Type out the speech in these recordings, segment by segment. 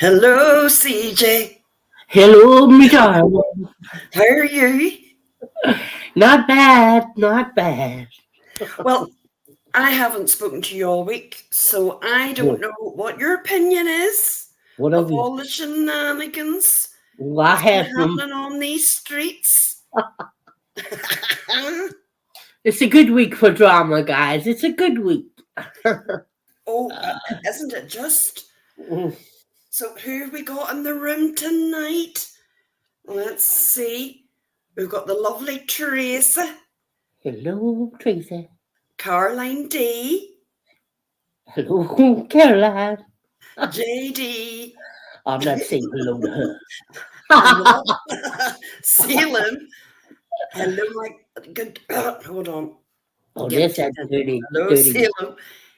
Hello, CJ. Hello, me darling. How are you? Not bad, not bad. Well, I haven't spoken to you all week, so I don't What, know what your opinion is what of have you? all the shenanigans What that's been happened? happening on these streets. It's a good week for drama, guys. It's a good week. Oh, isn't it just? Mm. So, who have we got in the room tonight? Let's see. We've got the lovely Teresa, Hello, Tracy. Caroline D, Hello, Caroline. JD, I'm not saying hello to her. and the Salem. Hello, my good. Hold on. Oh, Get there's it that again. dirty, Hello, dirty. Salem.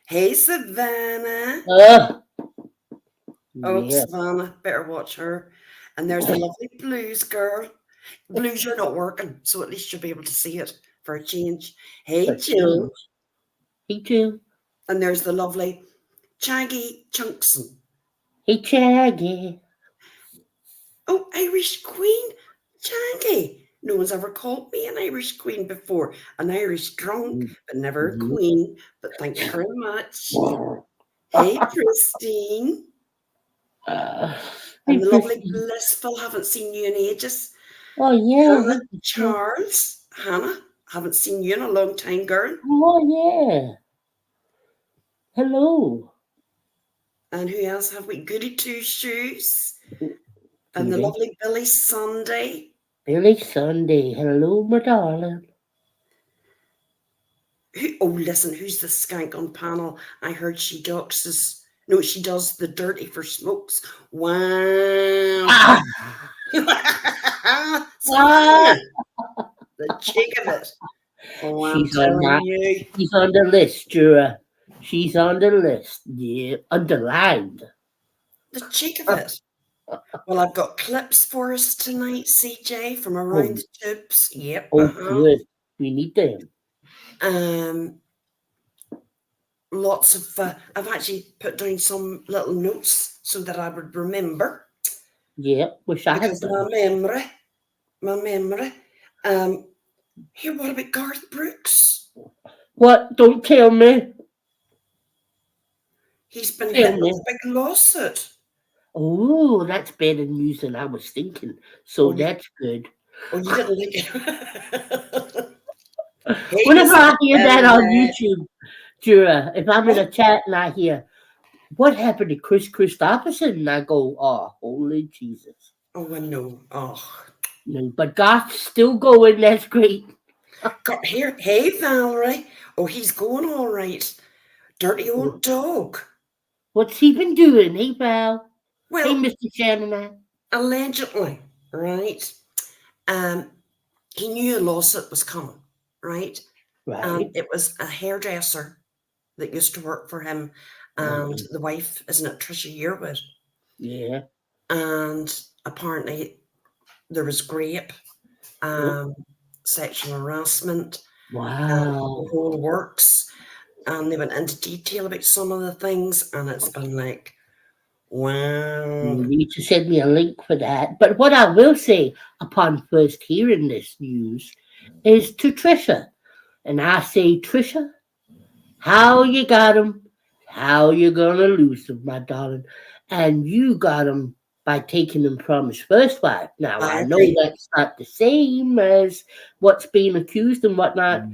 Hey, Savannah. Uh, Oh, yeah. Savannah, better watch her. And there's the lovely Blues girl. Blues, you're not working, so at least you'll be able to see it for a change. Hey, For Jill. change. Hey, Jill. And there's the lovely Chaggy Chunkson. Hey, Chaggy. Oh, Irish Queen. Chaggy. No one's ever called me an Irish Queen before. An Irish drunk, but never a Mhm. queen. But thank you very much. Hey, Christine. Uh, And hey, the lovely Christy. Blissful, haven't seen you in ages. Oh, yeah. Hannah Hey, Christy. Charles. Hannah, haven't seen you in a long time, girl. Oh, yeah. Hello. And who else have we? Goody Two Shoes. And the Judy. lovely Billy Sunday. Billy Sunday. Hello, my darling. Oh, listen, who's the skank on panel? I heard she doxes. No, she does the dirty for smokes. Wow. Ah, ah, Savannah, the cheek of it. Oh, I'm she's on telling that. you. She's on the list, Jura. She's on the list. Yeah, underlined. The cheek of it. Well, I've got clips for us tonight, CJ, from around Oh, the tubes. Yep, oh, good. We need them. Um, lots of. I've actually put down some little notes so that I would remember Yeah, wish I had because done. my memory. Um, here, what about Garth Brooks? What? Don't tell me. He's been Tell hit with me. a big lawsuit. Oh, that's better news than I was thinking. So Oh, that's good. you didn't like it. Hey, Whenever I hear that on Savannah. YouTube, Jura, if I'm in What? a chat and I hear, what happened to Chris Christopherson? And I go, oh, holy Jesus. Oh, I know. Oh, No, but Goth's still going. That's great. got here. Hey, Valerie. Oh, he's going all right. Dirty old dog. What's he been doing? Hey, pal. Hey, Well, Mr. Shannon. allegedly, right? Um, he knew a lawsuit was coming, right? And Right. it was a hairdresser that used to work for him, and Um, the wife, isn't it Trisha Yearwood? yeah. And apparently there was rape, Oh, um, sexual harassment, the wow. whole works. And they went into detail about some of the things, and it's been like, wow. You need to send me a link for that. But what I will say upon first hearing this news is to Trisha. And I say, Trisha, how you got him, how you gonna lose him, my darling. And you got him by taking him from his first wife. Now, I I know agree. that's not the same as what's being accused and whatnot,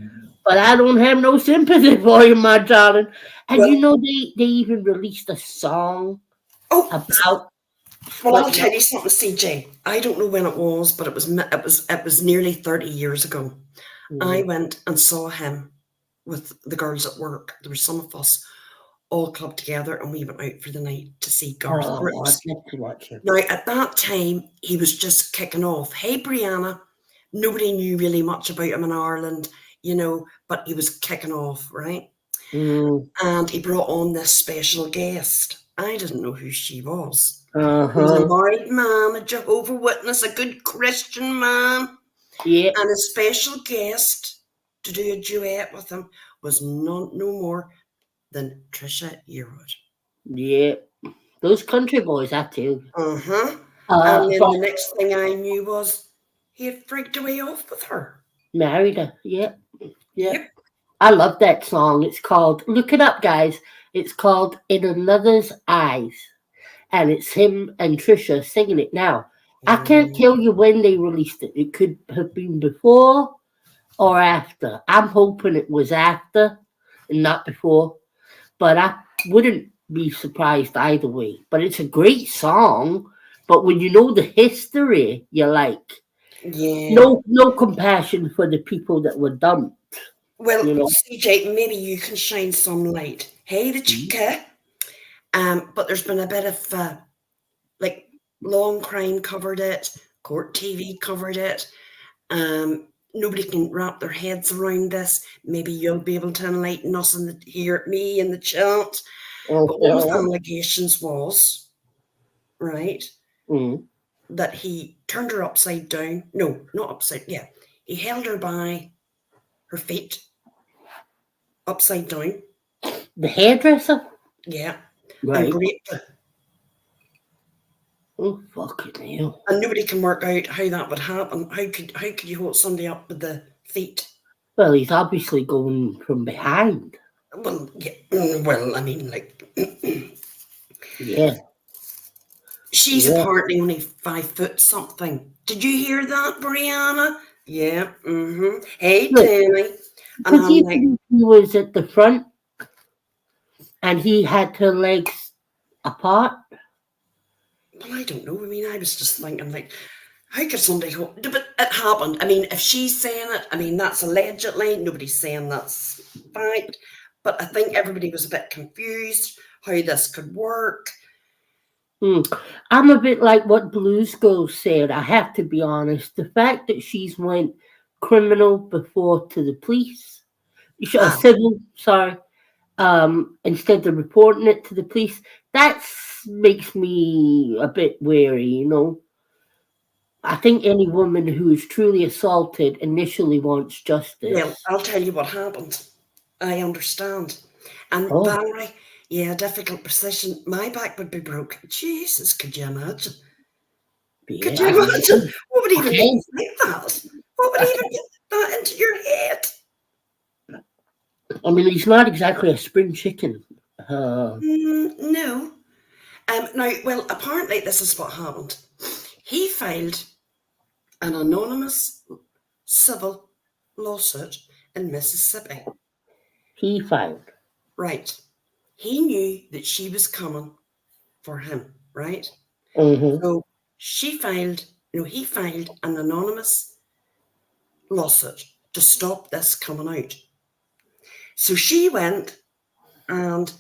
but I don't have no sympathy for you, my darling. And Well, you know, they even released a song oh, about well, I'll splitting tell up. you something, CJ. I don't know when it was, but it was nearly 30 years ago. I Mm. went and saw him with the girls at work. There were some of us all clubbed together, and we went out for the night to see Garth Oh, I'd Brooks. love to watch him. Now, at that time, he was just kicking off. Hey, Brianna. Nobody knew really much about him in Ireland, but he was kicking off, right? Mm. And he brought on this special guest. I didn't know who she was. He was a Uh-huh. married man, a Jehovah Witness, a good Christian man. Yeah, And a special guest to do a duet with him was no more than Trisha Yearwood. yeah. Those country boys, I tell you. Uh-huh. And then But the next thing I knew was he had freaked away off with her. married her. Yeah, yeah. Yep. I love that song. It's called, look it up, guys. It's called In Another's Eyes. And it's him and Trisha singing it now. I can't Mm, tell you when they released it. It could have been before or after. I'm hoping it was after and not before. But I wouldn't be surprised either way. But it's a great song. But when you know the history, you're like, yeah. no compassion for the people that were dumped, Well, you know. CJ, maybe you can shine some light. Hey, the Mhm. chica. But there's been a bit of like Long Crime covered it, Court TV covered it. Nobody can wrap their heads around this. Maybe you'll be able to enlighten us and hear me in the chat. But one of the Okay. allegations was, right, Mm. that he turned her upside down. No, not upside. Yeah, he held her by her feet upside down. The hairdresser? Yeah, and Right. raped her. Oh, fucking hell. And nobody can work out how that would happen. How could you hold somebody up with the feet? Well, he's obviously going from behind. Well, yeah, well, I mean, like Yeah, she's yeah. apparently only 5 foot something. Did you hear that, Brianna? Yeah. Mm-hmm. Hey, Look, Tammy. And because I'm like, he was at the front and he had her legs apart. well, I don't know. I mean, I was just thinking, like, how could somebody hold? But it happened. I mean, if she's saying it, I mean, that's allegedly. Nobody's saying that's fact. But I think everybody was a bit confused how this could work. Hmm. I'm a bit like what Blues Girl said. I have to be honest. The fact that she's went criminal before to the police, Ah, civil, sorry, instead of reporting it to the police, that makes me a bit wary, you know. I think any woman who is truly assaulted initially wants well, justice. I'll tell you what happened. I understand. And Oh, Valerie, yeah, difficult position. My back would be broke. Jesus, could you imagine? Could yeah, you imagine? What would I even make can. you think that? What would I even can. get that into your head? I mean, he's not exactly a spring chicken. No. Now, well, apparently this is what happened. He filed an anonymous civil lawsuit in Mississippi. He filed. Right. He knew that she was coming for him, right? Mm-hmm. So she filed, he filed an anonymous lawsuit to stop this coming out. So and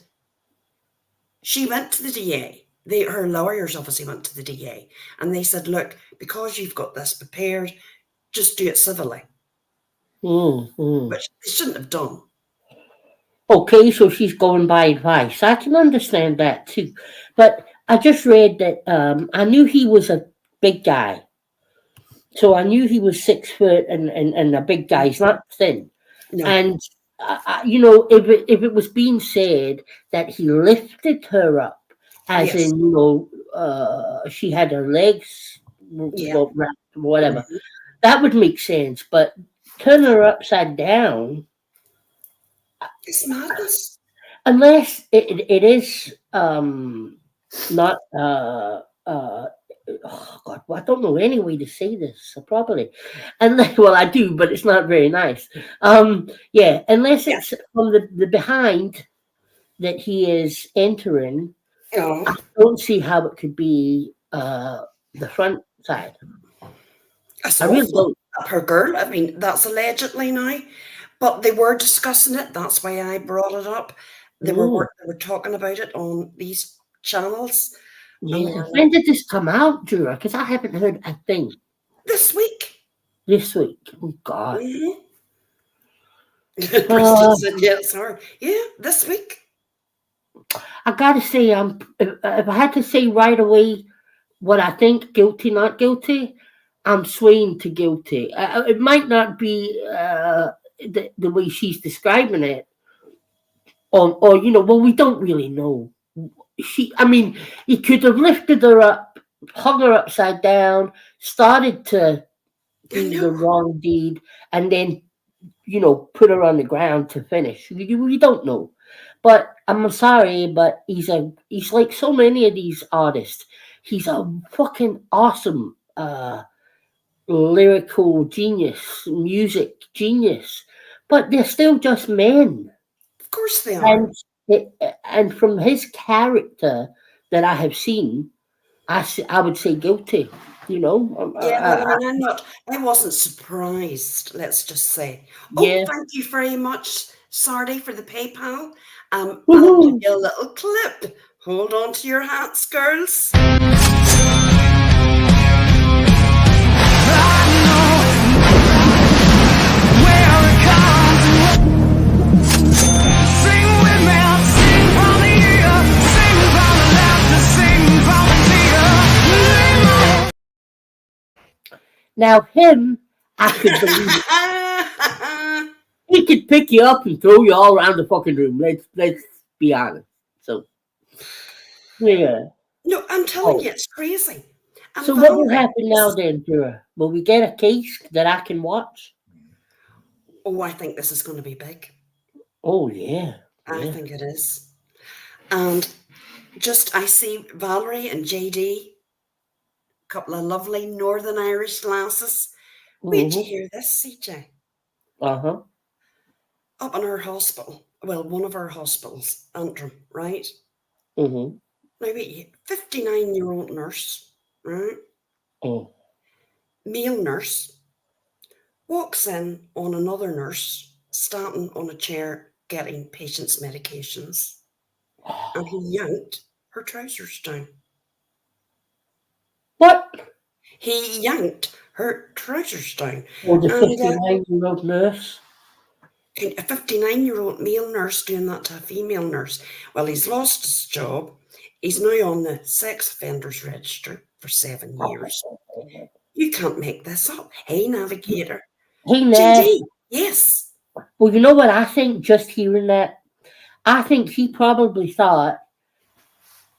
she went to the DA. Her lawyers obviously went to the DA and they said, look, because you've got this prepared, just do it civilly, Mm-hmm. which they shouldn't have done. Okay, so she's going by advice. I can understand that too. But I just read that I knew he was a big guy. So I knew he was 6 foot and a big guy. He's not thin. No. And you know, if it was being said that he lifted her up, as Yes. in, you know, she had her legs Yeah. wrapped, whatever, Mhm. that would make sense. But turn her upside down, It's madness. unless it is not oh God, well, I don't know any way to say this properly. Unless, well, I do, but it's not very nice. Yeah, unless Yeah. it's from the behind that he is entering, Oh, I don't see how it could be the front side. it's I really awful. don't. Per girl. I mean, that's allegedly now. But they were discussing it. That's why I brought it up. Mm, They were talking about it on these channels. yeah. And When did this come out, Juror? Because I haven't heard a thing this week. this week. Oh God. Mm-hmm. Kristen Uh, said, yeah, sorry. Yeah, this week. I gotta say, if I had to say right away what I think, guilty, not guilty, I'm swaying to guilty. It might not be the way she's describing it, or you know, well, we don't really know. I mean, he could have lifted her up, hung her upside down, started to I do the know. wrong deed, and then, put her on the ground to finish. You don't know. But I'm sorry, but he's like so many of these artists. He's a fucking awesome lyrical genius, music genius. But they're still just men. Of course they are. And and from his character that I have seen, I would say guilty. Yeah, well, I mean, I wasn't surprised, let's just say. Oh, Yeah. thank you very much, Sardi, for the PayPal. I'll give Woohoo! you a little clip. Hold on to your hats, girls. Now him, I could believe. He could pick you up and throw you all around the fucking room. Let's be honest. So yeah. No, I'm telling Oh, you, it's crazy. And so what will Valerie, happen now then, Jura? Will we get a case that I can watch? oh, I think this is going to be big. Oh yeah, I yeah. think it is. And I see Valerie and JD, a couple of lovely Northern Irish lasses. Wait to Mm-hmm. hear this, CJ. Uh-huh. Up in our hospital, well, one of our hospitals, Antrim, right? Mm-hmm. Now, wait, 59-year-old nurse, right? Oh. Male nurse, walks in on another nurse standing on a chair getting patients' medications, and he yanked her trousers down. What? He yanked her trousers down. Oh, the And 59-year-old nurse? a 59-year-old male nurse doing that to a female nurse. Well, he's lost his job. He's now on the sex offenders register for 7 years. You can't make this up. Hey, navigator. Hey, Ned. JD, yes. Well, you know what I think? Just hearing that, I think he probably thought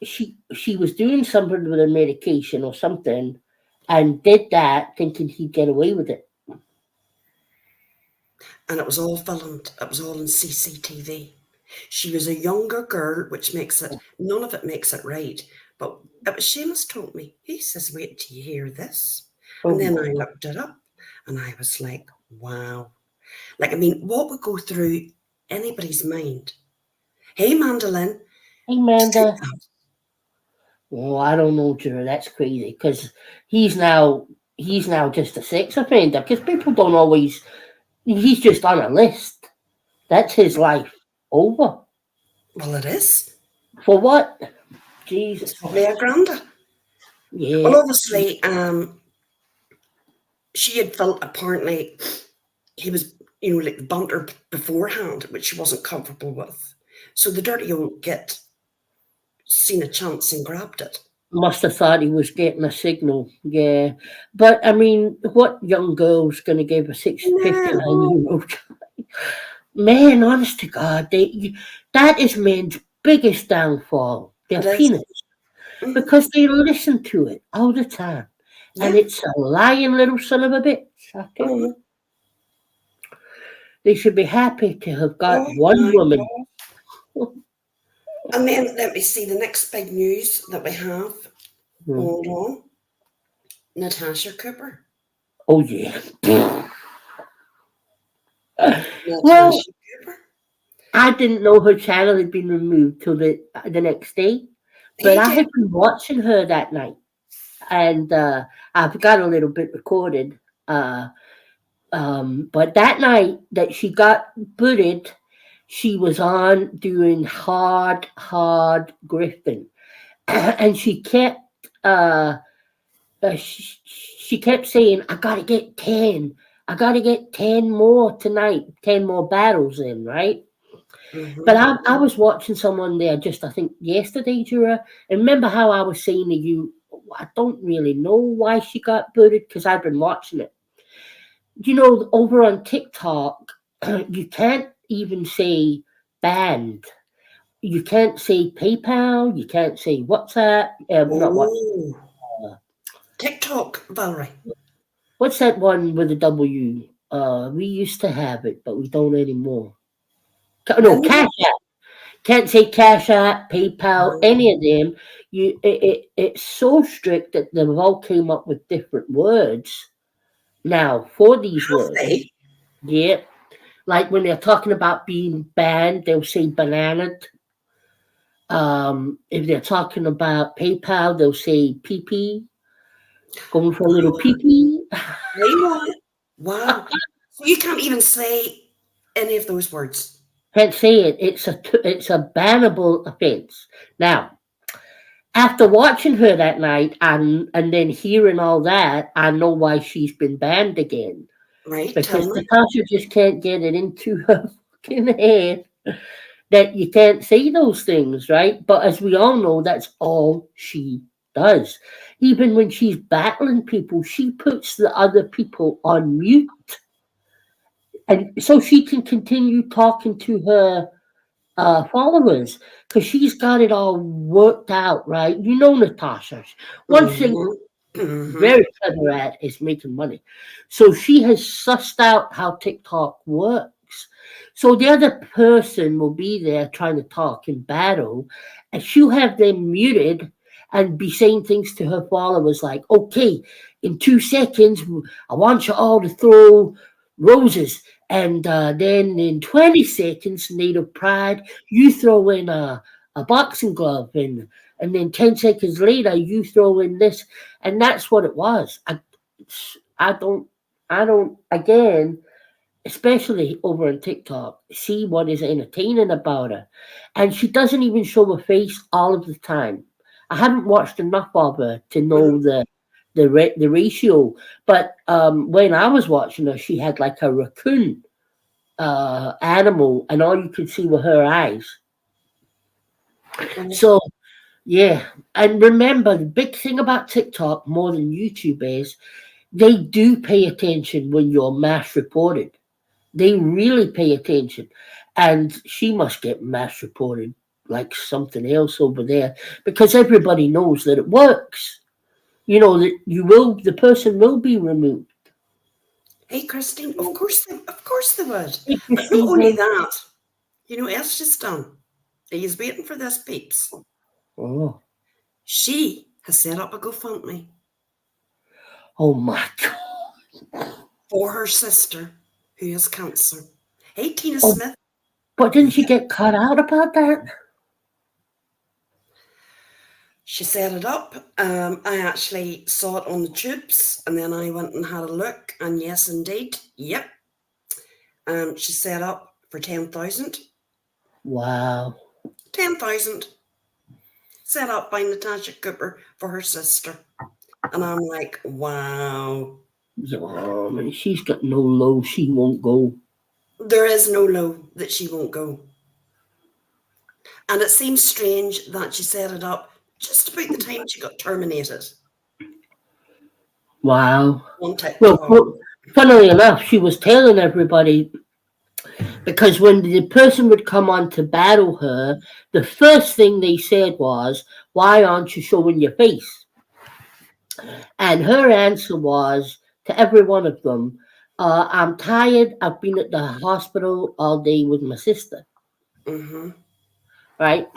she was doing something with her medication or something, and did that thinking he'd get away with it. And it was all filmed. It was all in CCTV. She was a younger girl, which makes it, none of it makes it right. But it was Seamus told me. He says, wait till you hear this. And Oh then my! I looked it up and I was like, wow. Like, I mean, what would go through anybody's mind? Hey, Mandolin, Hey, take Amanda. that. Oh, I don't know, Jura. That's crazy because he's now just a sex offender. Because people don't always. He's just on a list. That's his life over. Well, it is. For what? It's Jesus. probably a granda. Well, Yeah. obviously, she had felt apparently he was, like the banter beforehand, which she wasn't comfortable with. So the dirty old git seen a chance and grabbed it. Must have thought he was getting a signal. Yeah. But I mean, what young girl's going to give a 59 No, year old? Man, honest to God, that is men's biggest downfall. Their it is. penis. Mhm. Because they listen to it all the time. And Yeah. it's a lying little son of a bitch, I tell Mhm. you. They should be happy to have got Oh one my woman. God. And then let me see the next big news that we have. Hmm. Hold on. Natasha Cooper. Oh, yeah. Well, Natasha Cooper. I didn't know her channel had been removed till the next day, but He I did. had been watching her that night, and I've got a little bit recorded. Uh, but that night that she got booted, she was on doing hard grifting, and uh, she kept saying, "I gotta get 10. I gotta get 10 more tonight, 10 more battles in, right?" But Mhm. I was watching someone there just, I think, yesterday, Jura. And remember how I was saying to you, I don't really know why she got booted because I've been watching it. Over on TikTok, you can't even say banned. you can't say PayPal, you can't say WhatsApp, not what. Oh, Uh, TikTok, Valerie. what's that one with a W? We used to have it, but we don't anymore. No, Venmo? Cash App. Can't say Cash App, PayPal, any of them. It's so strict that they've all came up with different words now for these Have words. they? Yeah, like when they're talking about being banned, they'll say bananaed. If they're talking about PayPal, they'll say PP, going for a little PP. I know it. Wow. So you can't even say any of those words. Can't say it. It's a bannable offence. Now, after watching her that night and then hearing all that, I know why she's been banned again. Right? Because Tell me. Natasha just can't get it into her fucking head that you can't say those things, right? But as we all know, that's all she does. Even when she's battling people, she puts the other people on mute. And so she can continue talking to her followers because she's got it all worked out, right? You know, Natasha. One thing Mm-hmm. Mm-hmm. very clever at is making money. So she has sussed out how TikTok works. So the other person will be there trying to talk in battle, and she'll have them muted and be saying things to her followers like, okay, in 2 seconds, I want you all to throw roses. And then in 20 seconds, Native Pride, you throw in a boxing glove. And then 10 seconds later, you throw in this and that's what it was. I don't, I don't. Again, especially over on TikTok, see what is entertaining about her, and she doesn't even show her face all of the time. I haven't watched enough of her to know the ratio, but when I was watching her, she had like a raccoon animal, and all you could see were her eyes. Mm-hmm. So yeah, and remember the big thing about TikTok more than YouTube is they do pay attention when you're mass reported. They really pay attention. And she must get mass reported like something else over there because everybody knows that it works. You know that the person will be removed. Hey, Christine, of course they would. Hey, But not only Christine. that, you know what else she's done? He's waiting for this, peeps. Oh, She has set up a GoFundMe oh my God. for her sister who has cancer. Hey, Tina Oh, Smith. but didn't she Yep. get cut out about that? She set it up. I actually saw it on the tubes and then I went and had a look. And yes, indeed. Yep. She set up for 10,000. Wow. 10,000 set up by Natasha Cooper for her sister. And I'm like, wow. Yeah, man, she's got no low. She won't go. There is no low that she won't go. And it seems strange that she set it up just about the time she got terminated Wow. on Well, TikTok. funnily enough, she was telling everybody because when the person would come on to battle her, the first thing they said was, "Why aren't you showing your face?" And her answer was to every one of them, "I'm tired. I've been at the hospital all day with my sister." Mm-hmm. Right?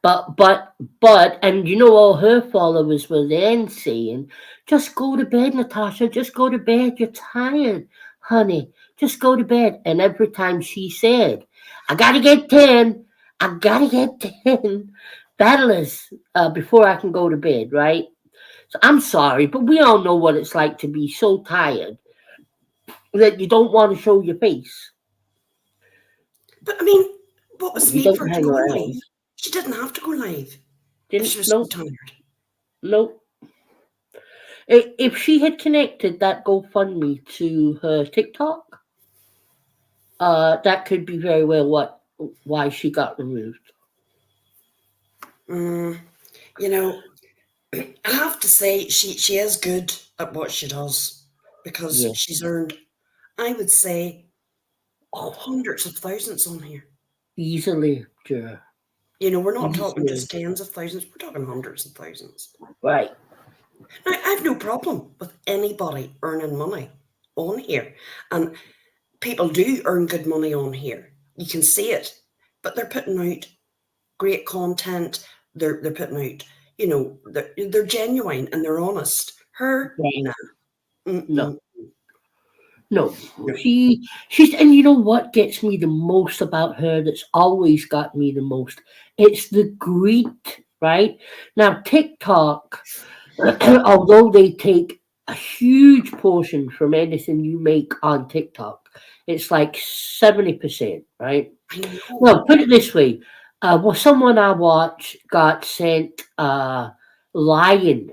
But, and you know, all her followers were then saying, "Just go to bed, Natasha. Just go to bed. You're tired, honey. Just go to bed." And every time she said, "I gotta get 10, I gotta get 10 battlers before I can go to bed," right? So I'm sorry, but we all know what it's like to be so tired that you don't want to show your face. But I mean, what was the You need for don't her to hang go around. live? She didn't have to go live if she Didn't, was so no, tired. no. If she had connected that GoFundMe to her TikTok, that could be very well why she got removed. Mm, you know, I have to say she is good at what she does because Yeah. she's earned, I would say, hundreds of thousands on here. Easily, Juror. You know, we're not talking Easily. just tens of thousands, we're talking hundreds of thousands. Right. Now, I have no problem with anybody earning money on here. And people do earn good money on here. You can see it. But they're putting out great content. They're putting out, you know, they're genuine and they're honest. Her, Right. nah. No. Mm-mm. No. No. She's and you know what gets me the most about her that's always got me the most? It's the greed, right? Now TikTok, although they take a huge portion from anything you make on TikTok, it's like 70%, right? I know. Well, put it this way. Well, someone I watch got sent a lion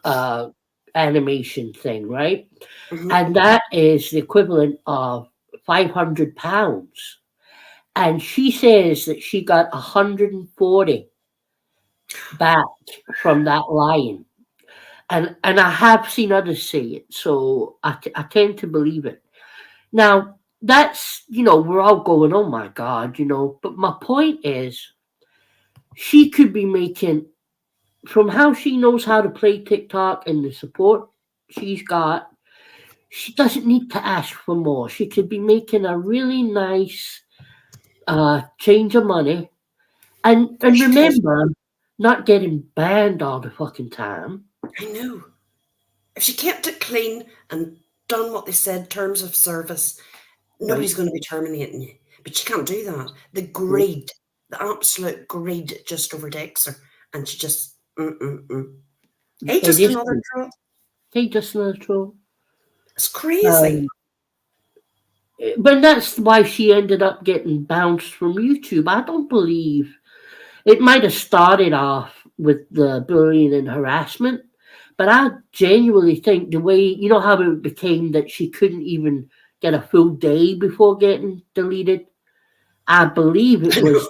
uh, animation thing, right? Mhm. And that is the equivalent of £500. And she says that she got 140 back from that lion. And I have seen others say it, so I tend to believe it. Now, that's, we're all going, oh my God, but my point is, she could be making, from how she knows how to play TikTok and the support she's got, she doesn't need to ask for more. She could be making a really nice change of money. And She could. remember, not getting banned all the fucking time. I know. If she kept it clean and done what they said, terms of service, Right. nobody's going to be terminating you. But she can't do that. The No, greed, the absolute greed just overtakes her. And she just, mm. Hey, it just is another true. troll. Hey, just another troll. It's crazy. Um, but that's why she ended up getting bounced from YouTube. I don't believe it might have started off with the bullying and harassment, but I genuinely think the way, how it became that she couldn't even get a full day before getting deleted. I believe it was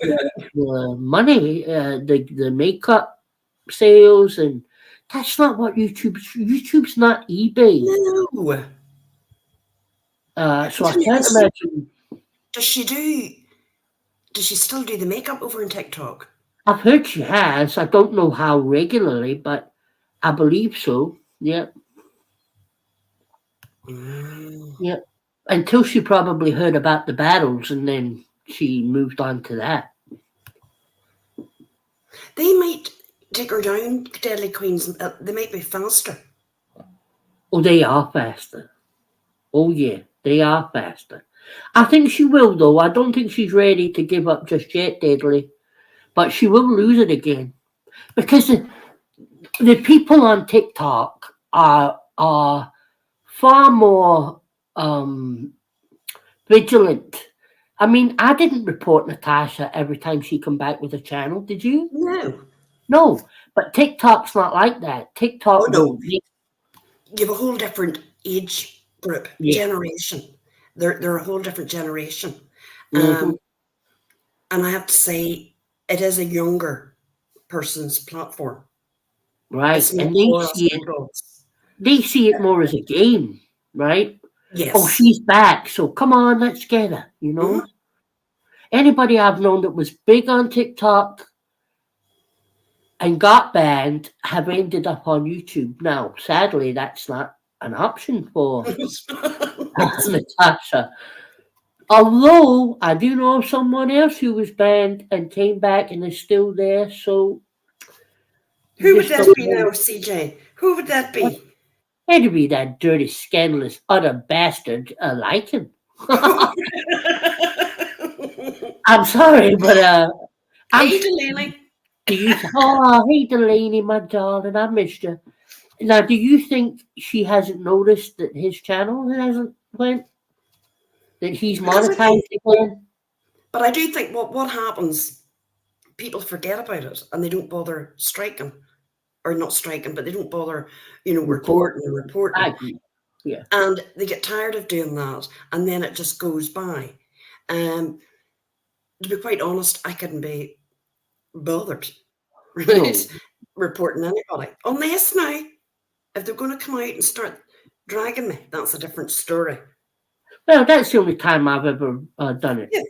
the money, the makeup sales, and that's not what YouTube's not eBay. No. So I Let me can't ask you, imagine. does she do, does she still do the makeup over on TikTok? I've heard she has. I don't know how regularly, but I believe so. Yeah, Mm. yeah. Until she probably heard about the battles, and then she moved on to that. They might take her down, Deadly Queens. They might be faster. Oh, they are faster. Oh yeah, they are faster. I think she will though. I don't think she's ready to give up just yet, Deadly. But she will lose it again because the people on TikTok are far more vigilant. I mean, I didn't report Natasha every time she come back with a channel. Did you? No. No. But TikTok's not like that. Oh, TikTok no. will. You have a whole different age group, Yeah. generation. They're a whole different generation. Hmm. Um, and I have to say, it is a younger person's platform. Right. It's not And they for us see it. adults. They see it more as a game, right? Oh, Yes. she's back, so come on, let's get her. Mhm. Anybody I've known that was big on TikTok and got banned have ended up on YouTube. Now, sadly, that's not an option for Natasha. Although I do know of someone else who was banned and came back and is still there, so you Who would just that don't be know. now, CJ? Who would that be? It'd be that dirty, scandalous, utter bastard like him. I'm sorry, but I'm. Hey, Delaney. Do you? Oh, hey, Delaney, my darling, I missed you. Now, do you think she hasn't noticed that his channel hasn't went? That he's Because I monetized think, again? but I do think what happens, people forget about it and they don't bother striking, or not striking, but they don't bother, Report. reporting and reporting. I agree. Yeah. And they get tired of doing that, and then it just goes by. Um, to be quite honest, I couldn't be bothered, right? No. Reporting anybody. Unless now, if they're going to come out and start dragging me, that's a different story. Well, that's the only time I've ever done it. Yeah.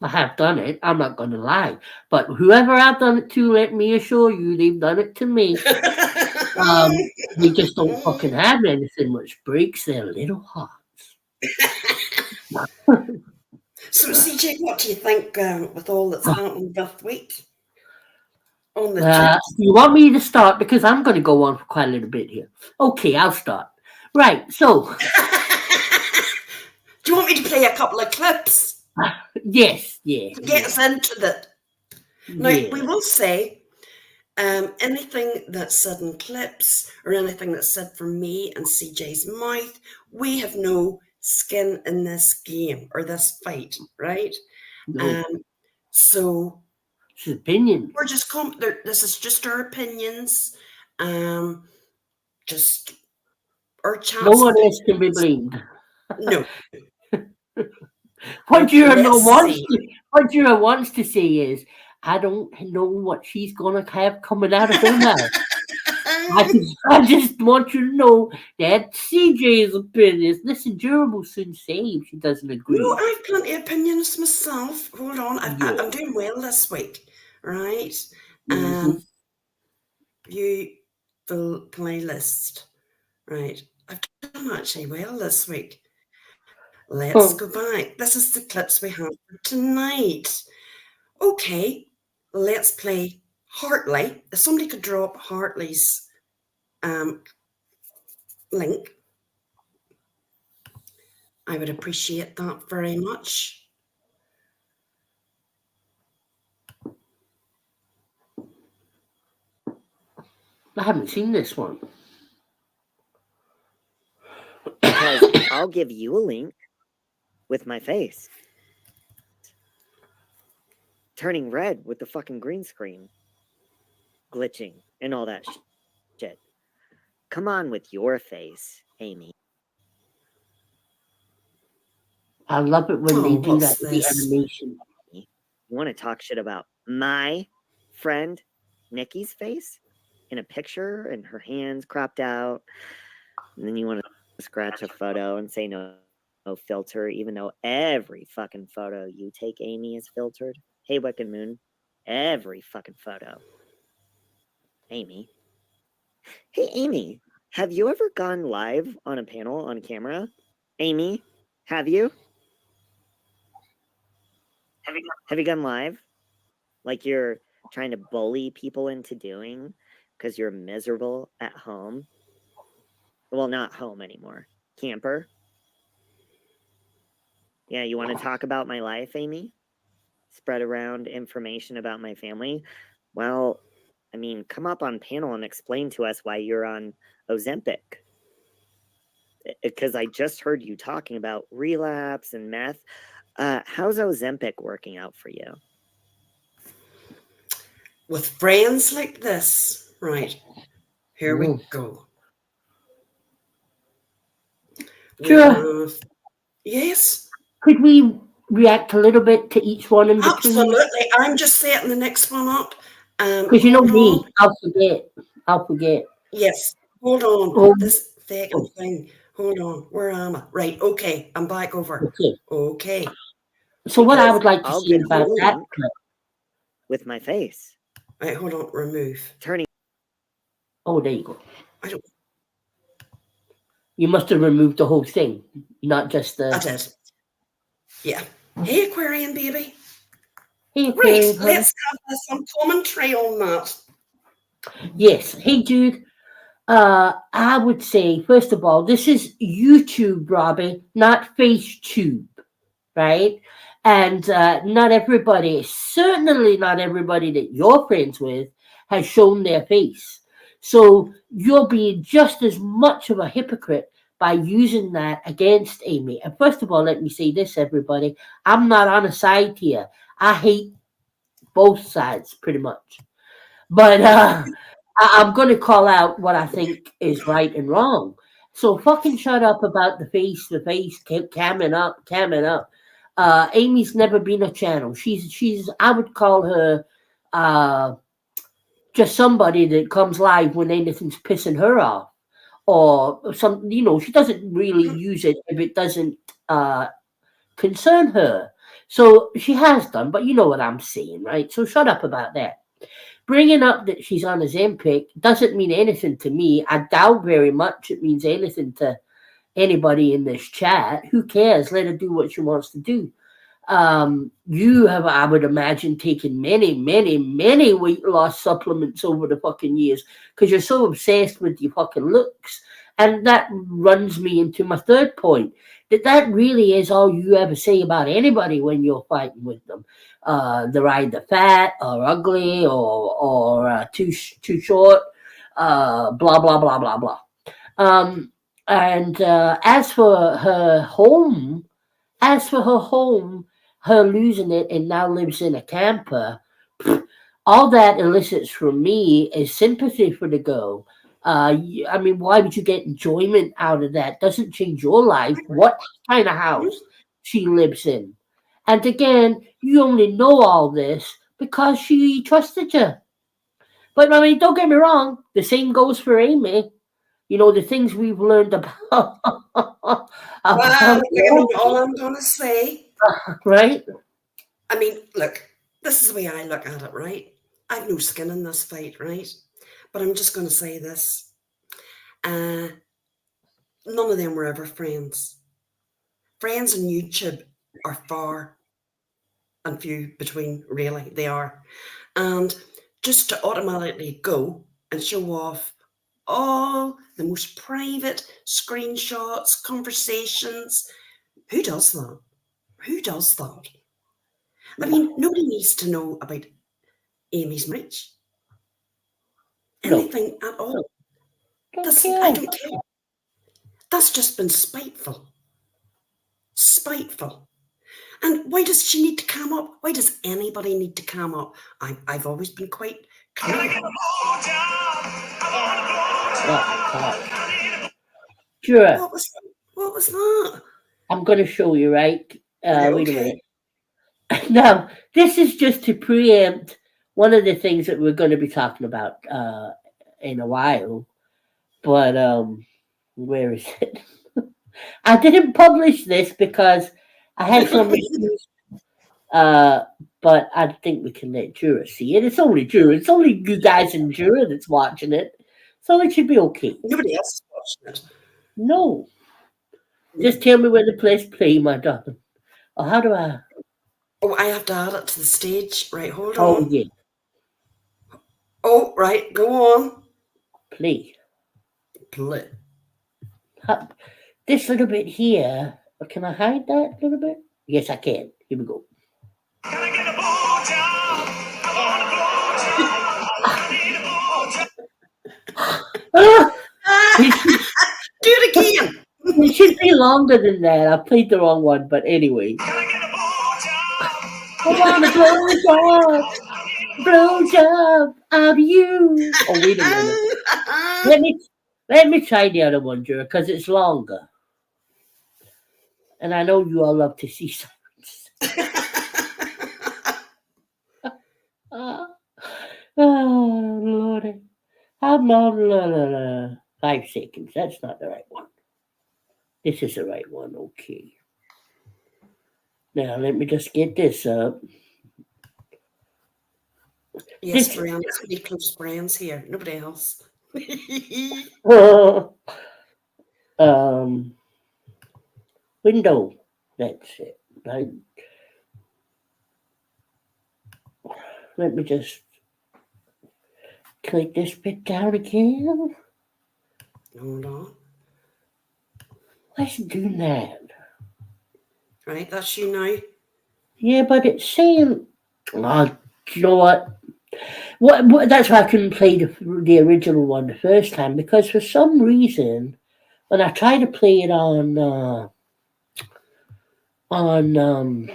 I have done it. I'm not going to lie. But whoever I've done it to, let me assure you, they've done it to me. They just don't fucking have anything which breaks their little hearts. So, CJ, what do you think with all that's happened this week on the You want me to start? Because I'm going to go on for quite a little bit here. Okay, I'll start. Right, so. Do you want me to play a couple of clips? Yes, yeah. To get us into that. Now, Yeah. we will say anything that's said in clips or anything that's said from me and CJ's mouth, we have no skin in this game or this fight, right? No. So It's opinion. we're just this is just our opinions, just our chats. No one else can be blamed. No. What Juror wants to say is, I don't know what she's gonna have coming out of her mouth. I just want you to know that CJ's opinions. Listen, Juror will soon say if she doesn't agree. No, I have plenty of opinions myself. Hold on, I'm doing well this week, right? View full playlist, right? I've done actually well this week. Let's go back. This is the clips we have for tonight. Okay, let's play Hartley. If somebody could drop Hartley's link, I would appreciate that very much. I haven't seen this one. Because I'll give you a link with my face turning red with the fucking green screen glitching and all that shit. Come on with your face, Amy. I love it when they do that with the animation. You want to talk shit about my friend Nikki's face in a picture and her hands cropped out, and then you want to scratch a photo and say no filter, even though every fucking photo you take, Amy, is filtered. Hey, Wicked Moon, every fucking photo. Amy. Hey, Amy, have you ever gone live on a panel on camera? Amy, have you? Have you gone live? Like you're trying to bully people into doing because you're miserable at home? Well, not home anymore. Camper? Yeah, you want to talk about my life, Amy? Spread around information about my family? Well, I mean, come up on panel and explain to us why you're on Ozempic. Because I just heard you talking about relapse and meth. How's Ozempic working out for you? With friends like this, right? Here we go. Sure. Yes. Could we react a little bit to each one in between? Absolutely. I'm just setting the next one up. Because you know me, I'll forget. Yes. Hold on. This second thing. Hold on. Where am I? Right. Okay. I'm back over. Okay. So what I would like to see about that with my face. Right. Hold on. Remove. Turning. Oh, there you go. I don't. You must have removed the whole thing, not just the. I did. Yeah. Hey, Aquarian baby. Hey, Aquarian. Right. Let's have some commentary on that. Yes. Hey, Jude. I would say, first of all, this is YouTube, Robbie, not FaceTube, right? And not everybody, certainly not everybody that you're friends with, has shown their face. So you're being just as much of a hypocrite by using that against Amy. And first of all, let me say this, everybody. I'm not on a side here. I hate both sides, pretty much. But I'm going to call out what I think is right and wrong. So fucking shut up about the face camming up. Amy's never been a channel. She's I would call her just somebody that comes live when anything's pissing her off. Or some, she doesn't really use it if it doesn't concern her. So she has done, but you know what I'm saying, right? So shut up about that. Bringing up that she's on Ozempic doesn't mean anything to me. I doubt very much it means anything to anybody in this chat. Who cares? Let her do what she wants to do. You have, I would imagine, taken many, many, many weight loss supplements over the fucking years because you're so obsessed with your fucking looks. And that runs me into my third point that really is all you ever say about anybody when you're fighting with them. They're either fat or ugly or too short, blah, blah, blah, blah, blah. And as for her home, her losing it and now lives in a camper, all that elicits from me is sympathy for the girl. I mean, why would you get enjoyment out of that? Doesn't change your life. What kind of house she lives in? And again, you only know all this because she trusted you. But I mean, don't get me wrong. The same goes for Amy. You know, the things we've learned about, Well, all I'm going to say, right? I mean, look, this is the way I look at it, right? I've no skin in this fight, right? But I'm just going to say this. None of them were ever friends. Friends on YouTube are far and few between, really. They are. And just to automatically go and show off all the most private screenshots, conversations. Who does that? Who does that? I mean, nobody needs to know about Amy's marriage. Anything at all. I don't care. That's just been spiteful. Spiteful. And why does she need to calm up? Why does anybody need to calm up? I've always been quite clear. Juror. What was that? I'm going to show you, right? Wait a minute. Now, this is just to preempt one of the things that we're going to be talking about in a while. But where is it? I didn't publish this because I had some issues. But I think we can let Juror see it. It's only Juror. It's only you guys and Juror that's watching it. So it should be okay. Nobody else is watching it. No. Just tell me where to play, my darling. Or how do I? Oh, I have to add it to the stage. Right, hold Oh, on. yeah. Oh, right, go on. Play. Play. This little bit here. Can I hide that a little bit? Yes, I can. Here we go. Can I get a blowjob? I want a blowjob. Do it again. It should be longer than that. I played the wrong one, but anyway. Can I get a blowjob? I want a blowjob out of you. Oh, wait a minute. Let me try the other one, Juror, because it's longer. And I know you all love to see silence. Oh, Lordy. I'm on 5 seconds. That's not the right one. This is the right one. Okay. Now, let me just get this up. Yes, Brian, it's pretty close friends here. Nobody else. Window. That's it. Right. Let me just click this bit down again. Hold on. Let's do that. Right, that's you now. Yeah, but it's saying, oh, you know what? What? That's why I couldn't play the original one the first time, because for some reason, when I tried to play it on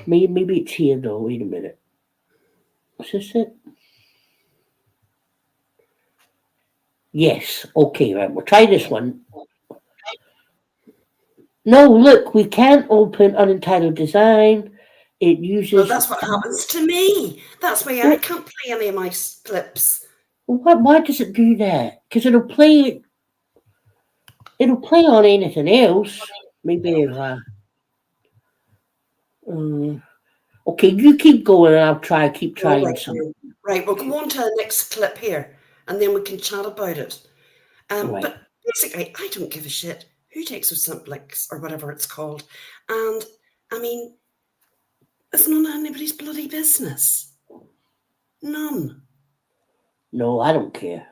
maybe it's here though. Wait a minute. Is this it? Yes. Okay, right. We'll try this one. No, look, we can't open unentitled design. It uses. Well, that's what happens to me. That's why I can't play any of my clips. Why does it do that? Because it'll play on anything else. Maybe if Okay, you keep going and I'll keep All trying right, something. right. We'll go on to the next clip here, and then we can chat about it. Right. But basically, I don't give a shit who takes a Simplex or whatever it's called. And I mean, it's none of anybody's bloody business. None. No, I don't care.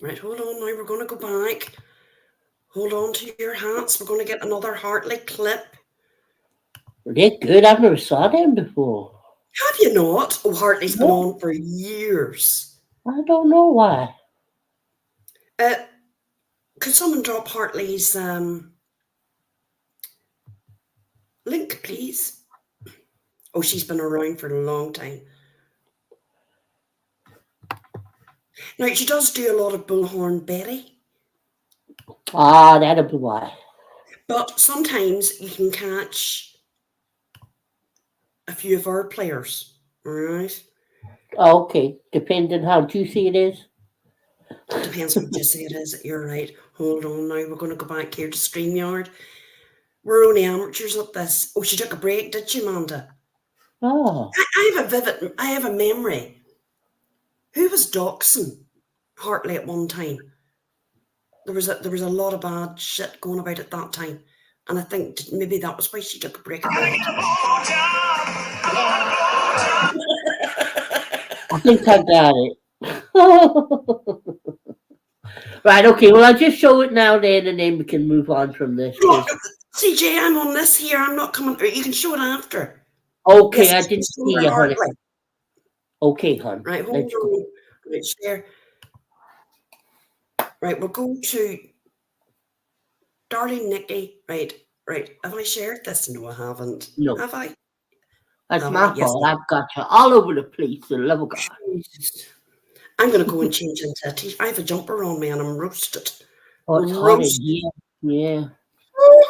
Right, hold on now. We're going to go back. Hold on to your hats. We're going to get another Hartley clip. They're good. I've never saw them before. Have you not? Oh, Hartley's been No. on for years. I don't know why. Could someone drop Hartley's link, please? Oh, she's been around for a long time. Now, she does do a lot of Bullhorn Betty, That'll be why. but sometimes you can catch a few of our players, all right? Okay, depending how juicy it is. Depends what you say it is. You're right. Hold on now. We're going to go back here to StreamYard. We're only amateurs at this. Oh, she took a break, did she, Amanda? Oh, I have a memory. Who was doxing Hartley at one time? There was a lot of bad shit going about at that time, and I think maybe that was why she took a break. Gotta get a blowjob. I want a blowjob. I think I got it. Right, okay, well, I'll just show it now then, and then we can move on from this. Look, CJ, I'm on this here. I'm not coming. You can show it after. Okay, Yes, I didn't it's see over you, honey. Hartley. Okay, hon. Right, hold Let's go. on. Right, share. Right, we'll go to Darling Nikki. Right. Have I shared this? No, I haven't. No. Have I? That's Have my I? Yes. fault. I've got you all over the place, the love of God. Jesus. I'm going to go and change into a t-shirt. I have a jumper on me and I'm roasted. Oh, it's hot in Roast. here. Yeah. Woo!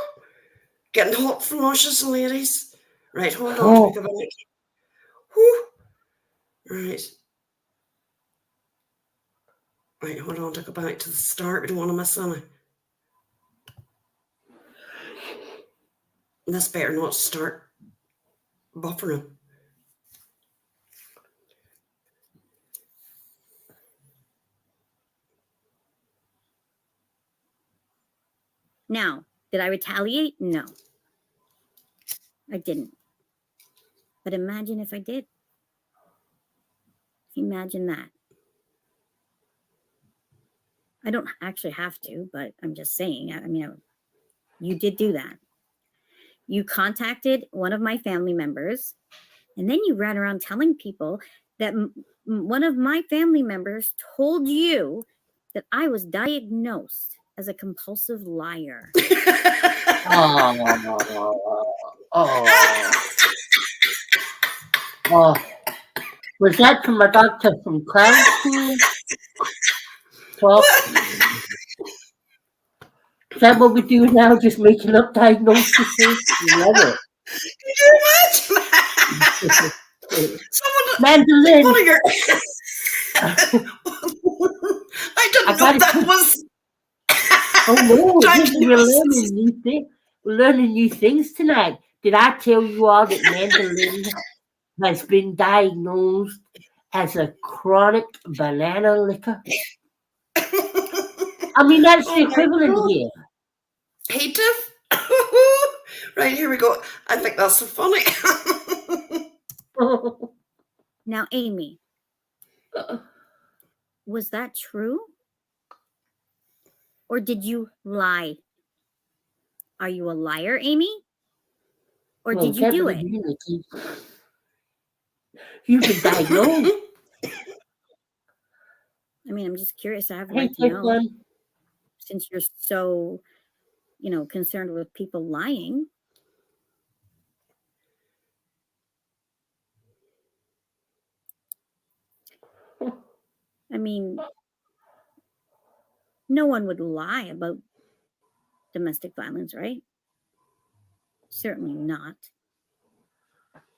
Getting hot flushes, ladies. Right, hold on Oh. to me. Whew. Right. Right, hold on to go back to the start. We don't want to miss any. This better not start buffering. Now, did I retaliate? No, I didn't. But imagine if I did. Imagine that. I don't actually have to, but I'm just saying. I mean, you did do that. You contacted one of my family members, and then you ran around telling people that one of my family members told you that I was diagnosed as a compulsive liar. Oh. Was that from a doctor from Clown School? Well, is that what we do now? Just making up diagnoses? Love it. Can you imagine? Mandolin. One of your... I didn't know that was... Oh no, we're learning new things tonight. Did I tell you all that mandolin has been diagnosed as a chronic banana liquor? I mean, that's the equivalent here. Hey, Tiff. Right, here we go. I think that's so funny. Now, Amy, was that true? Or did you lie? Are you a liar, Amy? Or did you do it? You've been diagnosed. I mean, I'm just curious. I have a right to know. Since you're so, concerned with people lying. I mean, no one would lie about domestic violence, right? Certainly not.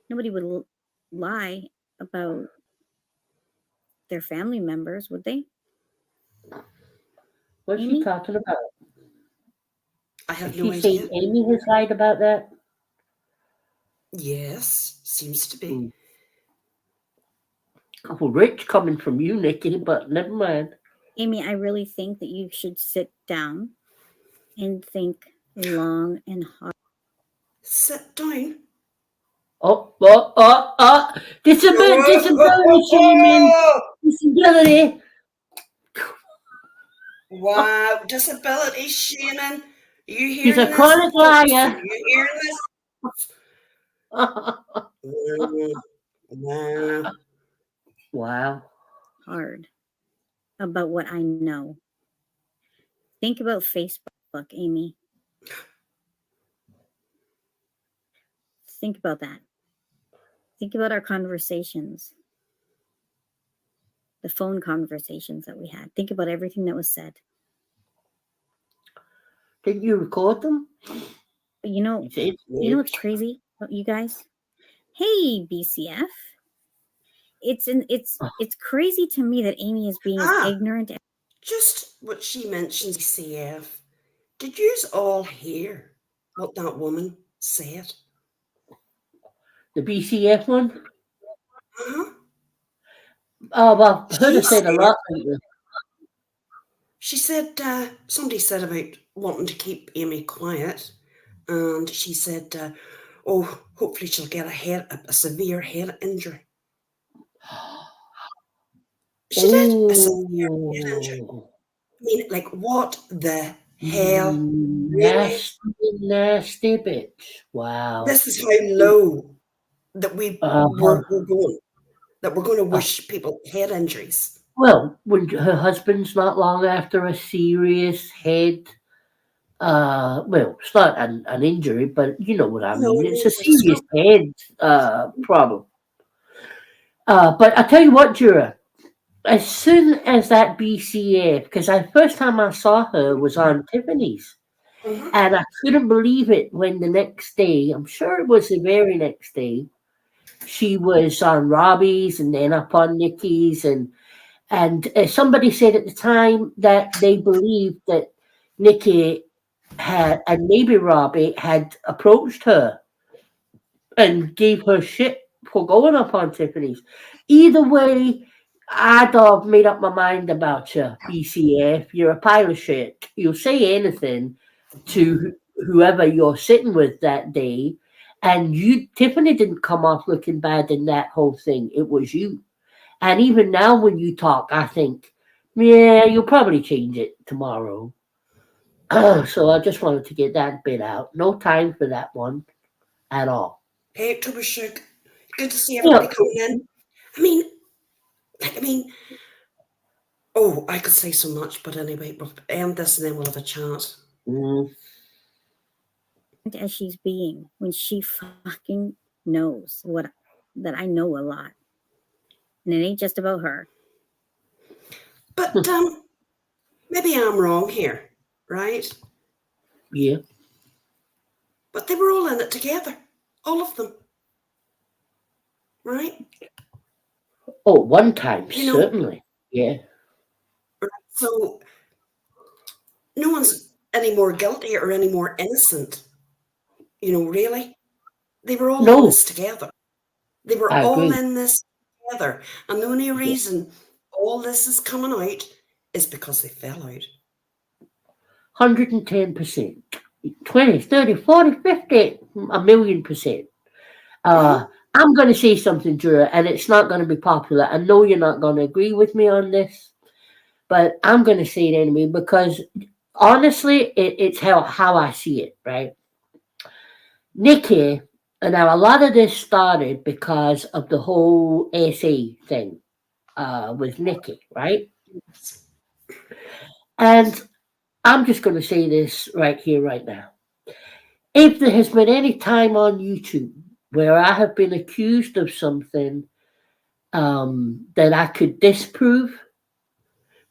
Nobody would lie about their family members, would they? What's she talking about? I have no idea. Amy has lied about that? Yes, seems to be. Mm. Couple rich coming from you, Nikki, but never mind. Amy, I really think that you should sit down and think long and hard. Sit down. Disability shaming. Disability. Wow, disability shaming. Are you He's a hearing this, chronic folks? Are liar. you hearing this? Wow. Wow. Hard about what I know. Think about Facebook, Amy. Think about that. Think about our conversations, the phone conversations that we had. Think about everything that was said. Didn't you record them? But you know what's crazy about you guys? Hey, BCF. It's crazy to me that Amy is being as ignorant. Just what she mentioned, CF. Did you all hear what that woman said? The BCF one? Uh-huh. Oh, well, I heard her She say a said, lot. she said somebody said about wanting to keep Amy quiet, and she said, oh, hopefully she'll get a severe head injury. She did a severe head injury. Oh, I mean, like, what the hell? Really? nasty bitch. Wow. This is how low that we're going. That we're going to wish people head injuries. Well, when her husband's not long after a serious head, well, it's not an injury, but you know what I No, mean. It's a it's serious head problem. But I tell you what, Jura, as soon as that BCF, because the first time I saw her was on Tiffany's, Mhm. and I couldn't believe it when the next day, I'm sure it was the very next day, she was on Robbie's and then up on Nikki's, and somebody said at the time that they believed that Nikki had and maybe Robbie had approached her and gave her shit for going up on Tiffany's. Either way, I'd have made up my mind about you, BCF. You're a pile of shit. You'll say anything to whoever you're sitting with that day. And Tiffany didn't come off looking bad in that whole thing. It was you. And even now, when you talk, I think, yeah, you'll probably change it tomorrow. So I just wanted to get that bit out. No time for that one at all. Hey, Troubleshoot. Good to see everybody coming in. I mean, oh, I could say so much, but anyway, we'll end this and then we'll have a chat. As she's being when she fucking knows that I know a lot. And it ain't just about her. But maybe I'm wrong here, right? Yeah. But they were all in it together. All of them. Right? Oh, one time, You know- certainly. Yeah. So no one's any more guilty or any more innocent. Really. They were all in this together. They were I all agree. in this together. And the only reason all this is coming out is because they fell out. 110%. 20, 30, 40, 50, a million percent. I'm going to say something, Drew, and it's not going to be popular. I know you're not going to agree with me on this, but I'm going to say it anyway because honestly, it's how I see it, right? Nikki, and now a lot of this started because of the whole SA thing with Nikki, right? And I'm just going to say this right here, right now. If there has been any time on YouTube where I have been accused of something that I could disprove,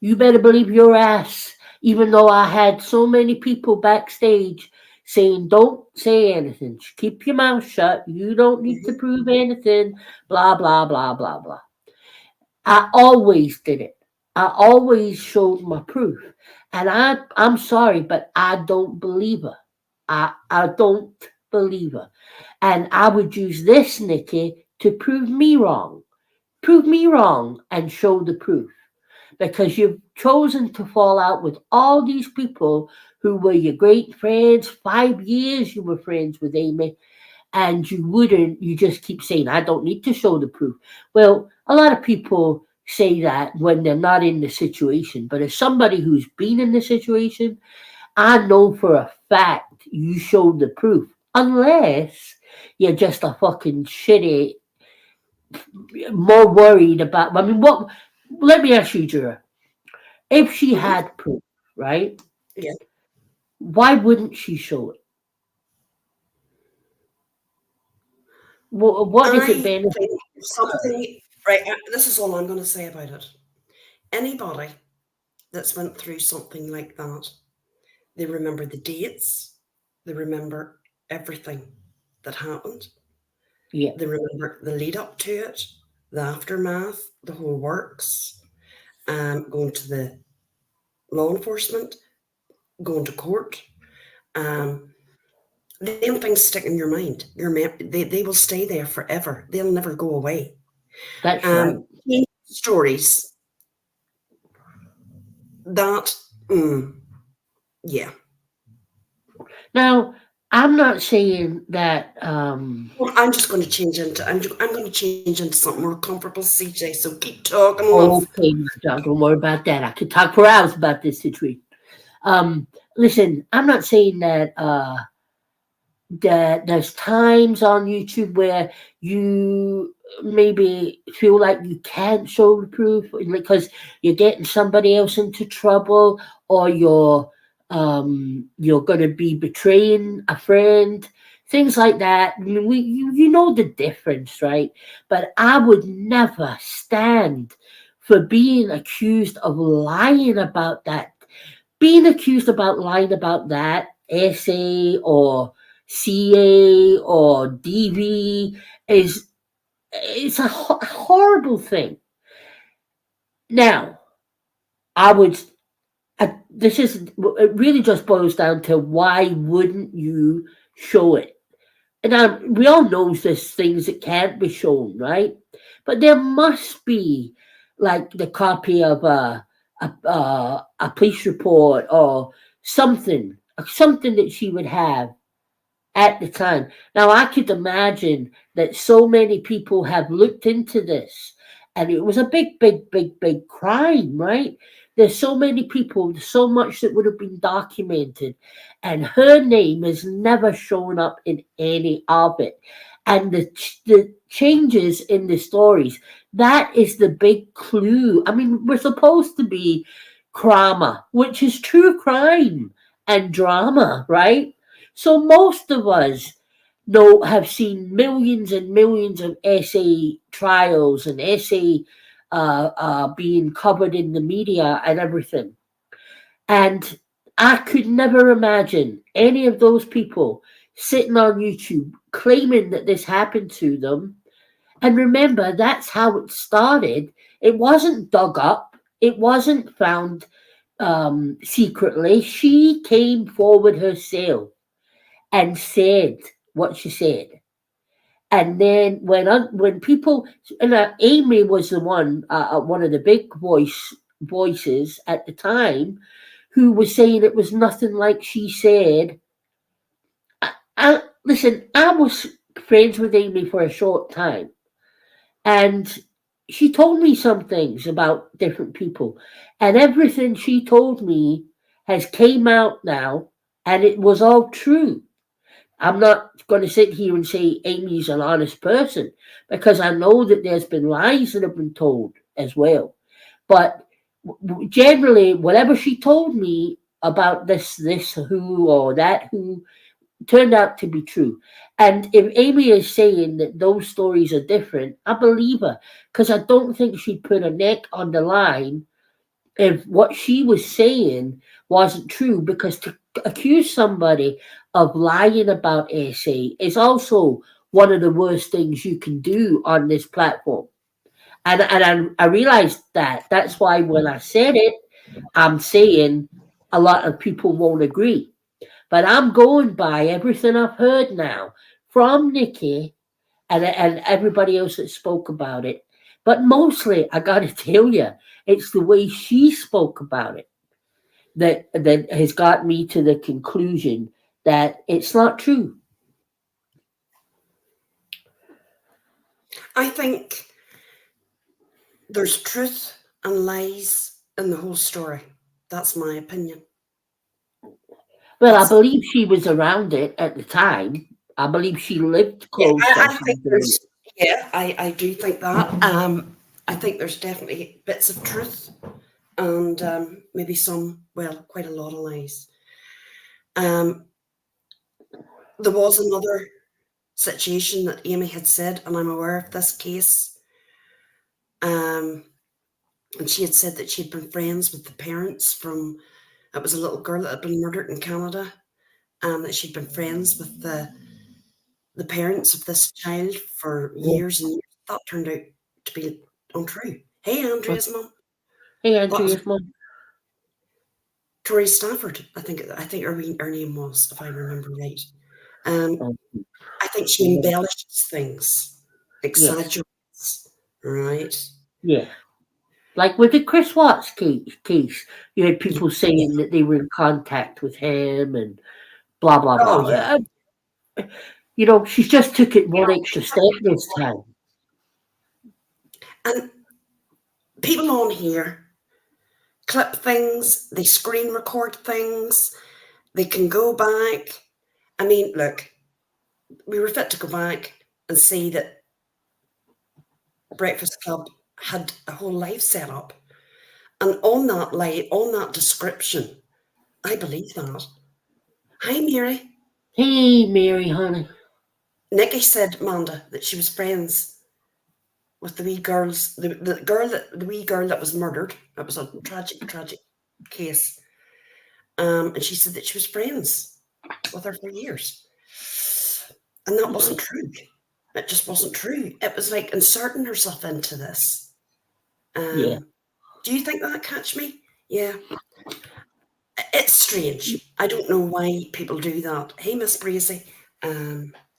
you better believe your ass, even though I had so many people backstage saying, don't say anything, keep your mouth shut, you don't need to prove anything, blah, blah, blah, blah, blah. I always did it. I always showed my proof. And I'm sorry, but I don't believe her. I don't believer. And I would use this, Nikki, to prove me wrong. Prove me wrong and show the proof. Because you've chosen to fall out with all these people who were your great friends. 5 years you were friends with Amy, and you just keep saying, I don't need to show the proof. Well, a lot of people say that when they're not in the situation. But as somebody who's been in the situation, I know for a fact you showed the proof. Unless you're just a fucking shitty, more worried about. I mean, what? Let me ask you, Jura. If she Mhm. had proof, right? Yeah. Why wouldn't she show it? What does it I benefit think her? something, right, this is all I'm going to say about it. Anybody that's went through something like that, they remember the dates, they remember everything that happened, Yeah, they remember the lead up to it, the aftermath, the whole works, going to the law enforcement, going to court. Um, them things stick in your mind. They will stay there forever. They'll never go away. that's right. Stories that, mm, yeah. Now, I'm not saying that. Well, I'm just going to change into I'm going to change into something more comfortable, CJ. So keep talking, love. Okay, don't worry about that. I could talk for hours about this situation. Um, Listen, I'm not saying that. That there's times on YouTube where you maybe feel like you can't show the proof because you're getting somebody else into trouble, or you're going to be betraying a friend, things like that. I mean, you know the difference, right? But I would never stand for being accused of lying about that. Being accused about lying about that essay or CA or DV is it's a horrible thing. Now, I would. This is it. Really, just boils down to why wouldn't you show it? And we all know there's things that can't be shown, right? But there must be, like the copy of a police report or something that she would have at the time. Now, I could imagine that so many people have looked into this, and it was a big, big, big, big crime, right? There's so many people, so much that would have been documented, and her name has never shown up in any of it. And the changes in the stories, that is the big clue. I mean, we're supposed to be crama, which is true crime and drama, right? So most of us have seen millions and millions of essay trials and essay being covered in the media and everything. And I could never imagine any of those people sitting on YouTube claiming that this happened to them. And remember, that's how it started. It wasn't dug up. It wasn't found secretly. She came forward herself and said what she said. And then when people, and Amy was the one of the big voices at the time, who was saying it was nothing like she said. Listen, I was friends with Amy for a short time, and she told me some things about different people, and everything she told me has came out now, and it was all true. I'm not going to sit here and say Amy's an honest person, because I know that there's been lies that have been told as well. But generally, whatever she told me about this who or that who turned out to be true. And if Amy is saying that those stories are different, I believe her, because I don't think she'd put her neck on the line if what she was saying wasn't true, because to accuse somebody of lying about essay is also one of the worst things you can do on this platform. And I realized that. That's why when I said it, I'm saying a lot of people won't agree. But I'm going by everything I've heard now from Nikki and everybody else that spoke about it. But mostly, I got to tell you, it's the way she spoke about it that has got me to the conclusion that it's not true. I think there's truth and lies in the whole story. That's my opinion. Well, I That's, believe she was around it at the time. I believe she lived yeah, close or I think something. there's, yeah, I do think that. I think there's definitely bits of truth and maybe some, well, quite a lot of lies. Um, there was another situation that Amy had said, and I'm aware of this case. And she had said that she'd been friends with the parents from, it was a little girl that had been murdered in Canada, and that she'd been friends with the parents of this child for Yeah. years and years. That turned out to be untrue. Hey, Andrea's mum. Hey, That was Andrea's mom. Tori Stafford. I think her name was, if I remember right. Oh, I think she yeah. embellishes things, Yes. exaggerates, right? Yeah. Like with the Chris Watts case, you had people saying that they were in contact with him and blah, blah, Oh blah. yeah. You know, she's just took it one extra step this time. And people on here clip things, they screen record things, they can go back. I mean, look, we were fit to go back and see that Breakfast Club had a whole life set up. And on that description, I believe that. Hi, Mary. Hey, Mary, honey. Nikki said, Amanda, that she was friends with the wee girls, the wee girl that was murdered. It was a tragic, tragic case. And she said that she was friends with her for years. And that wasn't true. It just wasn't true. It was like inserting herself into this. Yeah. Do you think that, Catch Me? Yeah. It's strange. I don't know why people do that. Hey, Miss Brazy.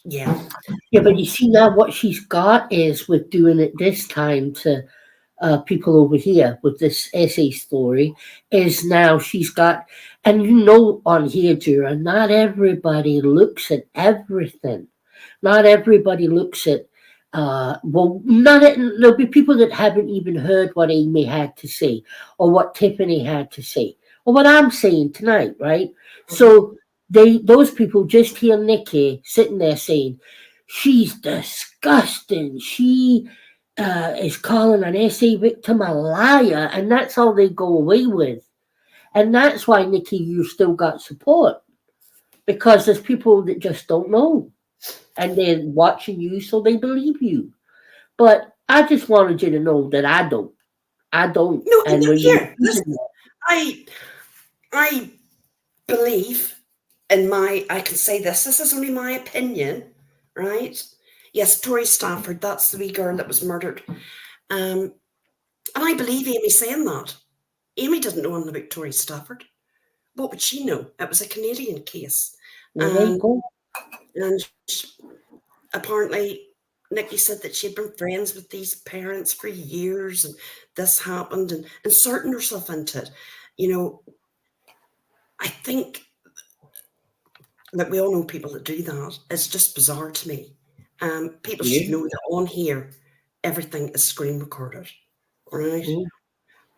Yeah. Yeah, but you see now what she's got is with doing it this time to people over here with this essay story is now she's got, and you know on here, Jura, not everybody looks at everything. Not everybody looks at, well, there'll be people that haven't even heard what Amy had to say or what Tiffany had to say or what I'm saying tonight, right? So those people just hear Nikki sitting there saying, she's disgusting. She is calling an essay victim a liar, and that's all they go away with. And that's why, Nikki, you still got support because there's people that just don't know and they're watching you so they believe you. But I just wanted you to know that I don't. I don't. No, And when you here, listen, I I believe in my, I can say this is only my opinion, right? Yes, Tori Stafford, that's the wee girl that was murdered. And I believe Amy saying that. Amy didn't know anything about Tori Stafford. What would she know? It was a Canadian case. well, there you go. And apparently Nikki said that she'd been friends with these parents for years and this happened and inserting herself into it. You know, I think that we all know people that do that. It's just bizarre to me. People should know that on here, everything is screen recorded, right? Mm.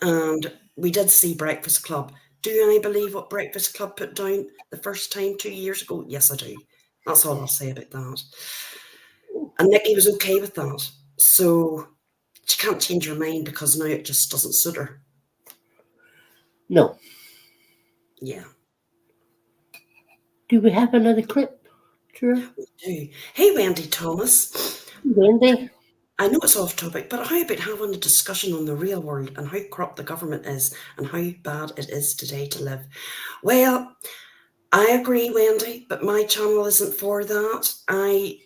And we did see Breakfast Club. Do I believe what Breakfast Club put down the first time 2 years ago? Yes, I do. That's all I'll say about that. And Nikki was okay with that. So she can't change her mind because now it just doesn't suit her. No. Yeah. Do we have another clip? Sure. We do. Hey, Wendy Thomas. Wendy? I know it's off topic, but how about having a discussion on the real world and how corrupt the government is and how bad it is today to live? Well, I agree, Wendy, but my channel isn't for that. I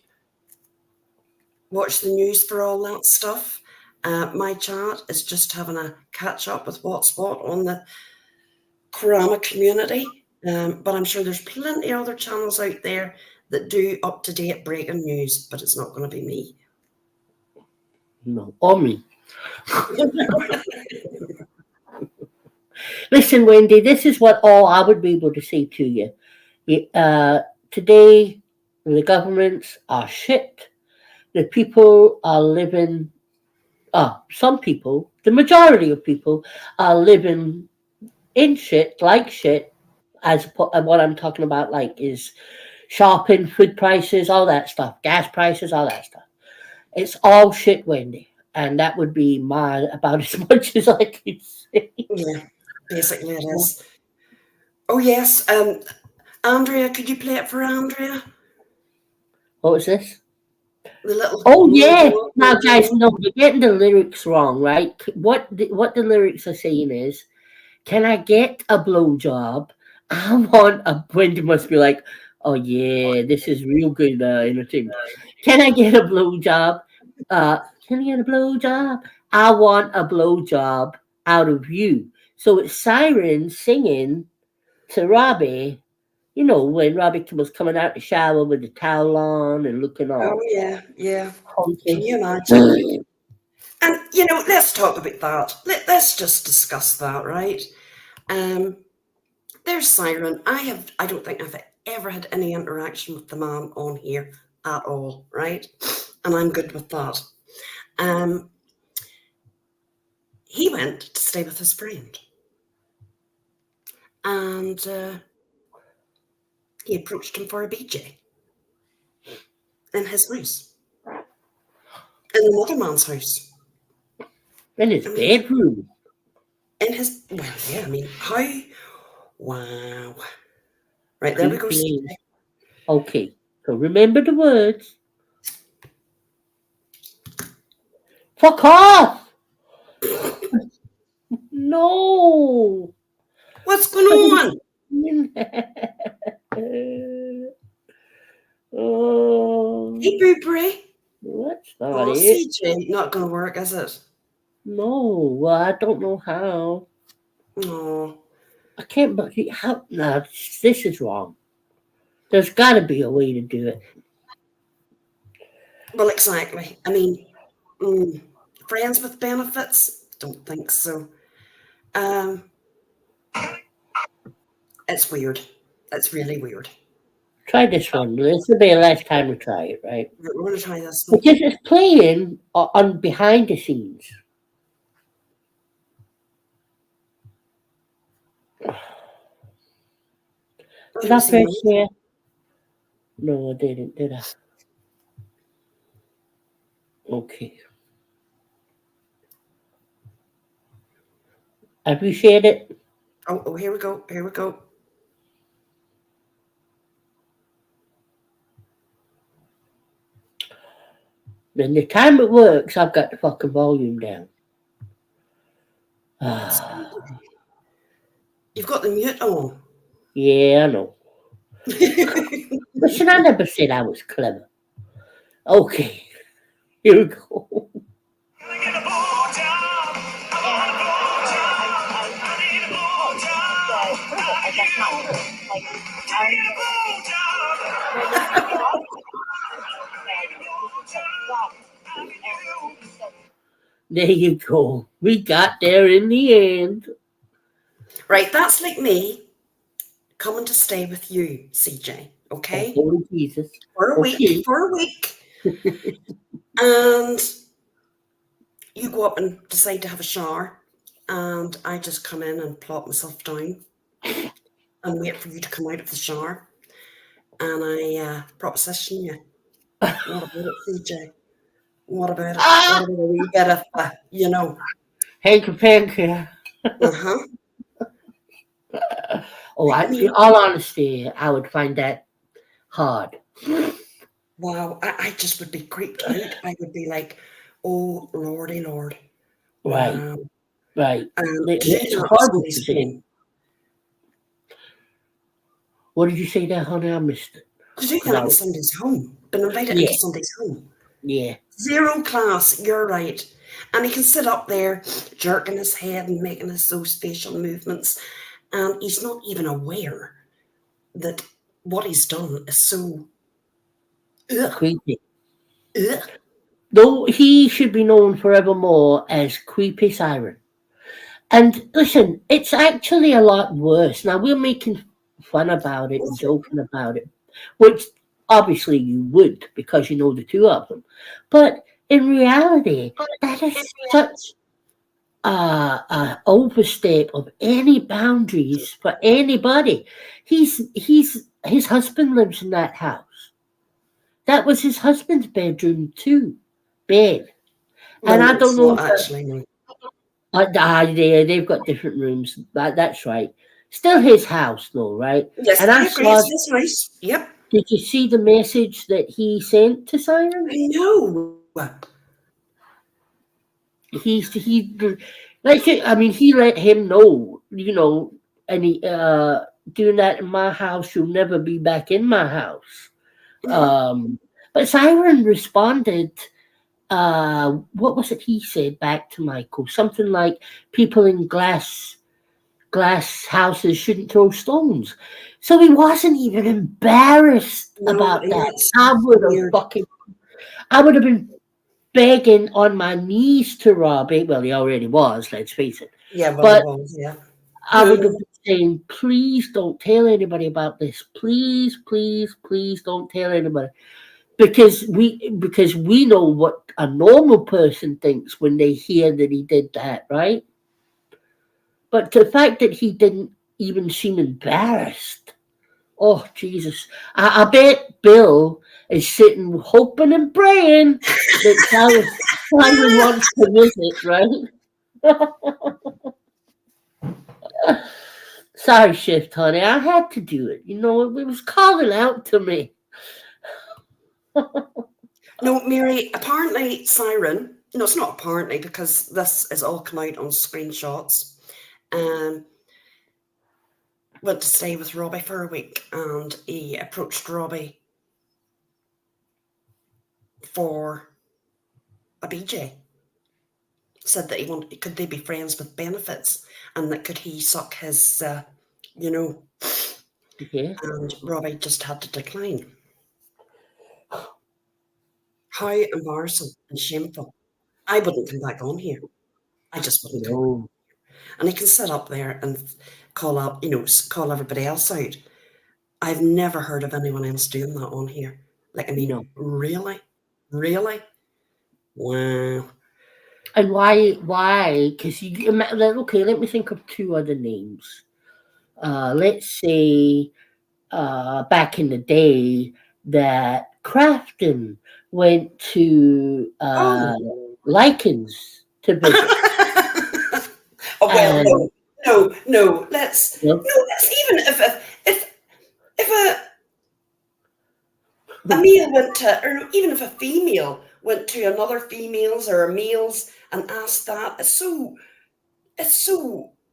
watch the news for all that stuff. My chat is just having a catch up with what's what on the Kurama community. But I'm sure there's plenty of other channels out there that do up-to-date breaking news, but it's not going to be me. No, or me. Listen, Wendy, this is what all I would be able to say to you. Today, the governments are shit. The people are living, some people, the majority of people are living in shit, like shit, and what I'm talking about, like, is shopping, food prices, all that stuff, gas prices, all that stuff. It's all shit, Wendy. And that would be about as much as I could say. Yeah, basically it is. Oh, yes. Andrea, could you play it for Andrea? What was this? The little. Oh yeah. Now, guys, no, you're getting the lyrics wrong, right? What the lyrics are saying is, "Can I get a blowjob? I want a." Wendy must be like, "Oh yeah, this is real good entertainment." Can I get a blowjob? Can I get a blowjob? I want a blowjob out of you. So it's Siren singing to Robbie. You know, when Robbie was coming out the shower with the towel on and looking all Oh, yeah, yeah. funky. Can you imagine? And, let's talk about that. Let's just discuss that, right? There's Siren. I don't think I've ever had any interaction with the man on here at all, right? And I'm good with that. He went to stay with his friend. And he approached him for a BJ in his house. In another man's house. In his bedroom. How? Wow. Right, there we go. Okay, so remember the words. Fuck off! No! What's going on? Oh, Hey, Boobray. that's not Oh, it. CJ, not going to work, is it? No, well, I don't know how. No. I can't believe how. No, this is wrong. There's got to be a way to do it. Well, exactly. Friends with benefits? Don't think so. It's weird. It's really weird. Try this one. This will be the last time we try it, right? We're going to try this one. Because it's playing on behind the scenes. Did I press here? No, I didn't, did I? Okay. Have you shared it? Oh, here we go. Here we go. And the time it works, I've got the fucking volume down. You've got the mute on. Yeah, I know. Listen, I never said I was clever. Okay, here we go. There you go. We got there in the end. Right, that's like me coming to stay with you, CJ. Okay? Oh, Jesus. For a week. And you go up and decide to have a shower. And I just come in and plop myself down and wait for you to come out of the shower. And I proposition you. What about it, CJ? What about it? What about a wee bit of, Hanky panky. Uh-huh. In all honesty, I would find that hard. Wow, I just would be creeped out. I would be like, oh, lordy lord. Right. Wow. Right. And It's a horrible thing. What did you say there, honey? I missed it. To do that in somebody's home. Been invited into somebody's home. Yeah. Zero class, you're right. And he can sit up there jerking his head and making those facial movements. And he's not even aware that what he's done is so ugh, Creepy. ugh. Though he should be known forevermore as Creepy Siren. And listen, it's actually a lot worse. Now, we're making fun about it and joking about it, which obviously you would because you know the two of them. But in reality, that is such a overstep of any boundaries for anybody. His husband lives in that house. That was his husband's bedroom too, bed. Well, And I no, don't it's know. not actually. No. They've got different rooms. That's right. Still his house, though, right? Yes, And I I agree. saw. It's his house. Yep. Did you see the message that he sent to Siren? I know. He like I mean he let him know, and he doing that in my house, you'll never be back in my house. But Siren responded. What was it he said back to Michael? Something like people in glass houses shouldn't throw stones. So he wasn't even embarrassed No, about and that. that's weird. I would have been begging on my knees to Robbie. Well, he already was, let's face it. Yeah, well, But it was, yeah. I would have been saying, please don't tell anybody about this. Please, please, please don't tell anybody. Because we know what a normal person thinks when they hear that he did that, right? But the fact that he didn't even seem embarrassed. Oh, Jesus. I bet Bill is sitting hoping and praying that Simon wants to visit, right? Sorry, Shift, honey. I had to do it. It was calling out to me. No, Mary, apparently Siren, no, it's not apparently because this is all come out on screenshots, went to stay with Robbie for a week and he approached Robbie for a BJ. Said that could they be friends with benefits and that could he suck his, Yeah. and Robbie just had to decline. How embarrassing and shameful. I wouldn't come back on here. I just wouldn't come back. No. And he can sit up there and call everybody else out. I've never heard of anyone else doing that on here. Like, I mean, No. really? Really? Wow. And why? Because okay, let me think of two other names. Let's say back in the day that Crafton went to Oh. Likens to visit. Oh, well, And no. Let's you know, even if a male went to, or even if a female went to another female's or a male's and asked that, it's so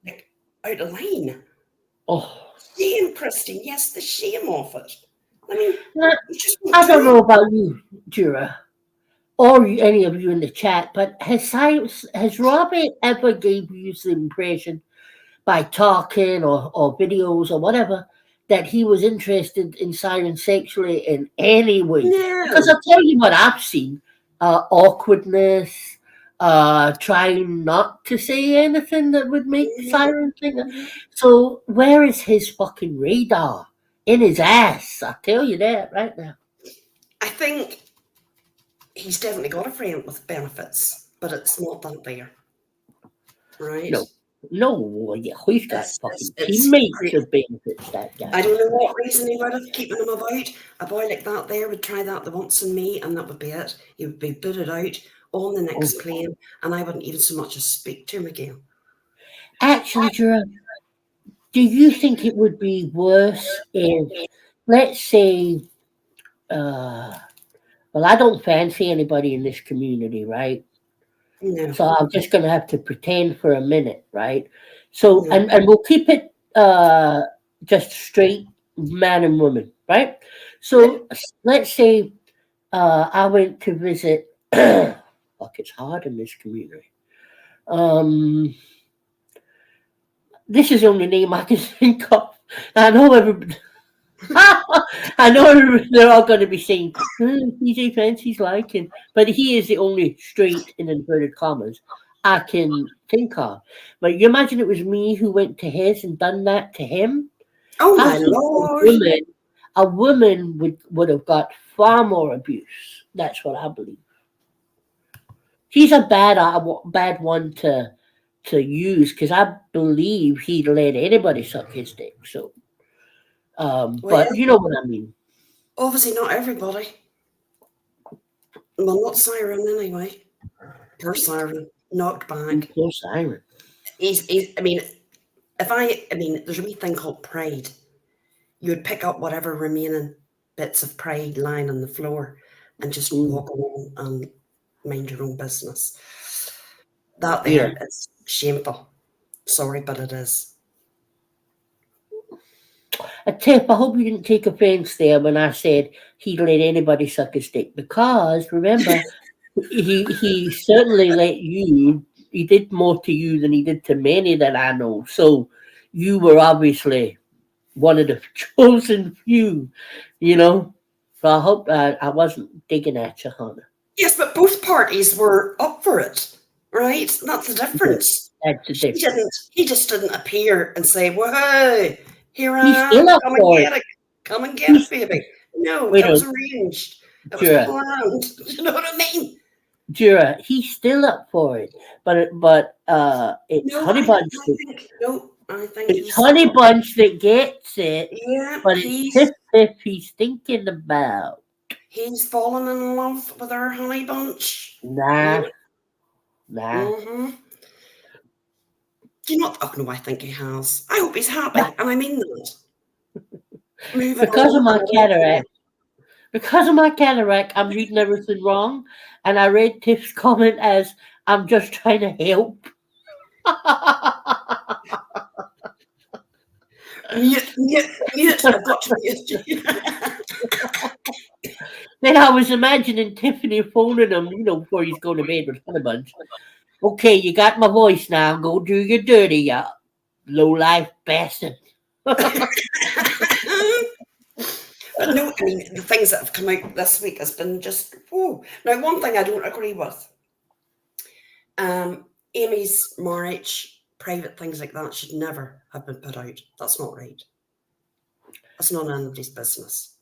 like out of line. oh, Shame, Christine. Yes, the shame of it. I mean, you just I won't don't do know about you, Juror, or any of you in the chat, but has Robbie ever gave you the impression by talking or videos or whatever that he was interested in Siren sexually in any way? Because No. I'll tell you what I've seen: awkwardness, trying not to say anything that would make Siren think. So where is his fucking radar? In his ass, I tell you that right now. I think he's definitely got a friend with benefits, but it's not that there. Right? No, yeah, he's got It's fucking it's teammates great. of benefits, that guy. I don't know what reason he would have keeping him about. A boy like that there would try that the once in me, and that would be it. He would be booted out on the next plane, and I wouldn't even so much as speak to him again. Actually, Gerard, do you think it would be worse if, let's say, well, I don't fancy anybody in this community, right? No. So I'm just going to have to pretend for a minute, right? So, No. and we'll keep it just straight man and woman, right? So let's say I went to visit, fuck, it's hard in this community. This is the only name I can think of. I know everybody. I know they're all going to be saying, PJ fancies liking, but he is the only straight, in inverted commas, I can think of. But you imagine it was me who went to his and done that to him? Oh I my think lord. a woman would have got far more abuse. That's what I believe. He's a bad one to use because I believe he'd let anybody suck his dick. So, Well, but you know what I mean. obviously not everybody. Well, not Siren anyway. Poor Siren. Knocked back. Poor Siren. He's I mean, there's a wee thing called pride. You would pick up whatever remaining bits of pride lying on the floor and just walk along and mind your own business. That Yeah. there is shameful. Sorry, but it is. A tip. I hope you didn't take offence there when I said he'd let anybody suck his dick because remember he certainly let you. He did more to you than he did to many that I know. So you were obviously one of the chosen few, you know. So I hope I wasn't digging at you, Hannah. Yes, but both parties were up for it, right? That's the difference. That's the He difference. He just didn't appear and say, "Whoa, here I He's am. still up Come and for it. get it. Come and get He's, it, baby." No, wait it was a arranged. It was Jura, planned. You know what I mean? Jura, he's still up for it. But it's No, Honey Bunch. I think It's Honey Bunch that gets it, yeah, but it's Tiff Tiff he's thinking about. he's fallen in love with our honey bunch. Nah. Mm-hmm. Do you not? Oh no, I think he has. I hope he's happy, and I mean that. Moving Because of on. my cataract. Because of my cataract, I'm reading everything wrong. And I read Tiff's comment as, I'm just trying to help. Mute. I've got to mute you. Then I was imagining Tiffany phoning him, before he's going to bed with Honey Bunch. Okay, you got my voice now. Go do your dirty, you low-life bastard. But no, I mean, the things that have come out this week has been just, whoa. Now, one thing I don't agree with, Amy's marriage, private things like that should never have been put out. That's not right. That's not anybody's business.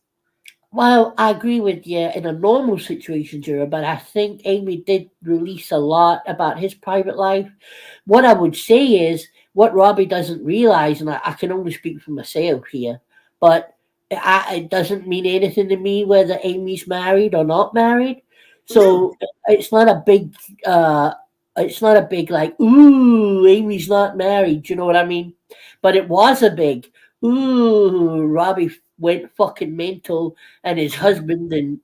Well, I agree with you in a normal situation, Jura, but I think Amy did release a lot about his private life. What I would say is what Robbie doesn't realize, and I can only speak for myself here, but it doesn't mean anything to me whether Amy's married or not married. So it's not a big, like, ooh, Amy's not married. Do you know what I mean? But it was a big, ooh, Robbie went fucking mental and his husband and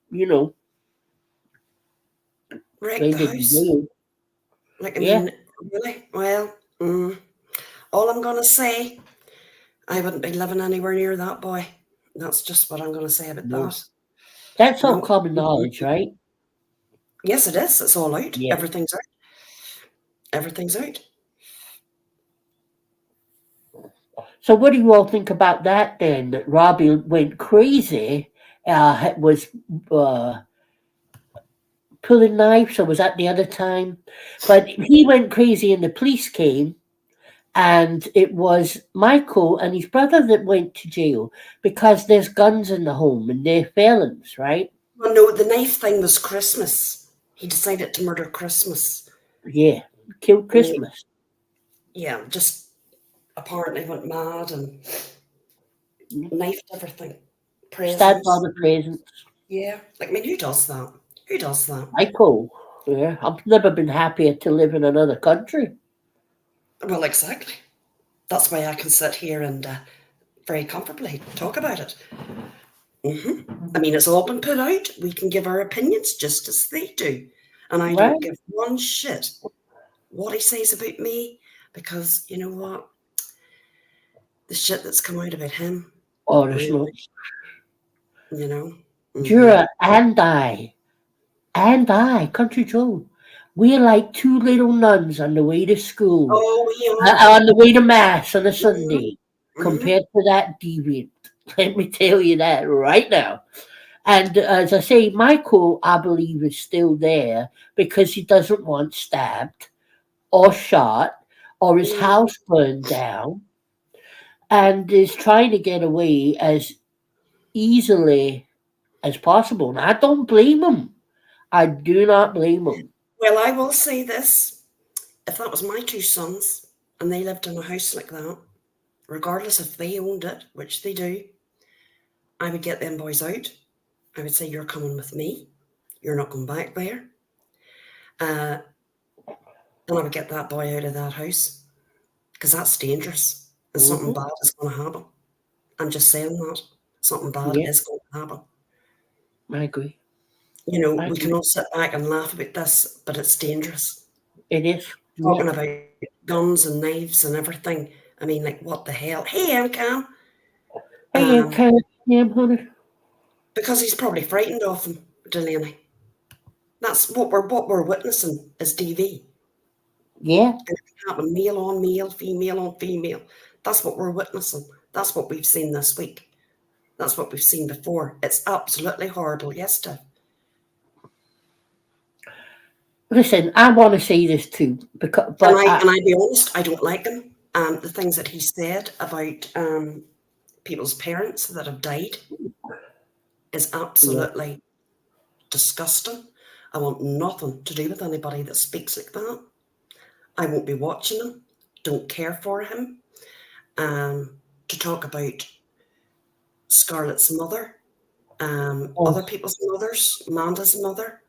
Wrecked the ended in house. jail. Like, I Yeah. mean, really? Well, all I'm going to say, I wouldn't be living anywhere near that boy. That's just what I'm going to say about No. that. That's all No. common knowledge, right? Yes, it is. It's all out. Yeah. Everything's out. Everything's out. So what do you all think about that then? That Robbie went crazy, was pulling knives, or was that the other time? But he went crazy and the police came, and it was Michael and his brother that went to jail because there's guns in the home and they're felons, right? Well, no, the knife thing was Christmas. He decided to murder Christmas. Yeah, killed Christmas. Yeah, just apparently went mad and knifed everything. Stabbed all the presents. Yeah, like, I mean, who does that? Who does that? Michael, yeah, I've never been happier to live in another country. Well, exactly. That's why I can sit here and very comfortably talk about it. I mean, it's all been put out. We can give our opinions just as they do. And I don't give one shit what he says about me, because you know what? The shit that's come out about him. Oh, there's no. You know? Jura and I, Country Joe, we're like two little nuns on the way to school. Oh, we are. On the way to Mass on a Sunday, compared to that deviant. Let me tell you that right now. And as I say, Michael, I believe, is still there because he doesn't want stabbed or shot or his Mm, house burned down, and is trying to get away as easily as possible. And I don't blame him. I do not blame him. well, I will say this. If that was my two sons and they lived in a house like that, regardless if they owned it, which they do, I would get them boys out. I would say, you're coming with me. You're not going back there. Uh, and I would get that boy out of that house because that's dangerous and something Hmm. bad is going to happen. I'm just saying that. Something bad Yeah, is going to happen. I agree. You know, I we can agree. all sit back and laugh about this, but it's dangerous. It is. Talking Yep. about guns and knives and everything. I mean, like, what the hell? Hey, I'm Cam. Hey, I'm kind of honey. Because he's probably frightened of him, Delaney. That's what we're witnessing is DV. Yeah, And it can happen male on male, female on female. That's what we're witnessing. That's what we've seen this week. That's what we've seen before. It's absolutely horrible. Yes, Steph. listen, I want to say this too, because And but I be honest, I don't like him. The things that he said about people's parents that have died is yeah, absolutely disgusting. I want nothing to do with anybody that speaks like that. I won't be watching him. Don't care for him. To talk about Scarlett's mother, oh, other people's mothers, Amanda's mother,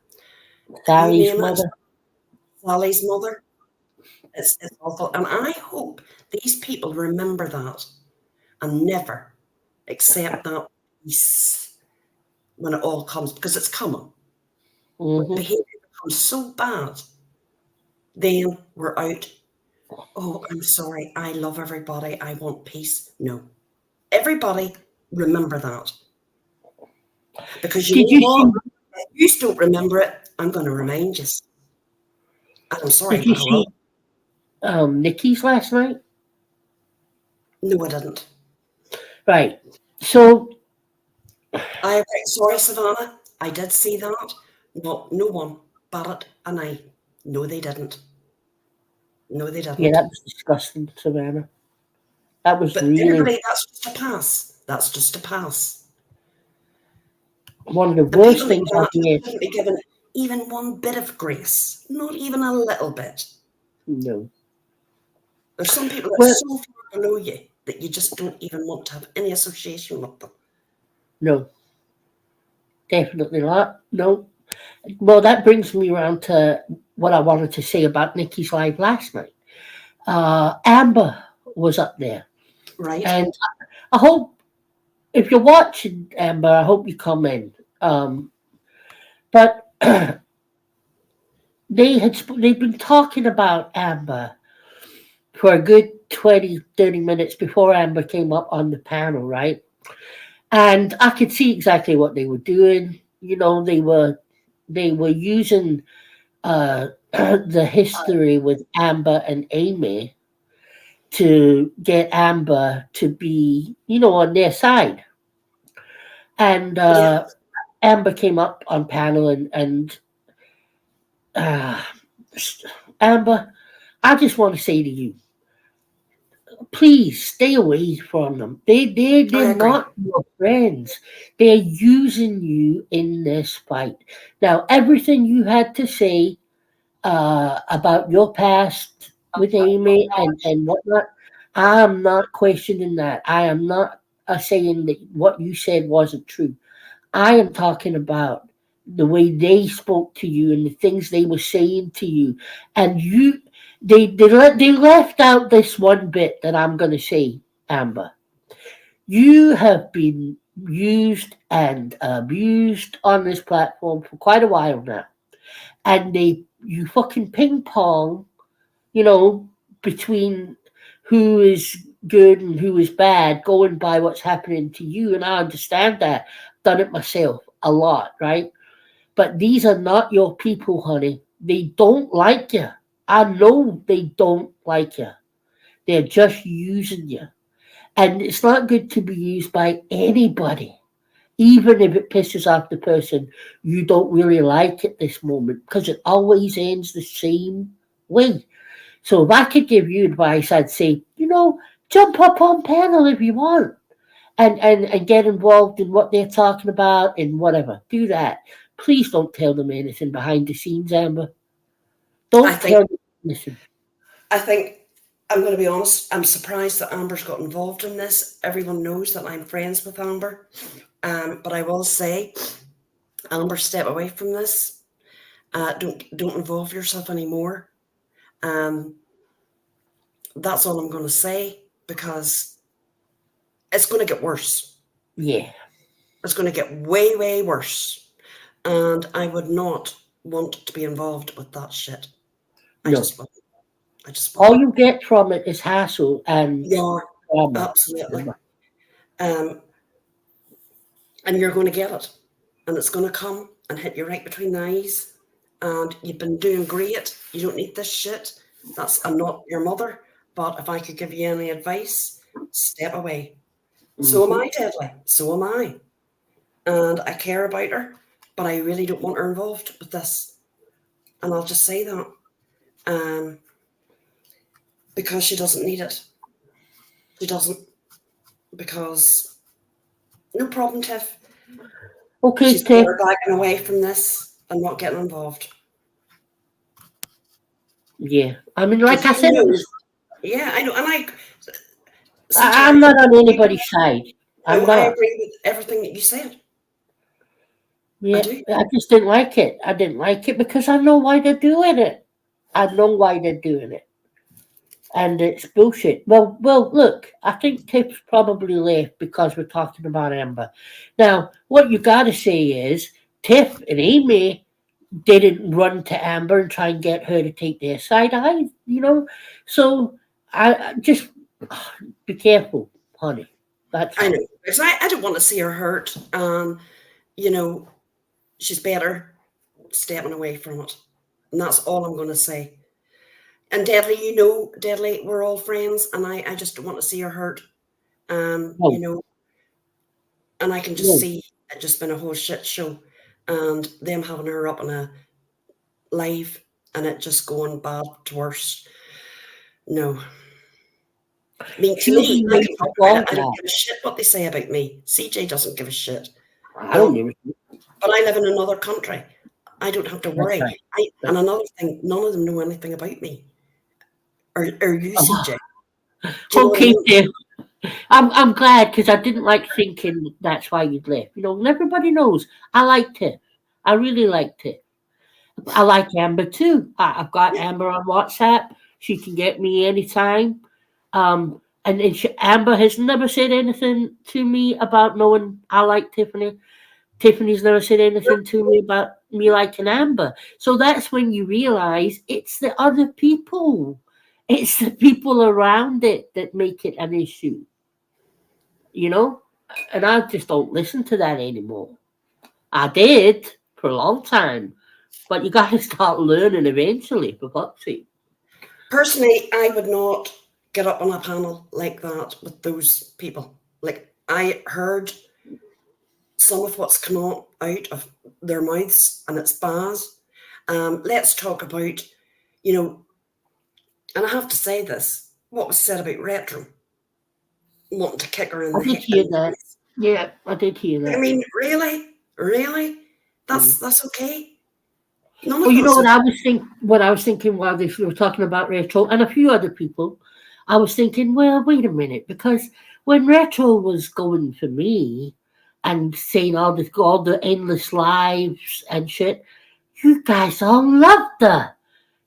you Sally's name it, mother. Sally's mother. It's awful. And I hope these people remember that and never accept that peace when it all comes, because it's coming. When Hmm. behaviour becomes so bad, then we're out. Oh, I'm sorry. I love everybody. I want peace. No. Everybody remember that. Because you Did know you what? see? If you don't remember it, I'm going to remind you. And I'm sorry, Did you but I see will. Nikki's last night? No, I didn't. Right. So Sorry, Savannah. I did see that. No one batted an eye. No, they didn't. No, they yeah, didn't. that was disgusting, Savannah. That was But really everybody, that's just a pass. That's just a pass. one of the And worst people like things I've that heard. shouldn't be given even one bit of grace. Not even a little bit. No. There's some people that are Well, so far below you that you just don't even want to have any association with them. no, definitely not. No. Well, that brings me around to what I wanted to say about Nikki's live last night. Amber was up there, Right? and I hope if you're watching Amber, I hope you come in. But they've been talking about Amber for a good 20, 30 minutes before Amber came up on the panel, right? And I could see exactly what they were doing. You know, they were using the history with Amber and Amy to get Amber to be, on their side. And Yeah. Amber came up on panel and uh, Amber, I just want to say to you, please stay away from them. I They're agree. not your friends. They're using you in this fight. Now, everything you had to say about your past with Amy and whatnot, I'm not questioning that. I am not saying that what you said wasn't true. I am talking about the way they spoke to you and the things they were saying to you, and they left out this one bit that I'm going to say, Amber. You have been used and abused on this platform for quite a while now, and you fucking ping pong, you know, between who is good and who is bad, going by what's happening to you, and I understand that. Done it myself a lot, right? But these are not your people, honey. They don't like you. I know they don't like you. They're just using you. And it's not good to be used by anybody, even if it pisses off the person you don't really like at this moment, because it always ends the same way. So if I could give you advice, I'd say, jump up on panel if you want and get involved in what they're talking about and whatever. Do that. Please don't tell them anything behind the scenes, Amber. I Don't think tell them anything. I think I'm going to be honest. I'm surprised that Amber's got involved in this. Everyone knows that I'm friends with Amber, but I will say, Amber, step away from this. Don't involve yourself anymore. Um, that's all I'm going to say, because it's going to get worse. Yeah. It's going to get way, way worse, and I would not want to be involved with that shit. I No. just wouldn't. I just All wouldn't. you get from it is hassle and Yeah, drama. absolutely. And you're going to get it, and it's going to come and hit you right between the eyes. And you've been doing great. You don't need this shit. I'm not your mother, but if I could give you any advice, step away. So am I, Deadly. So am I. And I care about her, but I really don't want her involved with this. And I'll just say that. Because she doesn't need it. She doesn't. Because no problem, Tiff. Okay, She's Tiff. better backing away from this and not getting involved. Yeah. I mean, like I Because said, you know, yeah, I know. And I'm not on anybody's side. I'm I not. agree with everything that you said. Yeah, do. I just didn't like it. I didn't like it because I know why they're doing it. I know why they're doing it. And it's bullshit. Well, look, I think Tiff's probably left because we're talking about Amber. Now, what you got to say is Tiff and Amy didn't run to Amber and try and get her to take their side. So I just be careful, honey. That's I all. know. Because I don't want to see her hurt. She's better stepping away from it. And that's all I'm going to say. And Deadly, Deadly, we're all friends, and I just don't want to see her hurt. No. And I can just No. see it just been a whole shit show, and them having her up on a live, and it just going bad to worse. No. I mean, to She'll me, be I late can to talk about it. I fall don't back. give a shit what they say about me. CJ doesn't give a shit. I don't give a shit. But I live in another country. I don't have to worry. right. And another thing, none of them know anything about me. Or you, CJ. Do you know what I Okay, mean? Tiff. I'm glad because I didn't like thinking that's why you'd left. And everybody knows I like Tiff. I really like Tiff. I like Amber too. I've got Amber on WhatsApp. She can get me anytime. And Amber has never said anything to me about knowing I like Tiffany. Tiffany's never said anything to me about me liking Amber. So that's when you realize it's the other people. It's the people around it that make it an issue. And I just don't listen to that anymore. I did for a long time, but you got to start learning eventually, for God's sake. Personally, I would not get up on a panel like that with those people. Like, I heard some of what's come out of their mouths, and it's bad. Let's talk about, and I have to say this, what was said about Retro wanting to kick her in I the did head. hear that. Yeah, I did hear that. I mean, really? That's okay. Well, you know what I was thinking while we were talking about Retro and a few other people, I was thinking, well, wait a minute, because when Retro was going for me and saying all the endless lives and shit, you guys all loved her.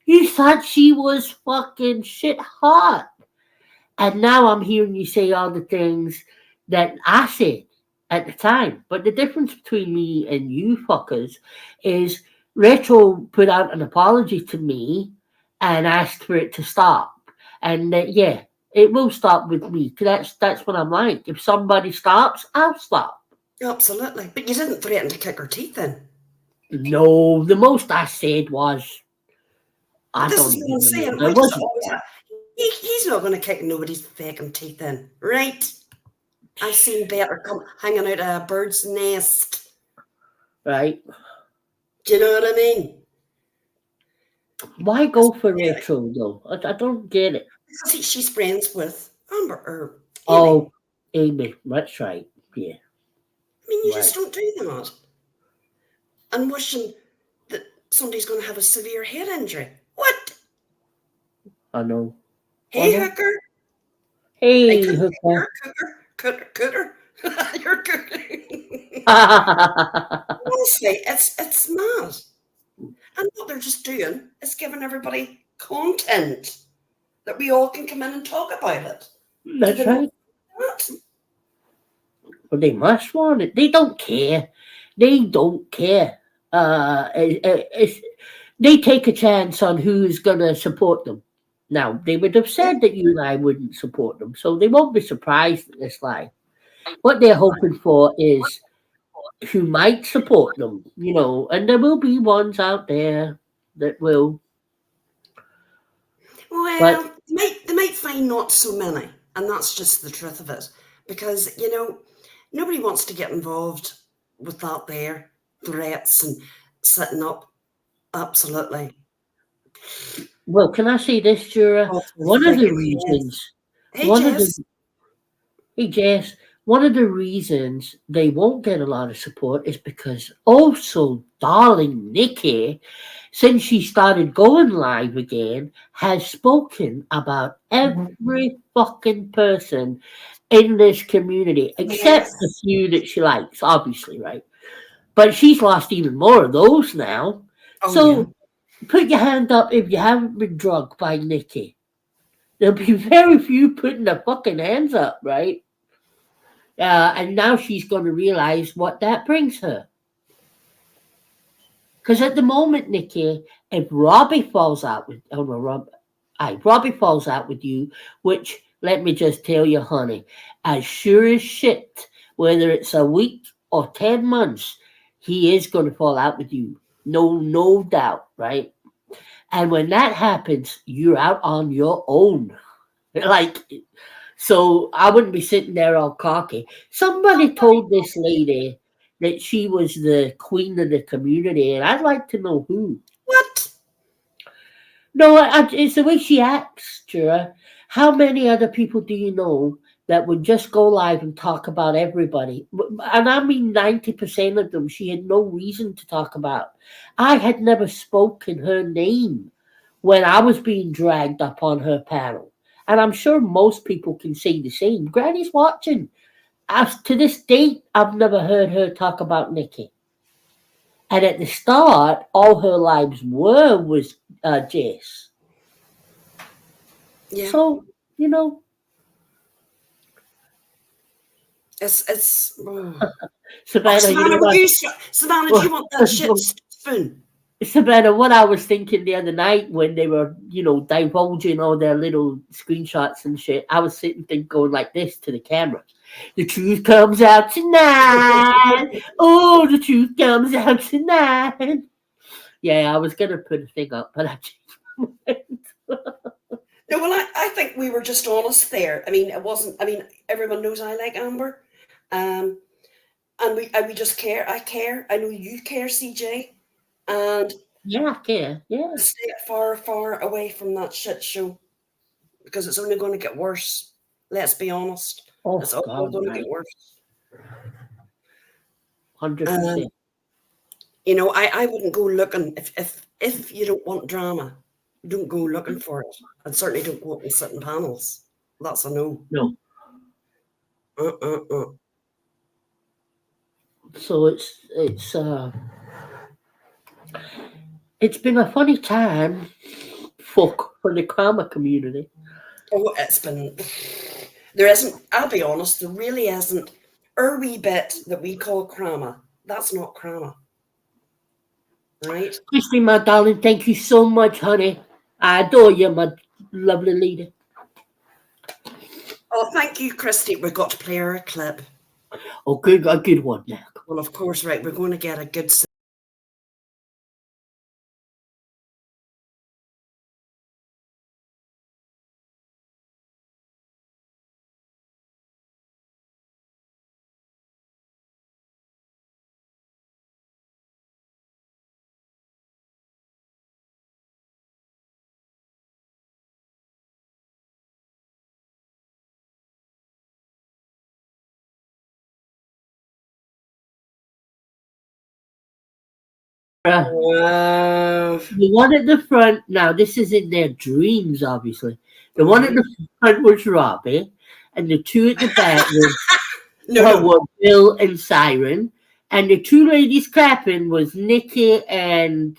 You thought she was fucking shit hot. And now I'm hearing you say all the things that I said at the time. But the difference between me and you fuckers is Retro put out an apology to me and asked for it to stop. And yeah, it will stop with me. That's what I'm like. If somebody stops, I'll stop. Absolutely. But you didn't threaten to kick her teeth in. No, the most I said was, I This don't is even what I'm saying. remember. There wasn't that. He's not going to kick nobody's fucking teeth in, right? I've seen better come hanging out of a bird's nest. Right? Do you know what I mean? Why go for Rachel though? I don't get it. Because she's friends with Amber or Amy. Oh, Amy, that's right. Yeah. I mean, you right. just don't do that. And wishing that somebody's going to have a severe head injury. What? I know. Hey, Uh-huh. hooker. Hey, Hey, hooker. you're a cooker. You're cooking. Honestly, it's mad. And what they're just doing is giving everybody content that we all can come in and talk about it. That's right. Well, they must want it. They don't care. They don't care. They take a chance on who's going to support them. Now, they would have said that you and I wouldn't support them, so they won't be surprised at this lie. What they're hoping for is who might support them, and there will be ones out there that will. Well, they might find not so many, and that's just the truth of it. Because, nobody wants to get involved with that there, threats and sitting up. Absolutely. Well, can I say this, Juror? One of the reasons. Hey, One Jess. of the. Hey, Jess. One of the reasons they won't get a lot of support is because also darling Nikki, since she started going live again, has spoken about every fucking person in this community, except the few that she likes, obviously, right? But she's lost even more of those now. Oh, So put your hand up if you haven't been drugged by Nikki. There'll be very few putting their fucking hands up, right? And now she's going to realize what that brings her. Because at the moment, Nikki, if Robbie falls out with, Robbie falls out with you, which let me just tell you, honey, as sure as shit, whether it's a week or 10 months, he is going to fall out with you. No doubt, right? And when that happens, you're out on your own. So I wouldn't be sitting there all cocky. Somebody told this lady that she was the queen of the community, and I'd like to know who. What? No, it's the way she acts, Jura. How many other people do you know that would just go live and talk about everybody? And I mean 90% of them she had no reason to talk about. I had never spoken her name when I was being dragged up on her panel. And I'm sure most people can say the same. Granny's watching. As to this date, I've never heard her talk about Nikki. And at the start, all her lives was Jess. Yeah. So, It's Savannah, Savannah, do you want that shit spoon? Savannah, what I was thinking the other night when they were, divulging all their little screenshots and shit, I was sitting there going like this to the camera. The truth comes out tonight. Oh, the truth comes out tonight. Yeah, I was going to put a thing up, but I changed my mind. No, well, I think we were just honest there. I mean, everyone knows I like Amber. And we just care. I care. I know you care, CJ. And yeah, I care. Yeah. Stay far, far away from that shit show because it's only going to get worse. Let's be honest. Oh, it's all going to get worse. 100%. I wouldn't go looking if you don't want drama. Don't go looking for it, and certainly don't go up and sit in panels. That's a no. No. So it's been a funny time for the karma community. Oh, it's been. There isn't. I'll be honest. There really isn't. Our wee bit that we call crama. That's not crama. Right? Christy, my darling, thank you so much, honey. I adore you, my lovely lady. Oh, thank you, Christy. We've got to play her a clip. Oh, good, a good one now. Well, of course, right. We're going to get a good Wow. The one at the front, now this is in their dreams, obviously. The one at the front was Robbie, and the two at the back No. were Bill and Siren, and the two ladies clapping was Nikki and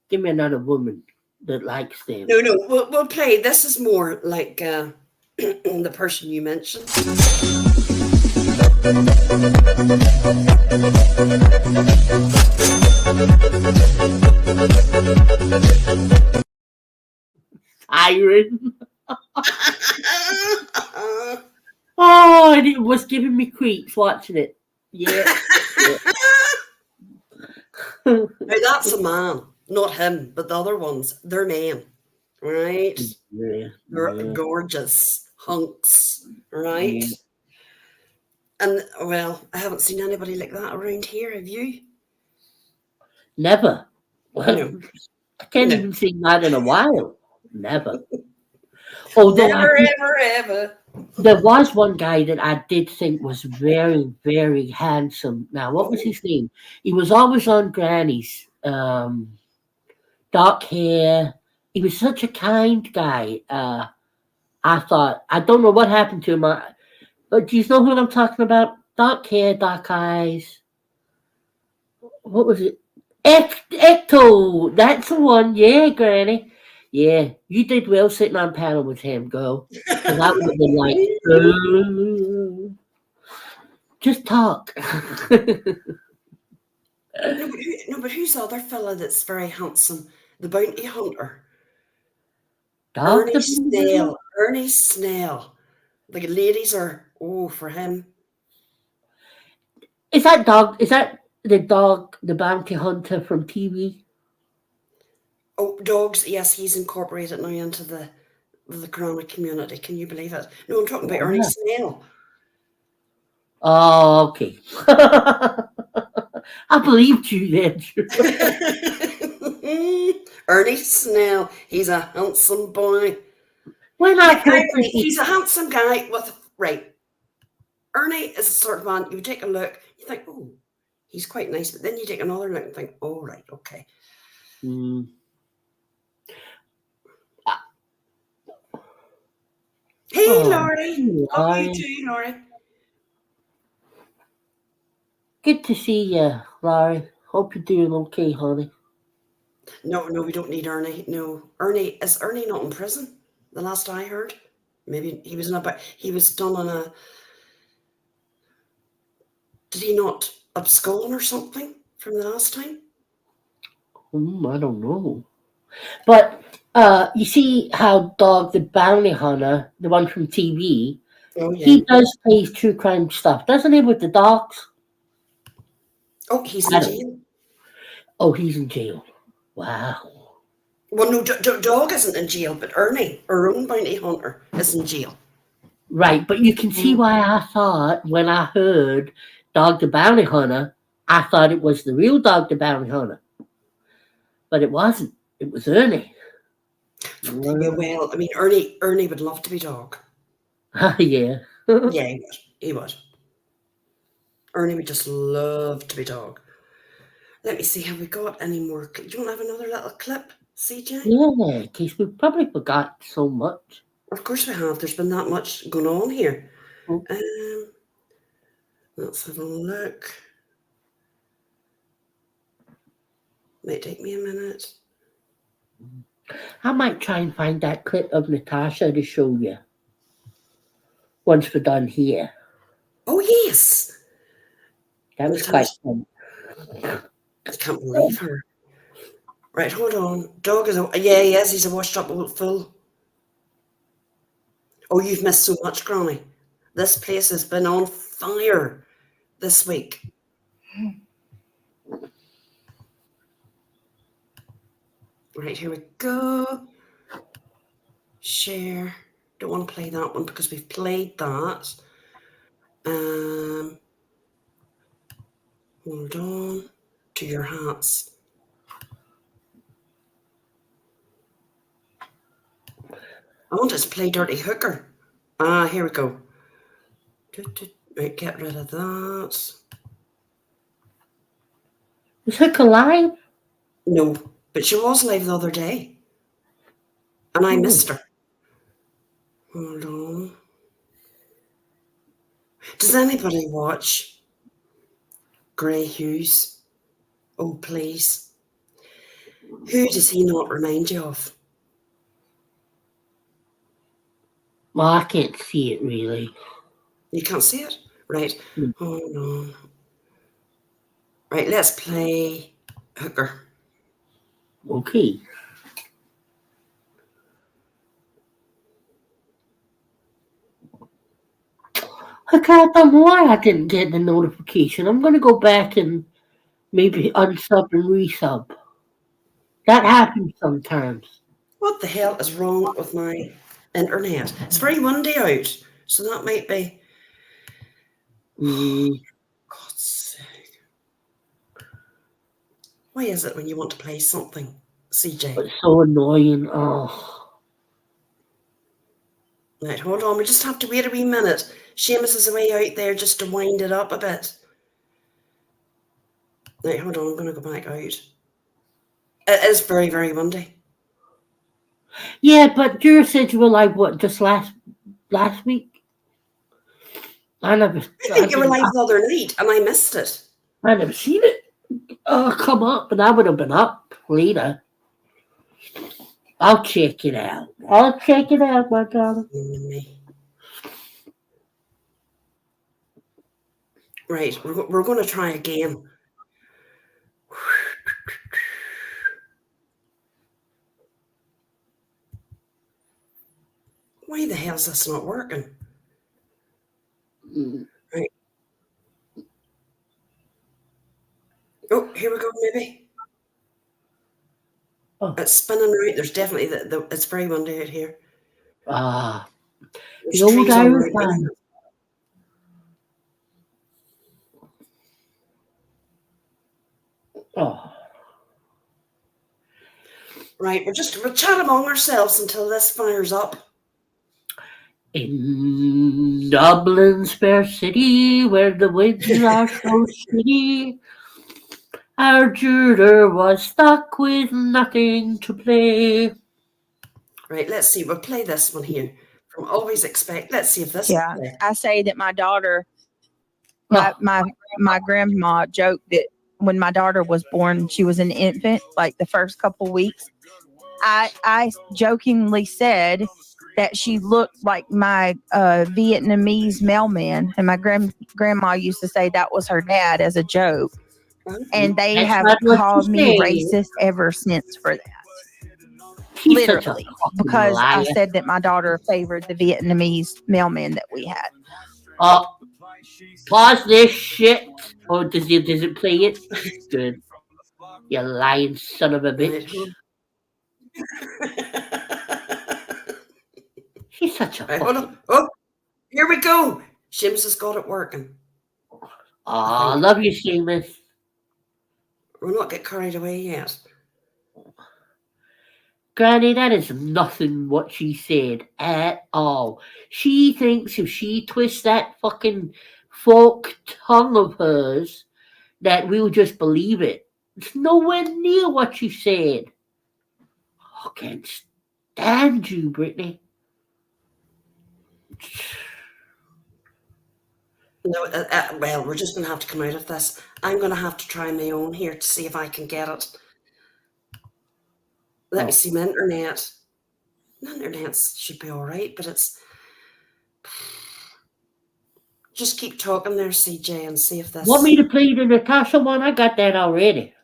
give me another woman that likes them. No. We'll play. This is more like the person you mentioned. Siren. Oh, and it was giving me creeps watching it. Yeah. Now that's a man, not him, but the other ones, they're men, right? Yeah. They're gorgeous hunks, right? Yeah. And well, I haven't seen anybody like that around here. Have you? Never. Well, No. I can't No. even see that in a while. Never. Although Never, ever. there was one guy that I did think was very, very handsome. Now, what was his name? He was always on Granny's. Dark hair. He was such a kind guy. I thought, I don't know what happened to him, but do you know who I'm talking about? Dark hair, dark eyes. What was it? Ecto. That's the one. Yeah, Granny. Yeah, you did well sitting on panel with him, girl. 'Cause I would have been like, just talk. No, but who's the other fella that's very handsome? The bounty hunter. Dog Ernie Snell. Ernie Snell. The ladies are for him. Is that dog? Is that the dog, the bounty hunter from TV? Oh, dogs. Yes, he's incorporated now into the Corona community. Can you believe it? No, I'm talking about Oh, Ernie yeah. Snell. Oh, okay. I believed you then. Ernie Snell. He's a handsome boy. When I heard people, He's a handsome guy with right. Ernie is the sort of man you take a look, you think, oh, he's quite nice, but then you take another look and think, oh, right, okay. Hey, Laurie. How are you too, Laurie? Good to see you, Larry. Hope you're doing okay, honey. No, we don't need Ernie. No, is Ernie not in prison? The last I heard, maybe he was not. But he was done on a. Did he not abscond or something from the last time? I don't know. But you see how Dog the Bounty Hunter, the one from TV, he does play true crime stuff, doesn't he, with the dogs? Oh, he's in jail. Oh, he's in jail. Wow. Well, no, Dog isn't in jail, but Ernie, our own bounty hunter, is in jail. Right, but you can see why I thought when I heard Dog the Bounty Hunter, I thought it was the real Dog the Bounty Hunter. But it wasn't. It was Ernie. Yeah, well, I mean, Ernie would love to be Dog. Yeah. Yeah, he would. Ernie would just love to be Dog. Let me see, have we got any more? Do you want to have another little clip, CJ? Yeah, because we probably forgot so much. Of course we have. There's been that much going on here. Let's have a look. Might take me a minute. I might try and find that clip of Natasha to show you once we're done here. Oh, yes. That was quite fun. I can't believe her. Right, hold on. Dog is he is. He's a washed up old fool. Oh, you've missed so much, Granny. This place has been on fire this week. Right, here we go. Share. Don't want to play that one because we've played that. Hold on. To your hats. I wanted to play Dirty Hooker. Here we go. Right, get rid of that. Was Hook alive? No, but she was live the other day. And I missed her. Hold on. Does anybody watch Grey Hughes? Oh, please. Who does he not remind you of? Well, I can't see it really. You can't see it? Right. Mm. Hold on. Right, let's play Hooker. Okay. Okay, I don't know why I didn't get the notification. I'm going to go back and maybe unsub and resub. That happens sometimes. What the hell is wrong with my internet? It's very windy out, so that might be. Mm, God's sake. Why is it when you want to play something, CJ? it's so annoying. Oh. Right, hold on. We just have to wait a wee minute. Seamus is away out there just to wind it up a bit. Right, hold on. I'm going to go back out. It is very, very windy. Yeah, but Juror said you were live, what, just last week? I never, I think you were live the other night, and I missed it. I never seen it. Come up, and I would have been up later. I'll check it out. I'll check it out, my darling. Right, we're going to try again. Why the hell is this not working? Mm. Right. Oh, here we go, maybe. Oh. It's spinning right. There's definitely, it's very windy out here. Ah, There's the old trees all Irish around me. man. Oh. Right, we'll chat among ourselves until this fires up. In Dublin's fair city, where the winds are so shitty, our Juror was stuck with nothing to play. Right, let's see. We'll play this one here. From Always Expect. Let's see if this. Yeah, will play. I say that my daughter, my grandma joked that when my daughter was born, she was an infant, like the first couple weeks. I jokingly said that she looked like my Vietnamese mailman, and my grandma used to say that was her dad as a joke, and they That's have not what called you me say. racist ever since for that. He's such a Literally, fucking because I liar. said that my daughter favored the Vietnamese mailman that we had. Pause this shit. Oh, does it play it? Good. You lying son of a bitch. He's such a Right, fucking... hold on. Oh, here we go. Shims has got it working. I love you, Seamus. We'll not get carried away yet. Granny, that is nothing what she said at all. She thinks if she twists that fucking forked tongue of hers, that we'll just believe it. It's nowhere near what she said. I can't stand you, Brittany. No, well, we're just going to have to come out of this. I'm going to have to try my own here to see if I can get it. Let me see my internet. My internet should be all right, but it's... Just keep talking there, CJ, and see if this... Want me to play the Natasha one? I got that already.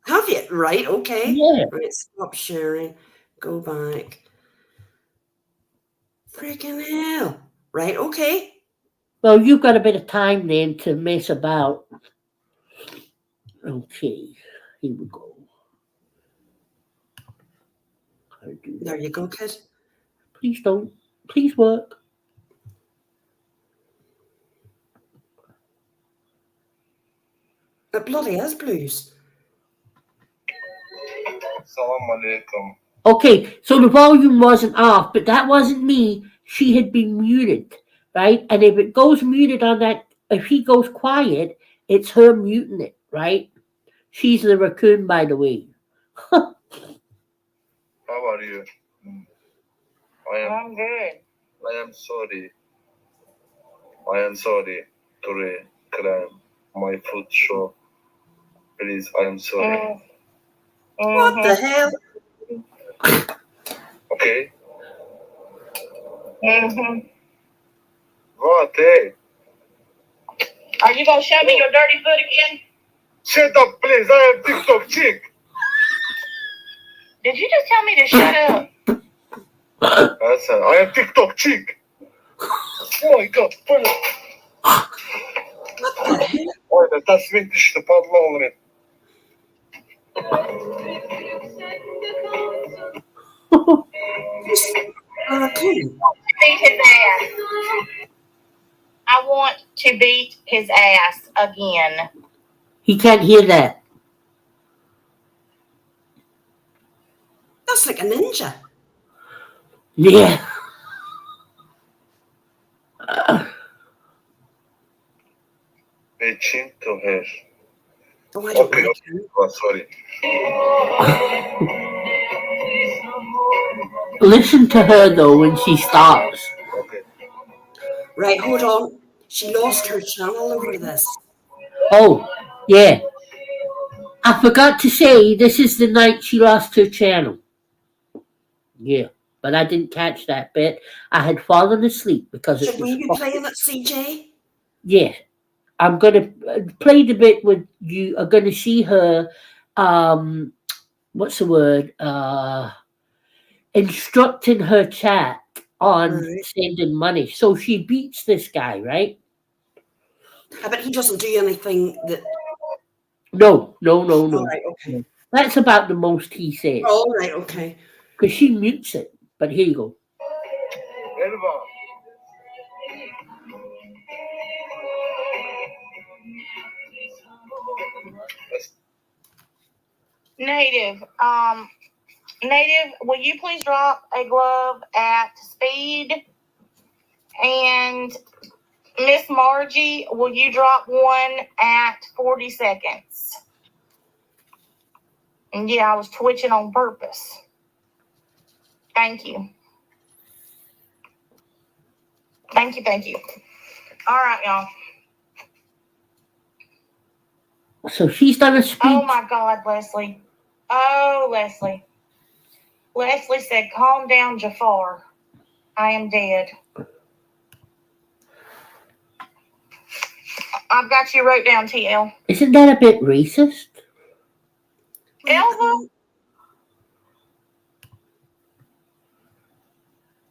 Have you? Right, okay. Yeah. Right, stop sharing. Go back. Freaking hell. Right, okay. Well, you've got a bit of time then to mess about. Okay, here we go. There you go, kid. Please don't. Please work. It bloody is blues. Okay, so the volume wasn't off, but that wasn't me. She had been muted, right? And if it goes muted on that, if he goes quiet, it's her muting it, right? She's the raccoon, by the way. How are you? I'm good. I am sorry. I am sorry to reclaim my food show. Please, I am sorry. What the hell? Okay? What? Hey, Are you gonna show me your dirty foot again? shut up, please. I am TikTok chick. Did you just tell me to shut up? Listen, I am TikTok chick. Oh my god, böyle. Aynen, tasvir düştü, pantolonları. A raccoon. Beat his ass. I want to beat his ass again. He can't hear that. That's like a ninja. Yeah. Bitching to her. Oh, I don't Okay, like okay. him. Oh, sorry. Listen to her though when she starts. Okay. Right, hold on. She lost her channel over this. Oh, yeah. I forgot to say this is the night she lost her channel. Yeah, but I didn't catch that bit. I had fallen asleep because it Should we be was. playing it, CJ? Yeah, I'm gonna play the bit with you. Are gonna see her. What's the word? Instructing her chat on Right. sending money. So she beats this guy, right? But he doesn't do anything that. No. All right, okay. That's about the most he says. All right, okay. Because she mutes it. But here you go. Elva. Native, will you please drop a glove at speed? And Miss Margie, will you drop one at 40 seconds? And yeah, I was twitching on purpose. Thank you. Thank you. All right, y'all. So she's done a speech. Oh my God, Leslie. Oh, Leslie. Leslie said, calm down, Jafar. I am dead. I've got you wrote down, TL. Isn't that a bit racist? Elva?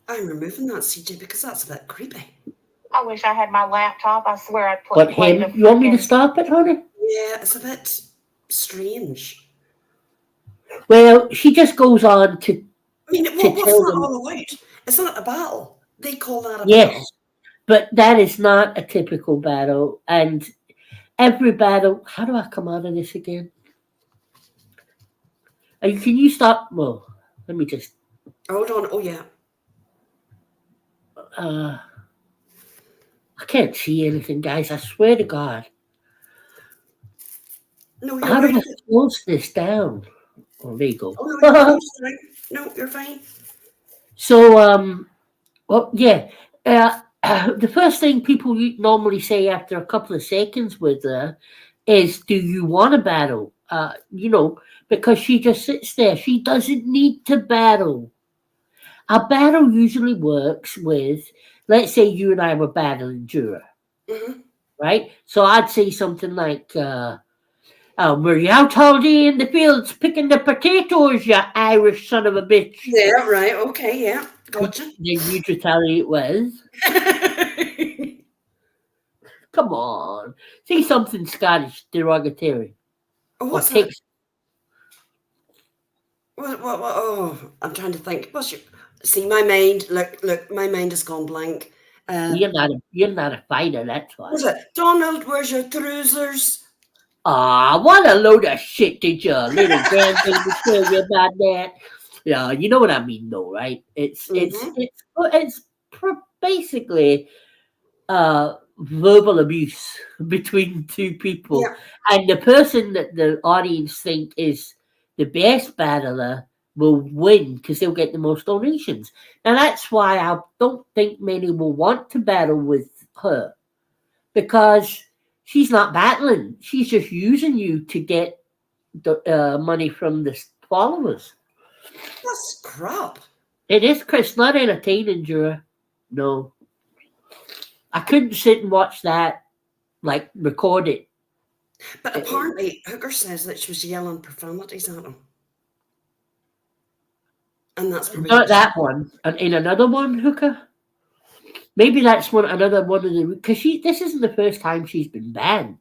I'm removing that, CJ, because that's a bit creepy. I wish I had my laptop. I swear I'd What, play him? You want me to stop it, honey? Yeah, it's a bit strange. Well, she just goes on to. I mean, what's tell that them- all about? It's not a battle. They call that a Yes, battle. but that is not a typical battle. And every battle. How do I come out of this again? Can you stop? Well, let me just. Hold on. Oh, yeah. I can't see anything, guys. I swear to God. No, you're How do right. I close this down? Oh, there you go. Oh, no, you're fine. No, you're fine. So, well, yeah. The first thing people normally say after a couple of seconds with her is, "Do you want to battle?" Because she just sits there. She doesn't need to battle. A battle usually works with, let's say you and I were battling Juror, Mm-hmm. right? So I'd say something like, were you out all day in the fields picking the potatoes, you Irish son of a bitch? Yeah, right. Okay, yeah. Gotcha. Then you'd retaliate with, come on, say something Scottish derogatory. Oh, Or what's take, that? What, oh, I'm trying to think. What's your... See, my mind, look, my mind has gone blank. you're not a fighter, that's why. What's it? Donald, where's your trousers? Ah, what a load of shit did your little grandbaby tell you about that? Yeah, you know what I mean, though, right? It's basically verbal abuse between two people, Yeah. and the person that the audience think is the best battler will win because they'll get the most donations. Now that's why I don't think many will want to battle with her, because she's not battling; she's just using you to get the money from the followers. That's crap. It is, Chris, not entertaining, Juror. No, I couldn't sit and watch that, like record it. But apparently, Hooker says that she was yelling profanities at him. And that's probably Not that one. And in another one, Hooker. Maybe that's another one of the, because this isn't the first time she's been banned,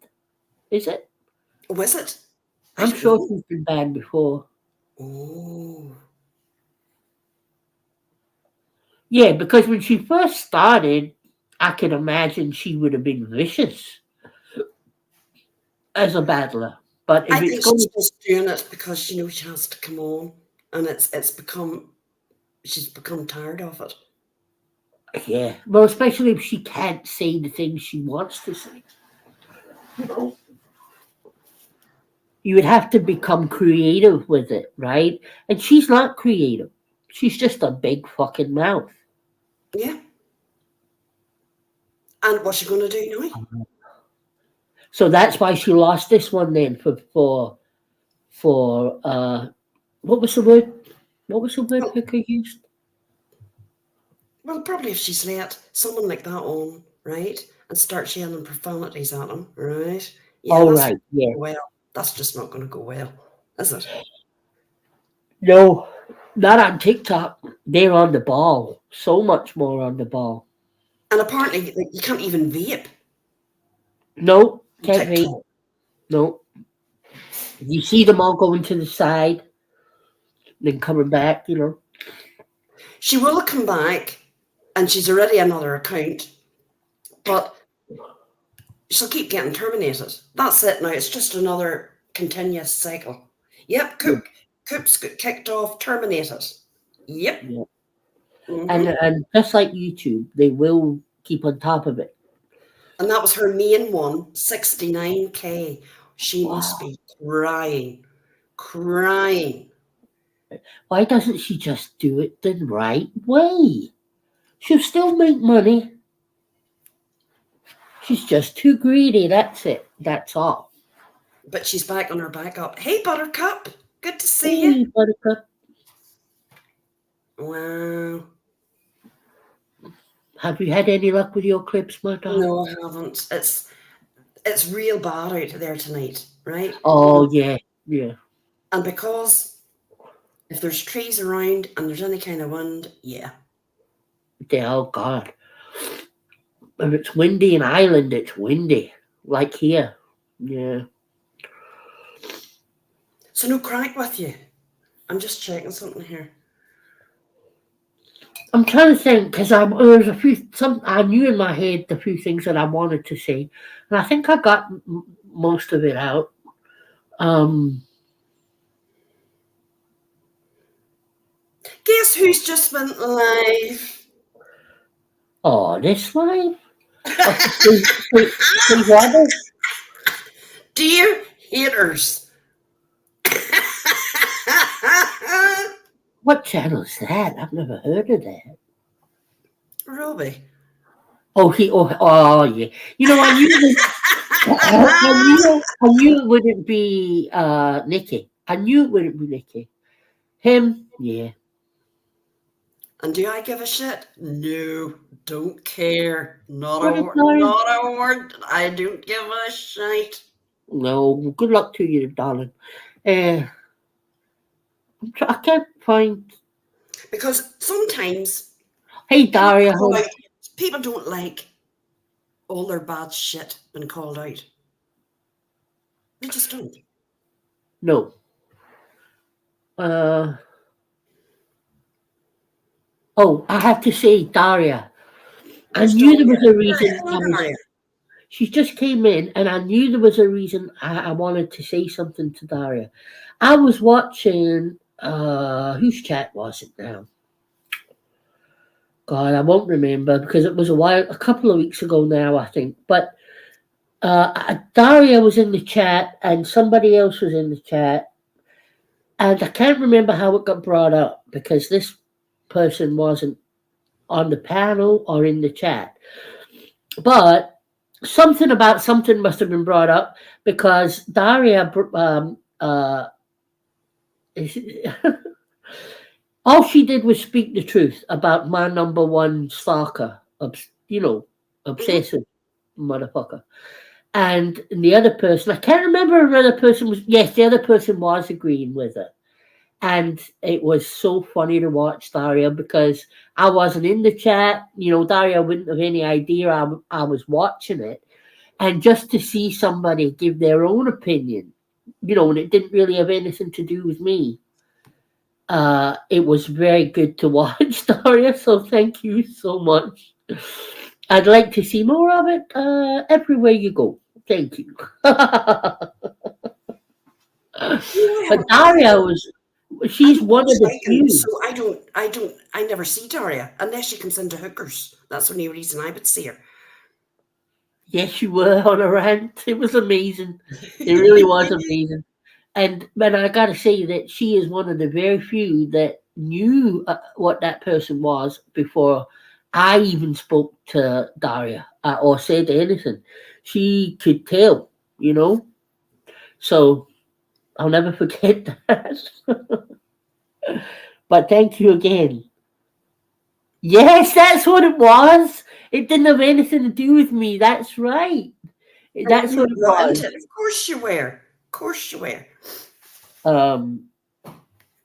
is it? Was it? I I'm don't sure know. she's been banned before. Oh. Yeah, because when she first started, I can imagine she would have been vicious as a battler. But if I it's think going she's just doing it because she knows she has to come on, and she's become tired of it. yeah, well, especially if she can't say the things she wants to say. You would have to become creative with it, right? And she's not creative. She's just a big fucking mouth. Yeah. And what's she going to do now? So that's why she lost this one then for what was the word? What was the word Hooker used? Well, probably if she's let someone like that on, right, and starts yelling profanities at him, right? Yeah, Oh, that's right, yeah. well, that's just not going to go well, is it? No, not on TikTok. They're on the ball. So much more on the ball. And apparently, like, you can't even vape. No, on can't TikTok. vape. No. You see them all going to the side, then coming back, you know. She will come back, and she's already another account, but she'll keep getting terminated. That's it now. It's just another continuous cycle. Yep, Coop's got kicked off, terminated. Yep. Yeah. Mhm. And just like YouTube, they will keep on top of it. And that was her main one, 69K. She Wow. must be crying. Crying. Why doesn't she just do it the right way? She'll still make money. She's just too greedy. That's it. That's all. But she's back on her back up. Hey, Buttercup. Good to see Hey, you. Buttercup. Wow. Have you had any luck with your clips, my darling? No, I haven't. It's real bad out there tonight, right? Oh, yeah. Yeah. And because if there's trees around and there's any kind of wind, yeah. Oh, God. If it's windy in Ireland, it's windy. Like here. Yeah. So no crack with you. I'm just checking something here. I'm trying to think because there's a few. I knew in my head the few things that I wanted to say, and I think I got most of it out. Guess who's just went live? Oh, this live? Steve Wagon? Dear haters. What channel is that? I've never heard of that. Robbie. Oh, yeah. You know, I knew it wouldn't be Nikki. I knew it wouldn't be Nikki. Him, yeah. And do I give a shit? No, don't care. Not What a a time. not a word. I don't give a shit. No, good luck to you, darling. I can't find. Because sometimes Hey, Daria. people don't like all their bad shit when called out. They just don't. No. Oh, I have to say, Daria. I knew there was a reason. She just came in, and I knew there was a reason I wanted to say something to Daria. I was watching. Whose chat was it now? God, I won't remember because it was a couple of weeks ago now, I think. But Daria was in the chat and somebody else was in the chat. And I can't remember how it got brought up because this person wasn't on the panel or in the chat. But something about something must have been brought up because Daria, all she did was speak the truth about my number one stalker, obsessive motherfucker. And the other person, I can't remember if the other person was, yes, the other person was agreeing with her. And it was so funny to watch Daria because I wasn't in the chat. Daria wouldn't have any idea I was watching it. And just to see somebody give their own opinion, and it didn't really have anything to do with me. It was very good to watch, Daria. So thank you so much. I'd like to see more of it everywhere you go. Thank you. But Daria she's one of the few. So I never see Daria unless she comes into hookers. That's the only reason I would see her. Yes, you were on a rant. It was amazing. It really was amazing. And I got to say that she is one of the very few that knew what that person was before I even spoke to Daria or said anything. She could tell, So I'll never forget that. But thank you again. Yes, that's what it was. It didn't have anything to do with me. That's right. That's what it was. Of course you were. Of course you were.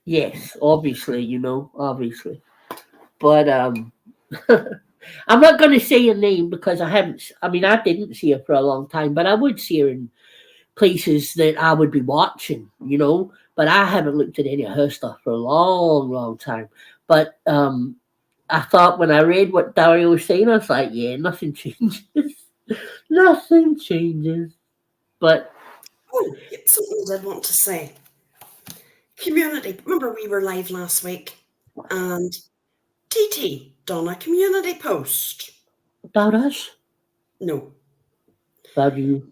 Yes, obviously, obviously. But I'm not going to say her name because I didn't see her for a long time, but I would see her in places that I would be watching, but I haven't looked at any of her stuff for a long, long time. But I thought when I read what Daria was saying, I was like, yeah, nothing changes. Nothing changes. But something I did want to say. Community. Remember we were live last week and TT done a community post. About us? No. About you?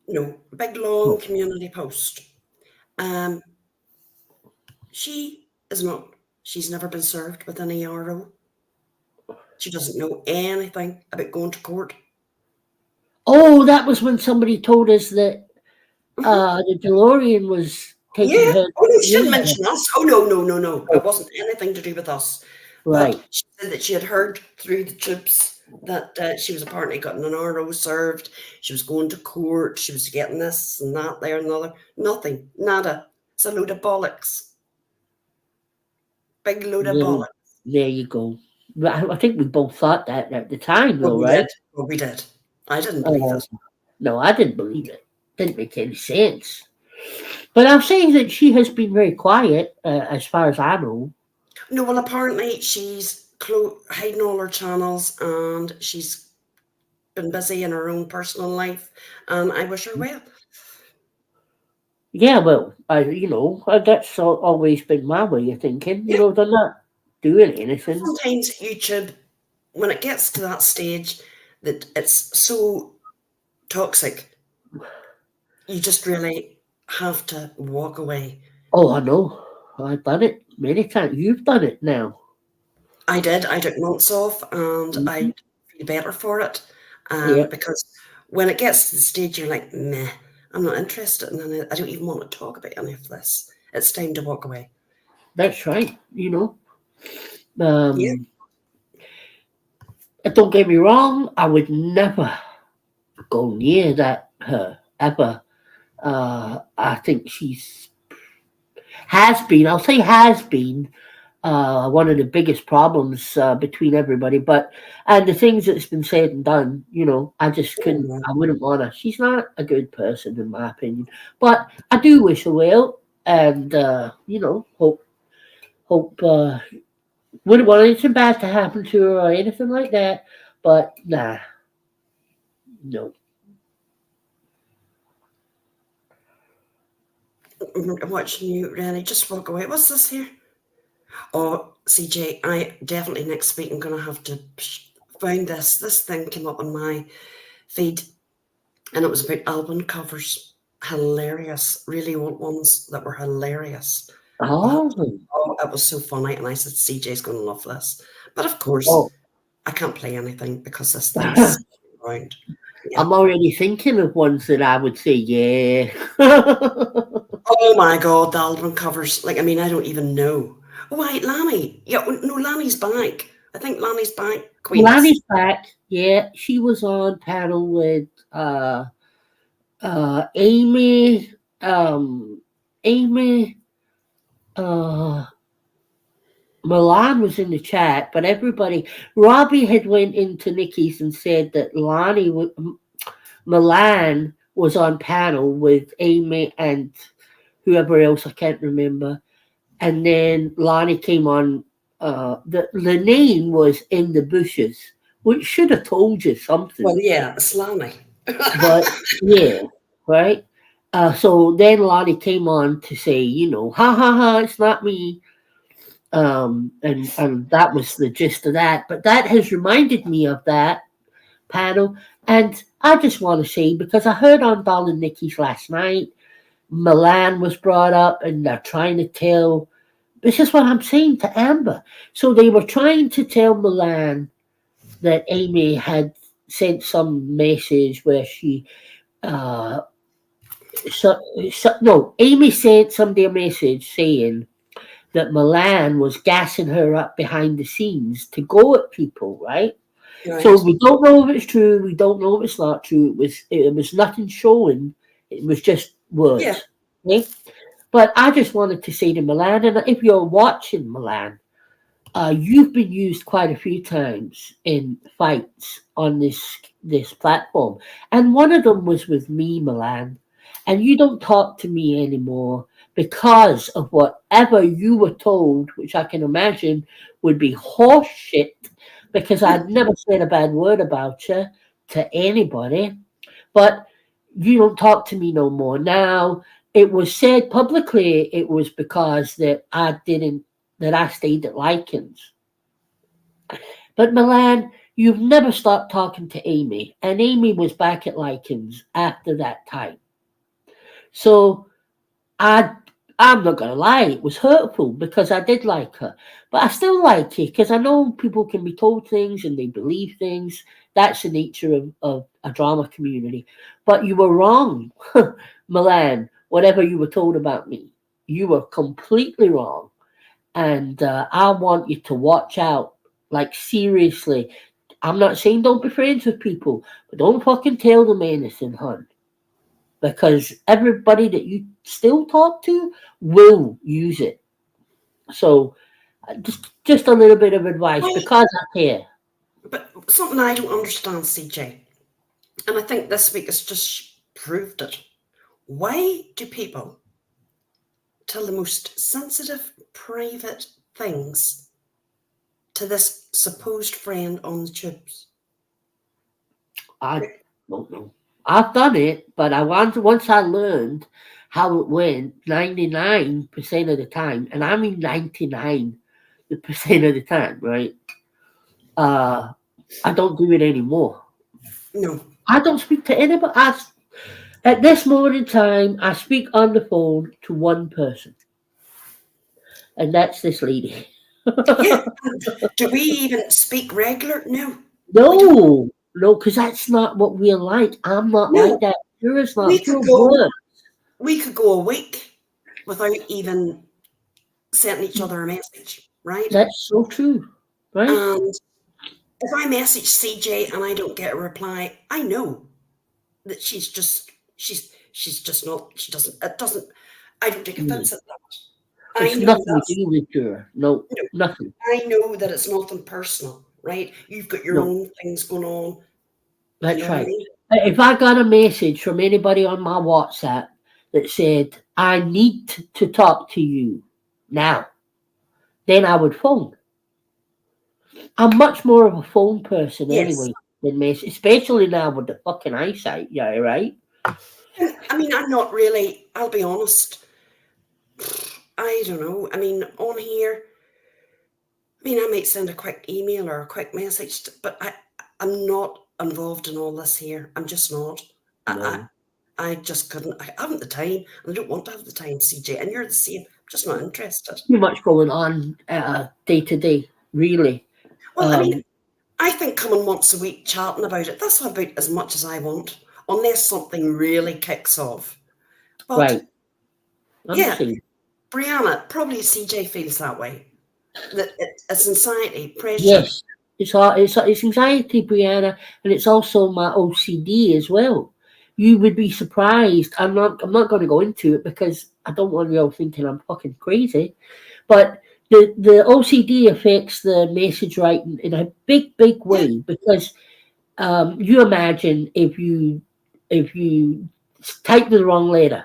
No. Big long community post. She's never been served with an ERO. She doesn't know anything about going to court. Oh, that was when somebody told us that the DeLorean was taking her. Oh, no, she didn't mention us. Oh, no. It wasn't anything to do with us. Right. But she said that she had heard through the tubes that she was apparently gotten an RO served. She was going to court. She was getting this and that, there and the other. Nothing. Nada. It's a load of bollocks. Big load of bollocks. There you go. I think we both thought that at the time, though, right? We did. I didn't believe it. No, I didn't believe it. Didn't make any sense. But I'm saying that she has been very quiet, as far as I know. No, well, apparently she's hiding all her channels and she's been busy in her own personal life, and I wish her well. Yeah, well, that's always been my way of thinking. They're not doing anything. Sometimes YouTube, when it gets to that stage that it's so toxic, you just really have to walk away. Oh, I know. I've done it many times. You've done it now. I did. I took months off, and I feel better for it. Because when it gets to the stage, you're like, meh, I'm not interested in it. I don't even want to talk about any of this. It's time to walk away. That's right. Don't get me wrong. I would never go near that her ever. I think has been one of the biggest problems between everybody. And the things that's been said and done, I just couldn't. I wouldn't want to. She's not a good person, in my opinion. But I do wish her well, and hope wouldn't want anything bad to happen to her or anything like that. But nah, no. I'm watching you, Rennie. Just walk away. What's this here? Oh, CJ, I definitely next week I'm going to have to find this. This thing came up on my feed, and it was about album covers. Hilarious, really old ones that were hilarious. Oh, Oh, it was so funny, and I said CJ's going to love this. But of course, oh. I can't play anything because this thing's around. Yeah. I'm already thinking of ones that I would say, yeah. Oh my God, the album covers. Like, I mean, I don't even know. Oh, wait, Lanny. Yeah, no, Lanny's back. I think Lanny's back. Queens. Lanny's back. Yeah, she was on panel with Amy. Amy. Milan was in the chat, but everybody. Robbie had went into Nikki's and said that Milan was on panel with Amy and whoever else I can't remember. And then Lonnie came on. The name was in the bushes, which should have told you something. Well, yeah, it's Lanny. But yeah, right. So then Lonnie came on to say, you know, ha ha ha, it's not me. And that was the gist of that. But that has reminded me of that panel. And I just want to say, because I heard on Ball and Nikki's last night, Milan was brought up and they're trying to tell, this is what I'm saying to Amber. So they were trying to tell Milan that Amy had sent some message where she, Amy sent somebody a message saying that Milan was gassing her up behind the scenes to go at people, right? Right. So we don't know if it's true. We don't know if it's not true. It was nothing showing. It was just words. Yeah. Okay? But I just wanted to say to Milan, and if you're watching Milan, you've been used quite a few times in fights on this platform, and one of them was with me, Milan. And you don't talk to me anymore because of whatever you were told, which I can imagine would be horse shit, because I'd never said a bad word about you to anybody. But you don't talk to me no more. Now, it was said publicly it was because that I stayed at Likens. But Milan, you've never stopped talking to Amy, and Amy was back at Likens after that time. So I'm not gonna lie, it was hurtful because I did like her, but I still like you because I know people can be told things and they believe things. That's the nature of a drama community. But you were wrong, Milan. Whatever you were told about me, you were completely wrong, and I want you to watch out. Like seriously, I'm not saying don't be friends with people, but don't fucking tell them anything, hon. Because everybody that you still talk to will use it. So just a little bit of advice Well, because I care. But something I don't understand, CJ, and I think this week has just proved it. Why do people tell the most sensitive, private things to this supposed friend on the tubes? I don't know. I've done it, but once I learned how it went 99% of the time, and I mean 99% of the time, right? I don't do it anymore. No. I don't speak to anybody. At this moment in time, I speak on the phone to one person, and that's this lady. Yeah. Do we even speak regular? No. No, because that's not what we're like. I'm not No. like that. Juror's not. We Juror could go. works. We could go a week without even sending each other a message, right? That's so true, right? And if I message CJ and I don't get a reply, I know that she's just not. She doesn't. It doesn't. I don't take offense at that. I It's know nothing to that's. do with Juror. No, No, nothing. I know that it's nothing personal, right? You've got your No. own things going on. That's You know what I right. mean? If I got a message from anybody on my WhatsApp that said, I need to talk to you now, then I would phone. I'm much more of a phone person Yes. anyway than message, especially now with the fucking eyesight, yeah, right? I mean, I'm not really. I'll be honest. I don't know. I mean, on here, mean, I might send a quick email or a quick message, but I'm not involved in all this here. I'm just not. No. I just couldn't. I haven't the time, and I don't want to have the time, CJ. And you're the same. I'm just not interested. Too much going on day to day, really. Well, I mean, I think coming once a week chatting about it, that's about as much as I want, unless something really kicks off. But right. I'm yeah, saying. Brianna, probably CJ feels that way. That it's anxiety, pressure. Yes. It's anxiety, Brianna, and it's also my OCD as well. You would be surprised. I'm not going to go into it because I don't want you all thinking I'm fucking crazy. But the OCD affects the message writing in a big way because you imagine if you type the wrong letter,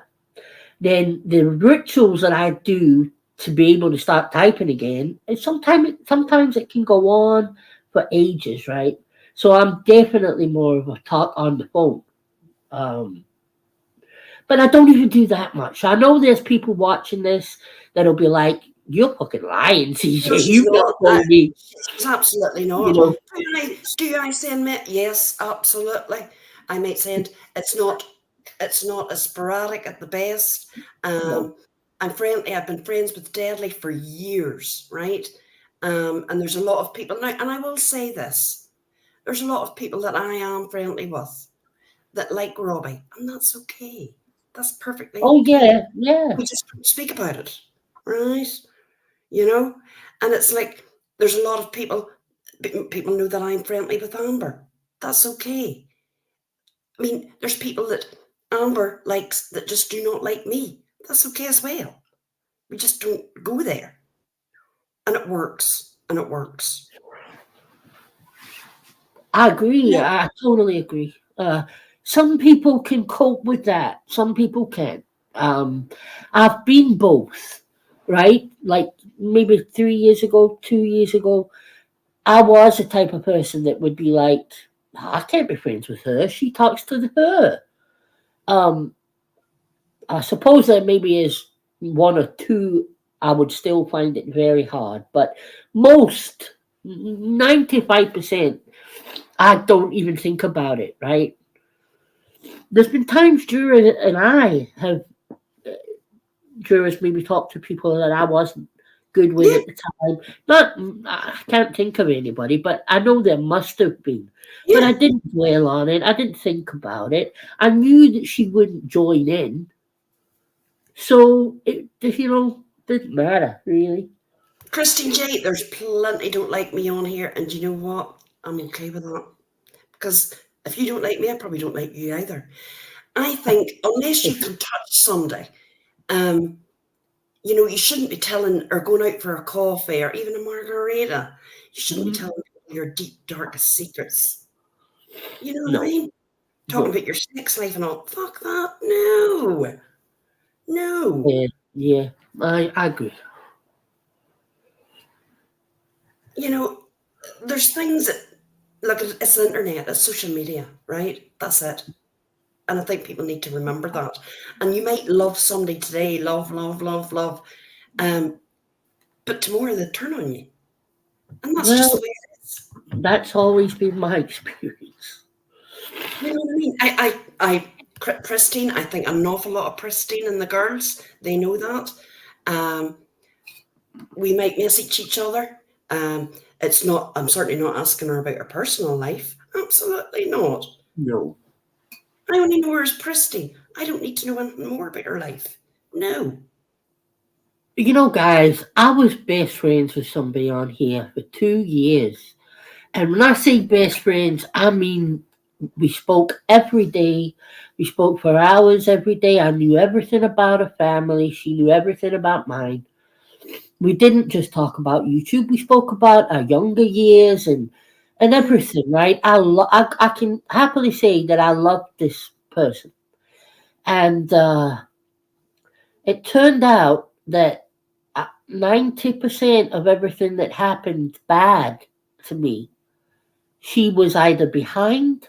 then the rituals that I do to be able to start typing again, and sometimes it can go on for ages, right? So I'm definitely more of a talk on the phone. But I don't even do that much. I know there's people watching this that'll be like, "You're fucking lying, No, CJ. she's You not. never told me." She's absolutely You not. know, Do I send me? Yes, absolutely. I might send. It's not as sporadic at the best. no. I'm friendly. I've been friends with Deadly for years, right? And there's a lot of people now, and I will say this: there's a lot of people that I am friendly with that like Robbie, and that's okay. That's perfectly Oh okay. yeah. We just don't speak about it, right? You know, and it's like there's a lot of people know that I'm friendly with Amber. That's okay. I mean, there's people that Amber likes that just do not like me. That's okay as well. We just don't go there, and it works, and it works. I agree. Yeah. I totally agree. Some people can cope with that. Some people can't. I've been both, right? Like maybe 3 years ago, 2 years ago, I was the type of person that would be like, I can't be friends with her. She talks to her. Um, I suppose there maybe is one or two I would still find it very hard, but most 95%, I don't even think about it, right? There's been times Juror and I have Jurors maybe talked to people that I wasn't good with Yeah. at the time. Not, I can't think of anybody, but I know there must have been. But I Yeah. didn't dwell on it. I didn't think about it. I knew that she wouldn't join in, so it didn't matter really. Christine J, there's plenty don't like me on here, and you know what? I'm okay with that. Because if you don't like me, I probably don't like you either. I think unless you can touch somebody, you shouldn't be telling or going out for a coffee or even a margarita. You shouldn't be Mhm. telling people your deep, darkest secrets. You know what I No, mean? Talking no. about your sex life and all. Fuck that. No. No. Yeah, I agree. There's things that, look, it's the internet, it's social media, right? That's it. And I think people need to remember that. And you might love somebody today, love, love, love, love. But tomorrow they turn on you. And that's just the Well, way it is. that's always been my experience. You know what I mean? Pristine, I think an awful lot of Pristine and the girls, they know that. We might message each other. I'm certainly not asking her about her personal life. Absolutely not. No. I only know her as Pristine. I don't need to know anything more about her life. No. Guys, I was best friends with somebody on here for 2 years. And when I say best friends, I mean we spoke every day. We spoke for hours every day. I knew everything about her family. She knew everything about mine. We didn't just talk about YouTube. We spoke about our younger years and everything, right? I can happily say that I love this person. And it turned out that 90% of everything that happened bad to me, she was either behind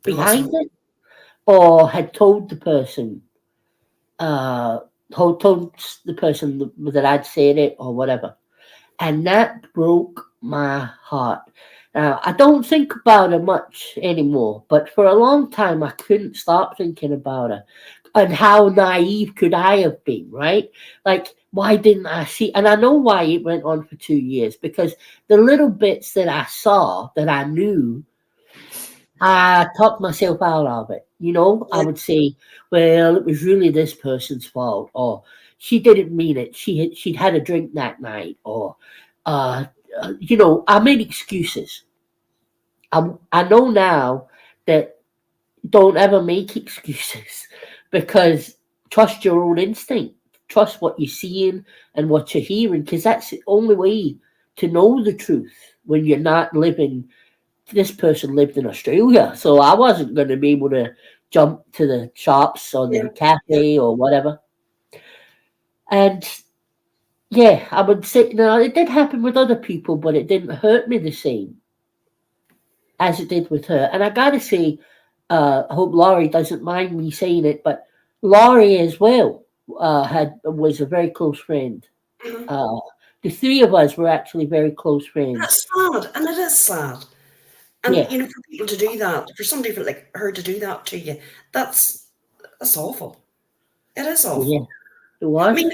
Awesome. it, or had told the person, uh, told the person that I'd said it or whatever. And that broke my heart. Now, I don't think about her much anymore, but for a long time I couldn't stop thinking about her. And how naive could I have been, right? Like, why didn't I see? And I know why it went on for 2 years, because the little bits that I saw, that I knew, I talked myself out of it. I would say, well, it was really this person's fault, or she didn't mean it. She'd had a drink that night, or, uh, I made excuses. I know now that don't ever make excuses because trust your own instinct. Trust what you're seeing and what you're hearing, because that's the only way to know the truth when you're not living. This person lived in Australia, so I wasn't going to be able to jump to the shops or the cafe or whatever. And yeah, I would say, it did happen with other people, but it didn't hurt me the same as it did with her. And I gotta say, I hope Laurie doesn't mind me saying it, but Laurie as well was a very close friend. Mhm. The three of us were actually very close friends. That's sad, and it is sad. And Yeah. for people to do that, for somebody like her to do that to you, that's awful. It is awful. Yeah, it I was. mean,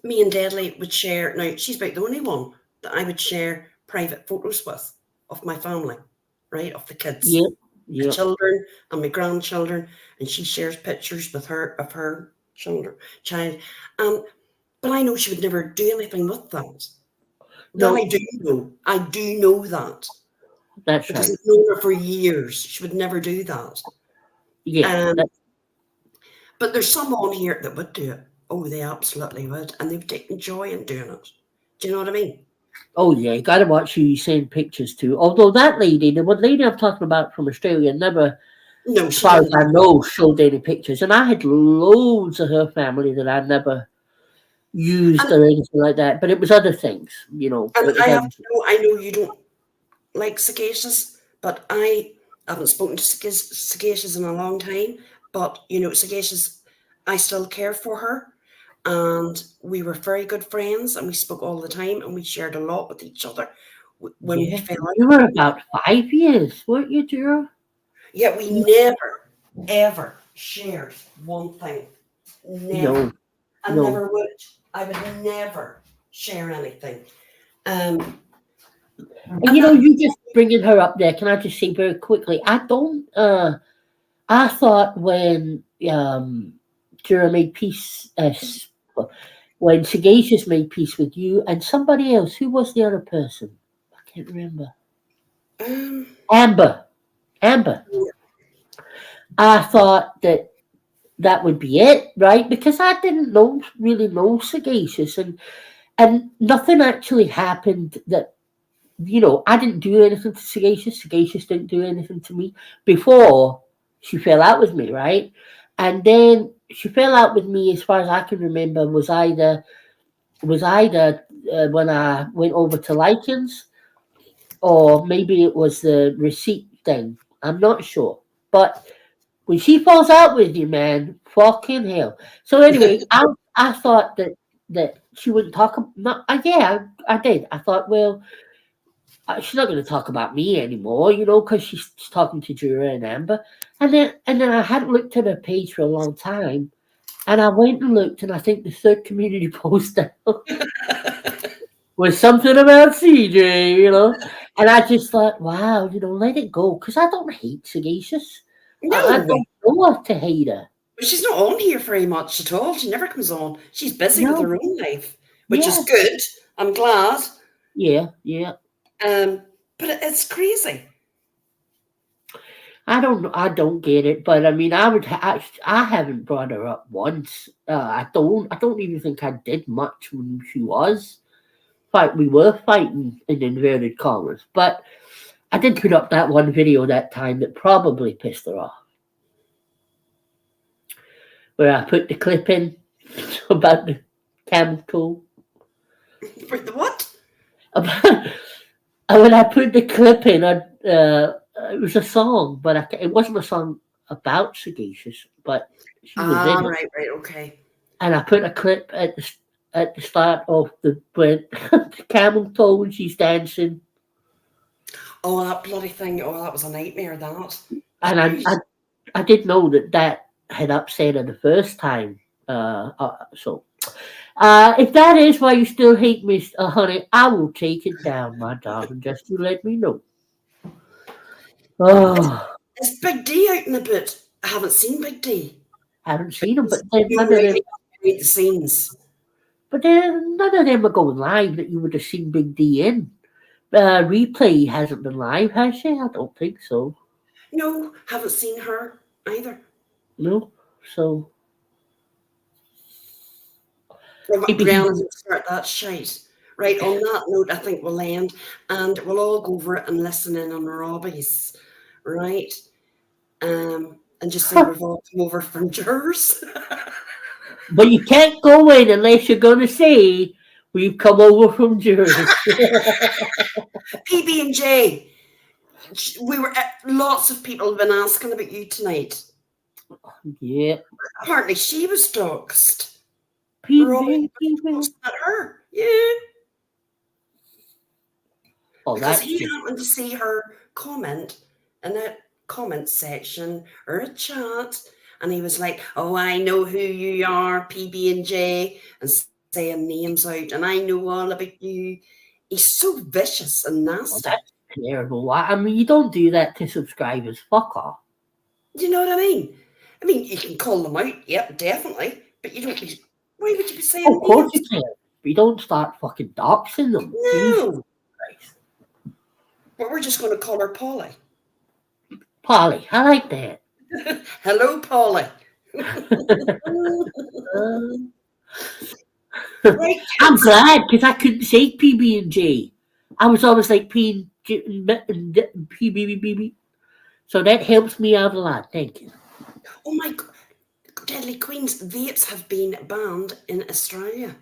me and Deadly would share. Now she's about the only one that I would share private photos with of my family, right, of the kids, Yeah, the yeah, children, and my grandchildren, and she shares pictures with her of her child. But I know she would never do anything with that. That no, I do know. I do know that that's because right. I've known her for years. She would never do that. Yeah, Um, but there's some on here that would do it. Oh, they absolutely would, and they've taken joy in doing it. Do you know what I mean? oh yeah, you gotta watch who you send pictures to. Although that lady, the one lady I'm talking about from Australia, never, No, as she far as didn't. I know, showed any pictures. And I had loads of her family that I never used And, or anything like that. But it was other things, and It was I have other. to know. I know you don't like Sagacious, but I haven't spoken to Sagacious in a long time. But Sagacious, I still care for her, and we were very good friends, and we spoke all the time, and we shared a lot with each other when we Yeah, fell out. you were about 5 years, weren't you, Juror? Yeah, we never, ever shared one thing. Never. No, I no. never would. I would never share anything. Um, And and that, you just bringing her up there. Can I just say very quickly? I don't. I thought when Jura made peace, when Sagacious made peace with you and somebody else, who was the other person? I can't remember. um, Amber. Amber. I thought that would be it, right? Because I didn't really know Sagacious, and nothing actually happened that. I didn't do anything to Sagacious. Sagacious didn't do anything to me before she fell out with me, right? And then she fell out with me, as far as I can remember, was either when I went over to Likens, or maybe it was the receipt thing. I'm not sure, but when she falls out with you, man, fucking hell. So anyway, I thought that she wouldn't talk. Not, yeah, I did. I thought, well, she's not going to talk about me anymore, because she's talking to Jura and Amber. And then I hadn't looked at her page for a long time, and I went and looked, and I think the third community post was something about CJ, and I just thought, wow, let it go, because I don't hate Sagacious. I no, don't know her to hate her. she's not on here very much at all. She never comes on. She's busy with No, her own life, which is yeah, good. I'm glad. yeah. But it's crazy. I don't get it, but I mean, I haven't brought her up once. I don't even think I did much when she was we were fighting in inverted commas, but I did put up that one video that time that probably pissed her off, where I put the clip in about the camel toe. For the what? And when I put the clip in, it was a song, but it wasn't a song about Sagacious, but she was in it. Right, okay. And I put a clip at at the start of the camel toe when she's dancing. Oh, that bloody thing. Oh, that was a nightmare, that. And I did know that had upset her the first time. So if that is why you still hate me, honey, I will take it down, my darling, just to let me know. Oh, Is Big D out and about? I haven't seen Big D. haven't seen them, but then You're none of them. really behind the scenes. But then none of them are going live that you would have seen Big D in. Replay hasn't been live, has she? I don't think so. No, haven't seen her either. No, so Maybe Brianna will start that shite. Right, on that note, I think we'll end and we'll all go over it and listen in on Robbie's, right? And just say we've all come over from Jurors. but you can't go in unless you're going to say we've come over from Jersey. PB&J. Lots of people have been asking about you tonight. Yeah. Apparently she was doxxed. PB. Robbie was at her. Yeah. Oh, Because that's he just, happened to see her comment in a comment section or a chat, and he was like, "Oh, I know who you are, PB&J," and saying names out, and I know all about you. He's so vicious and nasty. that's terrible. I mean, you don't do that to subscribers. Fuck off. Do you know what I mean? I mean, you can call them out, yep, definitely, but you don't be. Why would you be saying Of course names? you can. But you don't start fucking doxing them. Jesus No. Christ. But we're just going to call her Polly. Polly, I like that. Hello, Polly. Uh, Right, I'm glad because I couldn't say PB&J. I was always like PBBB. So that helps me out a lot. Thank you. oh my God. Deadly Queens, vapes have been banned in Australia.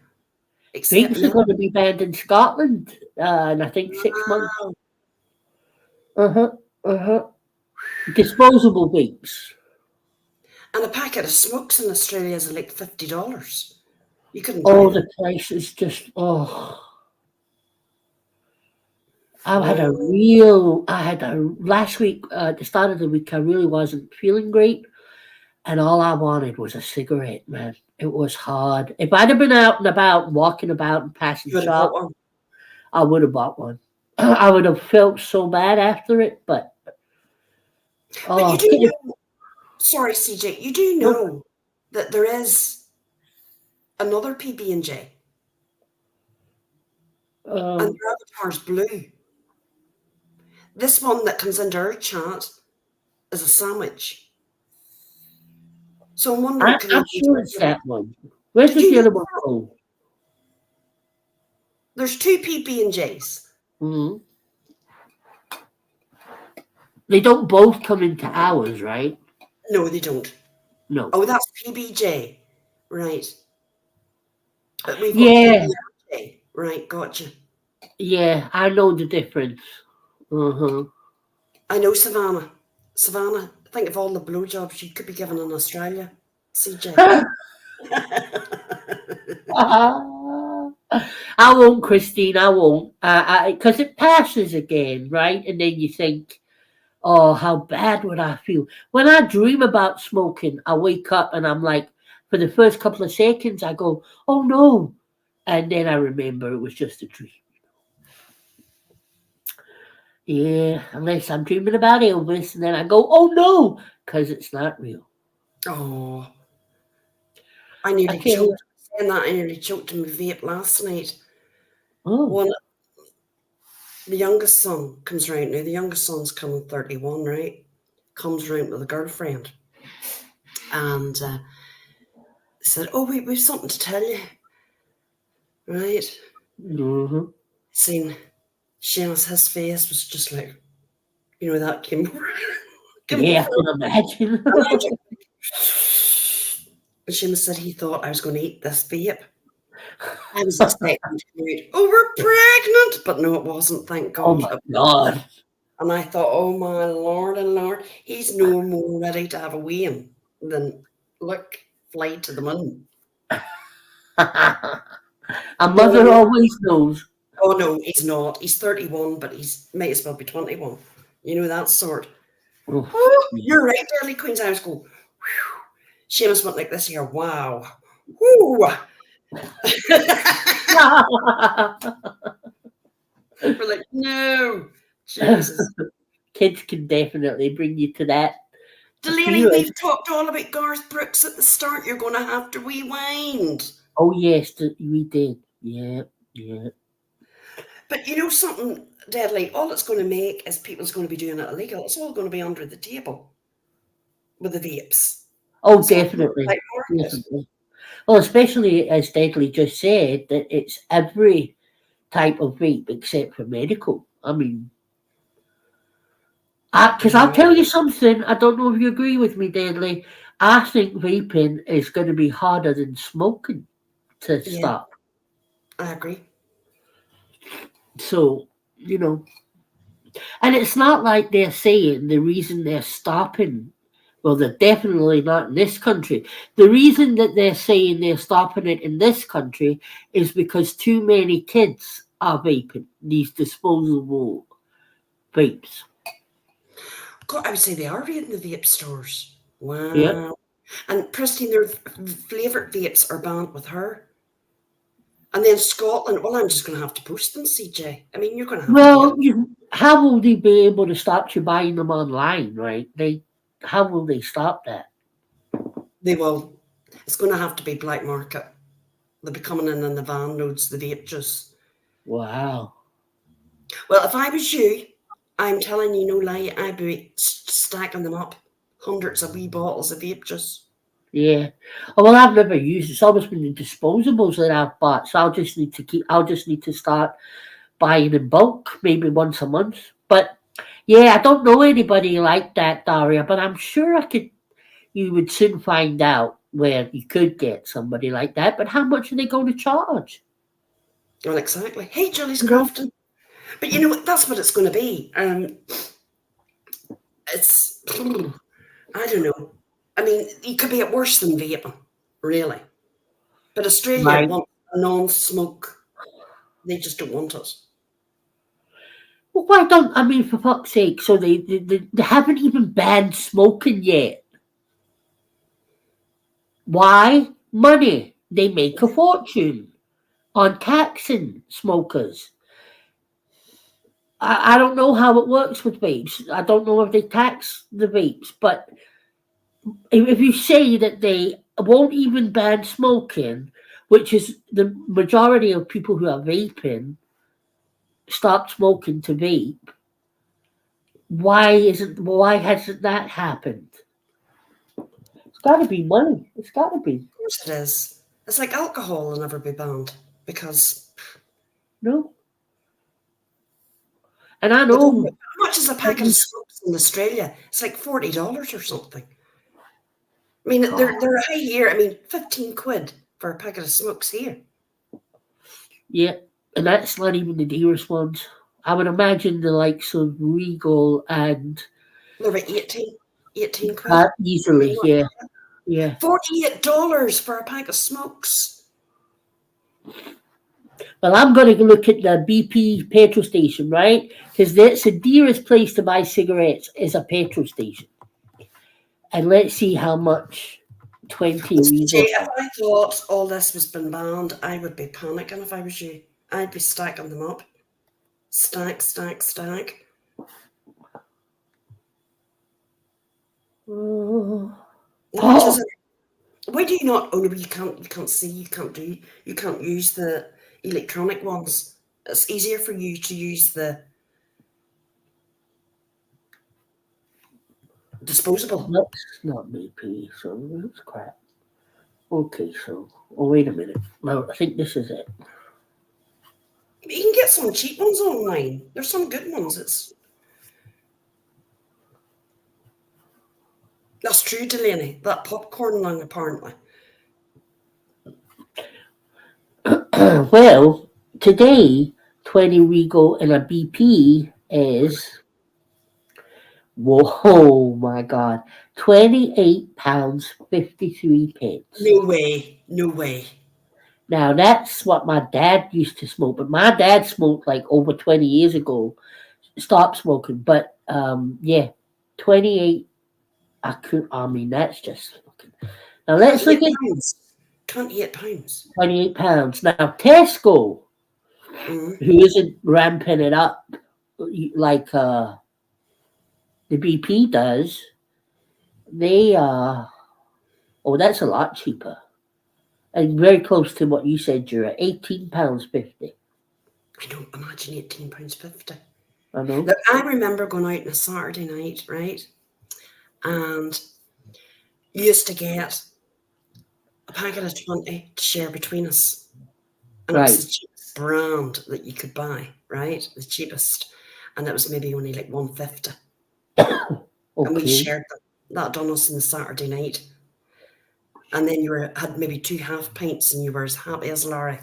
Except Vapes are going to be banned in Scotland in I think 6 months. Wow. Disposable vapes. And a packet of smokes in Australia is like $50. You couldn't buy Oh, them. the price is just I had last week at the start of the week. I really wasn't feeling great, and all I wanted was a cigarette, man. It was hard. If I'd have been out and about, walking about and passing You would have bought shops, one. I would have bought one. I would have felt so bad after it, but But you do know, sorry, CJ, you do know that there is another PB&J, and their avatar's blue. This one that comes into our chat is a sandwich. So I'm wondering, I'm sure it's that one. Where's Did the you other know one go? there's two PB&Js. Mm-hmm. They don't both come into ours, right? No, they don't. No. Oh, that's PBJ. Right. But we've got PB&J. Right, gotcha. Yeah, I know the difference. I know Savannah. Savannah, think of all the blowjobs you could be given in Australia. CJ. I won't, Christine. I won't. Because it passes again, right? And then you think, oh, how bad would I feel? When I dream about smoking, I wake up and I'm like, for the first couple of seconds, I go, oh no. And then I remember it was just a dream. Yeah, unless I'm dreaming about Elvis, and then I go, oh no, because it's not real. Oh. I nearly choked. Saying that, I nearly choked in my vape last night. Oh. The youngest son comes round. Now, the youngest son's coming 31, right? Comes round with a girlfriend. And said, oh, wait, we've something to tell you. Right? Mm-hmm. Seeing Seamus, his face was just like, you know, that came over. Yeah, I can imagine. And Seamus said he thought I was going to eat this vape. I was expecting to be, oh, we're pregnant. But no, it wasn't, thank God. Oh my God. And I thought, oh my Lord and Lord, he's no more ready to have a wean than, look, fly to the moon. A mother always knows. Oh no, he's not. He's 31, but he's might as well be 21. You know that sort. Oh, Woo, you're right, Early Queens. I was going, whew. Seamus went like this here. Wow. Woo. We're like, no. Jesus. Kids can definitely bring you to that. Delaney, feeling. we've talked all about Garth Brooks at the start. You're going to have to rewind. Oh yes, we did. Yeah, yeah. But you know something, Deadly? All it's going to make is people's going to be doing it illegal. It's all going to be under the table with the vapes. Oh, It's all definitely. like market. Definitely. Well, especially as Deadly just said, that it's every type of vape except for medical. I mean, because I'll tell you something, I don't know if you agree with me, Deadly. I think vaping is going to be harder than smoking to Yeah. stop. I agree. So, you know, and it's not like they're saying the reason they're stopping, well, they're definitely not in this country. The reason that they're saying they're stopping it in this country is because too many kids are vaping these disposable vapes. God, I would say they are in the vape stores. Wow. Yeah. And Pristine, their favourite vapes are banned with her. And then Scotland, well, I'm just going to have to post them, CJ. I mean, you're going to have Well, to get how will they be able to stop you buying them online, right? How will they stop that? They will. It's going to have to be black market. They'll be coming in the van loads, the vape juice. Wow. Well, if I was you, I'm telling you no lie, I'd be stacking them up. Hundreds of wee bottles of vape juice. Yeah. Oh, well, I've never used it. It's always been the disposables that I've bought. So I'll just need to start buying in bulk, maybe once a month. But yeah, I don't know anybody like that, Daria, but I'm sure you would soon find out where you could get somebody like that. But how much are they going to charge? Well, exactly. Hey, Julie's You know? crafting. But you know what? That's what it's going to be. It's, I don't know. I mean, you could be at worse than vaping, really. But Australia Right. wants a non-smoke. They just don't want it. Well, why don't, I mean, for fuck's sake, so they haven't even banned smoking yet. Why? Money. They make a fortune on taxing smokers. I don't know how it works with vapes. I don't know if they tax the vapes, but if you say that they won't even ban smoking, which is the majority of people who are vaping stop smoking to vape, why hasn't that happened? It's got to be money. It's got to be. Of course it is. It's like alcohol will never be banned because No. And I I don't know, know. how much is a packet of smokes in Australia? It's like $40 or something. I mean, they're high here. I mean, 15 quid for a packet of smokes here. Yeah, and that's not even the dearest ones. I would imagine the likes of Regal and They're about 18 quid. easily, yeah. $48 for a pack of smokes. Well, I'm going to look at the BP petrol station, right? Because that's the dearest place to buy cigarettes is a petrol station. And let's see how much 20 Regal. If I thought all this was been banned, I would be panicking if I was you. I'd be stacking them up. Stack. Oh. How much is it? Why do you not? Oh no, you can't see. You can't use the electronic ones. It's easier for you to use the disposable. That's not BP, so that's crap. Okay, so, wait a minute. No, I think this is it. You can get some cheap ones online. There's some good ones. That's true, Delaney. That popcorn one, apparently. Well, today, 20 Regal and a BP is, whoa, my God, £28.53. No way. Now that's what my dad used to smoke, but my dad smoked like over 20 years ago. Stopped smoking, but yeah, 28. I could. I mean, that's just fucking. Now let's look at £28. £28. £28. Now Tesco, Mm. who isn't ramping it up like the BP does, they oh, that's a lot cheaper and very close to what you said, Jura. £18.50. I don't imagine £18.50. I know. Look, I remember going out on a Saturday night, right? And you used to get a packet of 20 to share between us. And it Right. was the cheapest brand that you could buy, right? The cheapest. And it was maybe only like £1.50. And we Okay. shared that. That done us on the Saturday night. And then you had maybe 2 half pints and you were as happy as Larry.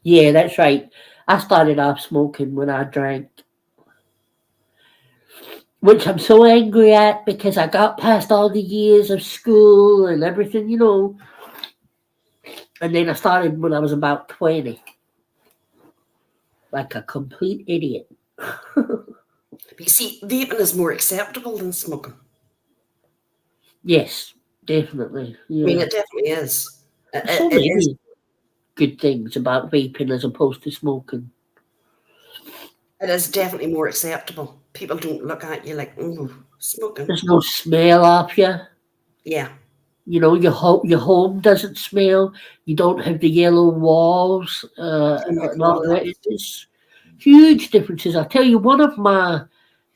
Yeah, that's right. I started off smoking when I drank, which I'm so angry at because I got past all the years of school and everything, you know. And then I started when I was about 20. Like a complete idiot. But you see, vaping is more acceptable than smoking. Yes, definitely. Yeah. I mean, it definitely is. There's so It is. many good things about vaping as opposed to smoking. It is definitely more acceptable. People don't look at you like, oh, smoking. There's no smell off you. Yeah. You know, your home doesn't smell. You don't have the yellow walls. Oh my And all God. that. It's huge differences. I tell you, one of my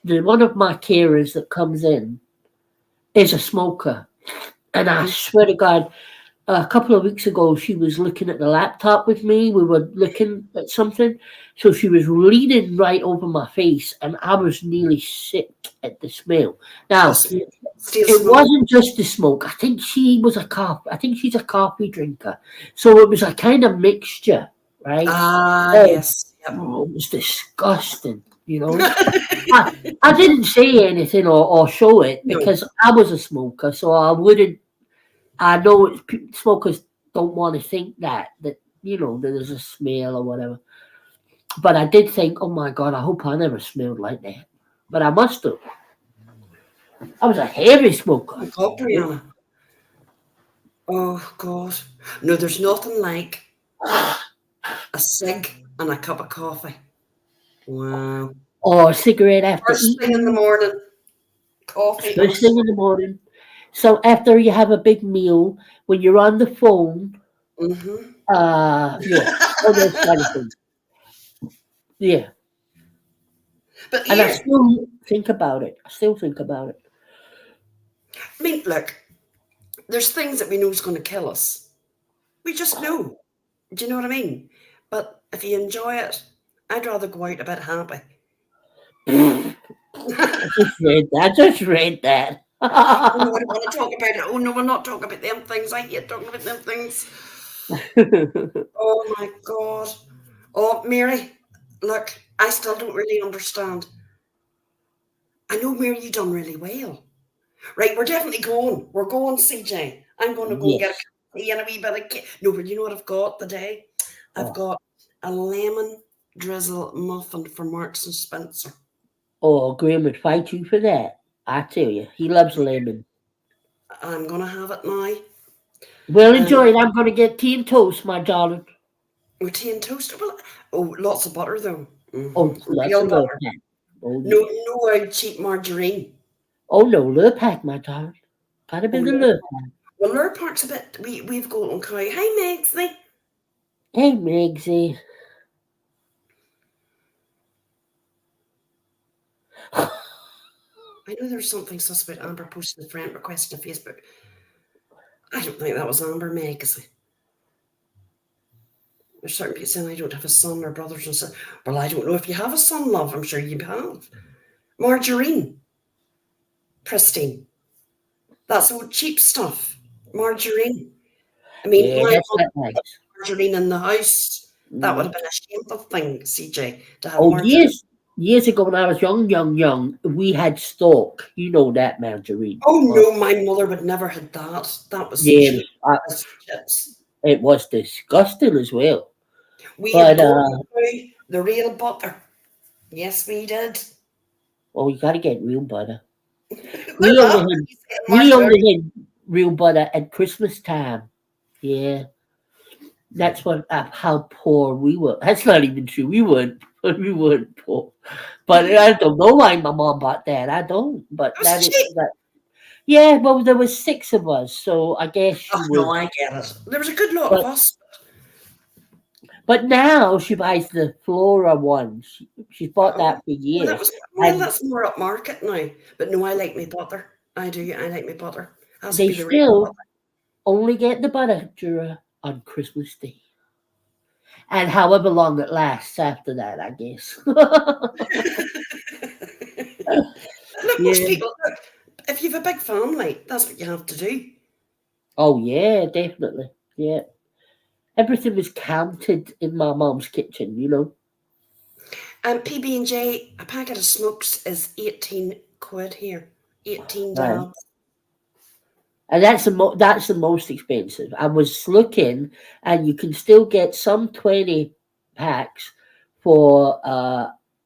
carers that comes in is a smoker, and I swear to God, a couple of weeks ago she was looking at the laptop with me. We were looking at something, so she was leaning right over my face, and I was nearly sick at the smell. Now, Still it smoking. wasn't just the smoke. I think she's a coffee drinker. So it was a kind of mixture, right? Ah, Oh, yes. Yep. oh, it was disgusting, you know. I didn't say anything or show it No. because I was a smoker, so I wouldn't. I know smokers don't want to think that you know there's a smell or whatever. But I did think, oh my God, I hope I never smelled like that. But I must have. I was a heavy smoker. Oh God, Brianna. Oh God. No, there's nothing like a cig and a cup of coffee. Wow. Or a cigarette after First thing in the eating. morning, coffee. First thing in the morning. So after you have a big meal, when you're on the phone, Mm-hmm. yeah, all those kind of things. Yeah. But And I here, still think about it. I mean, look, there's things that we know is going to kill us. We just know. Do you know what I mean? But if you enjoy it, I'd rather go out a bit happy. I just read that. Oh no, I don't want to talk about it. Oh no, we're not talking about them things. I hate talking about them things. Oh my God. Oh, Mary, look, I still don't really understand. I know, Mary, you done really well. Right, we're definitely going. We're going, CJ. I'm going to go and get a Yes. coffee and a wee bit of no, but you know what I've got today? I've Oh. got a lemon drizzle muffin for Marks and Spencer. Oh, Graham would fight you for that. I tell you, he loves lemon. I'm going to have it now. Well, enjoy it. I'm going to get tea and toast, my darling. With tea and toast. Well, oh, lots of butter though. Oh, Mm-hmm. that's Real a little butter. pack. Oh, No, yeah. no cheap margarine. Oh no, little pack, my darling. Gotta be Oh, the no. little pack. Well, Lure Park's a bit. We've Golden Cow. Hi, Megsley. Hey, Migsy. I know there's something sus about Amber posting a friend request on Facebook. I don't think that was Amber, Megsley. There's certain people saying I don't have a son or brothers and sisters. Well, I don't know if you have a son, love. I'm sure you have. Margarine. Pristine. That's all cheap stuff. Margarine. I mean, Yeah, my that's mum not nice. had margarine in the house. That would have been a shameful thing, CJ, to have Oh margarine. years ago when I was young, we had stock. You know that, Margarine. Oh no, my mother would never had that. That was Yeah, cheap as chips. it was disgusting as well. We But had gone through the real butter. Yes, we did. oh, you got to get real butter. Well, We that only was had Mark real butter at Christmas time. Yeah, that's what how poor we were. That's not even true. We weren't. We weren't poor. But I don't know why my mom bought that. I don't. But It was that is cheap. that. Yeah, well, there was 6 of us, so I guess she Oh no, would. I get it. There was a good lot of But us. but now she buys the Flora one. She's bought that for Well, that years, was well. and That's more upmarket now. But no, I like my butter. I do. I like my butter. Has to they be the real still butter. only get the butter, Juror, on Christmas Day. And however long it lasts after that, I guess. Look, most Yeah. people. Look, if you have a big family, that's what you have to do. Oh yeah, definitely. Yeah. Everything was counted in my mom's kitchen, you know. PB&J, a packet of smokes is 18 quid here. 18 Right. dabs. And that's the most expensive. I was looking, and you can still get some 20 packs for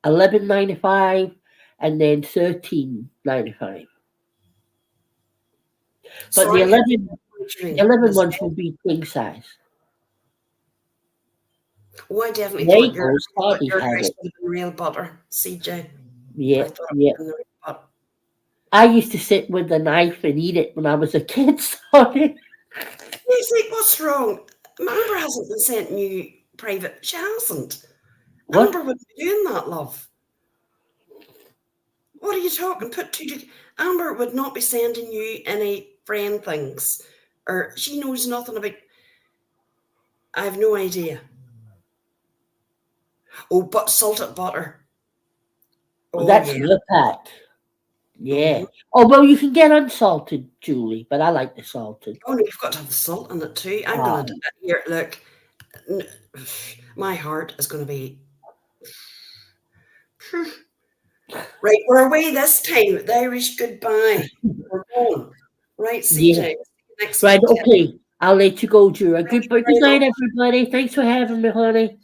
$11.95 and then $13.95. But Sorry, the 11 Miss ones will be king size. Oh, I definitely There thought you go. Scotty your has house it. would have been real butter, CJ. Yeah, I thought it yeah. would have been real butter. I used to sit with a knife and eat it when I was a kid. Sorry. You see, what's wrong? Amber hasn't been sending you private. She hasn't. What? Amber wouldn't be doing that, love. What are you talking? Amber would not be sending you any friend things, or she knows nothing about. I have no idea. Oh, but salted butter. Oh That's yeah. the pack. Yeah. Mhm. Oh, well, you can get unsalted, Julie, but I like the salted. Oh no, you've got to have the salt in it too. I'm gonna do it here. Look, n- my heart is gonna be right. We're away this time. The Irish goodbye. We're going. Right, CJ. Yeah. See you next Right. week. Okay. I'll let you go, Jura. Thank Good, you good very night, much. everybody. Thanks for having me, honey.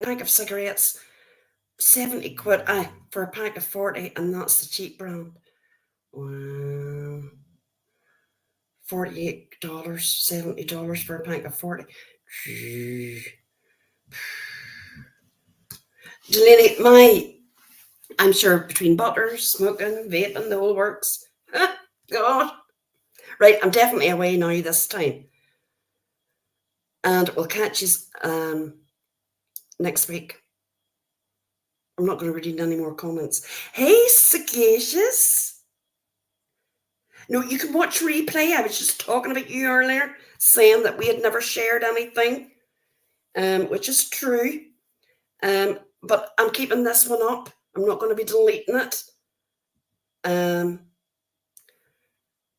Pack of cigarettes, 70 quid. Aye, for a pack of 40, and that's the cheap brand. Wow. $48, $70 for a pack of 40. Delaney, I'm sure between butter, smoking, vaping, the whole works. God. Right, I'm definitely away now this time. And we'll catch you next week. I'm not going to read any more comments. Hey, Sagacious. No, you can watch replay. I was just talking about you earlier, saying that we had never shared anything, which is true. But I'm keeping this one up. I'm not going to be deleting it.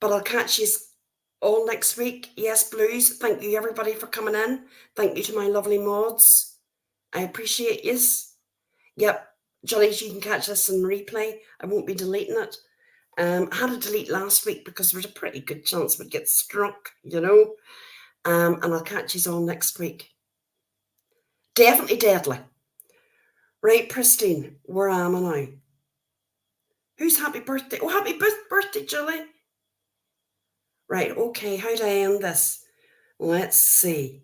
But I'll catch you all next week. Yes, Blues. Thank you, everybody, for coming in. Thank you to my lovely mods. I appreciate yous. Yep, Jollies, you can catch this in replay. I won't be deleting it. I had to delete last week because there was a pretty good chance we'd get struck, you know. And I'll catch you all next week. Definitely deadly. Right, Pristine, where am I now? Who's happy birthday? Oh, happy birthday, Julie. Right, okay, how do I end this? Let's see.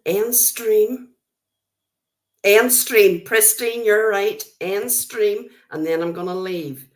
End stream. End stream. Pristine, you're right. End stream. And then I'm going to leave.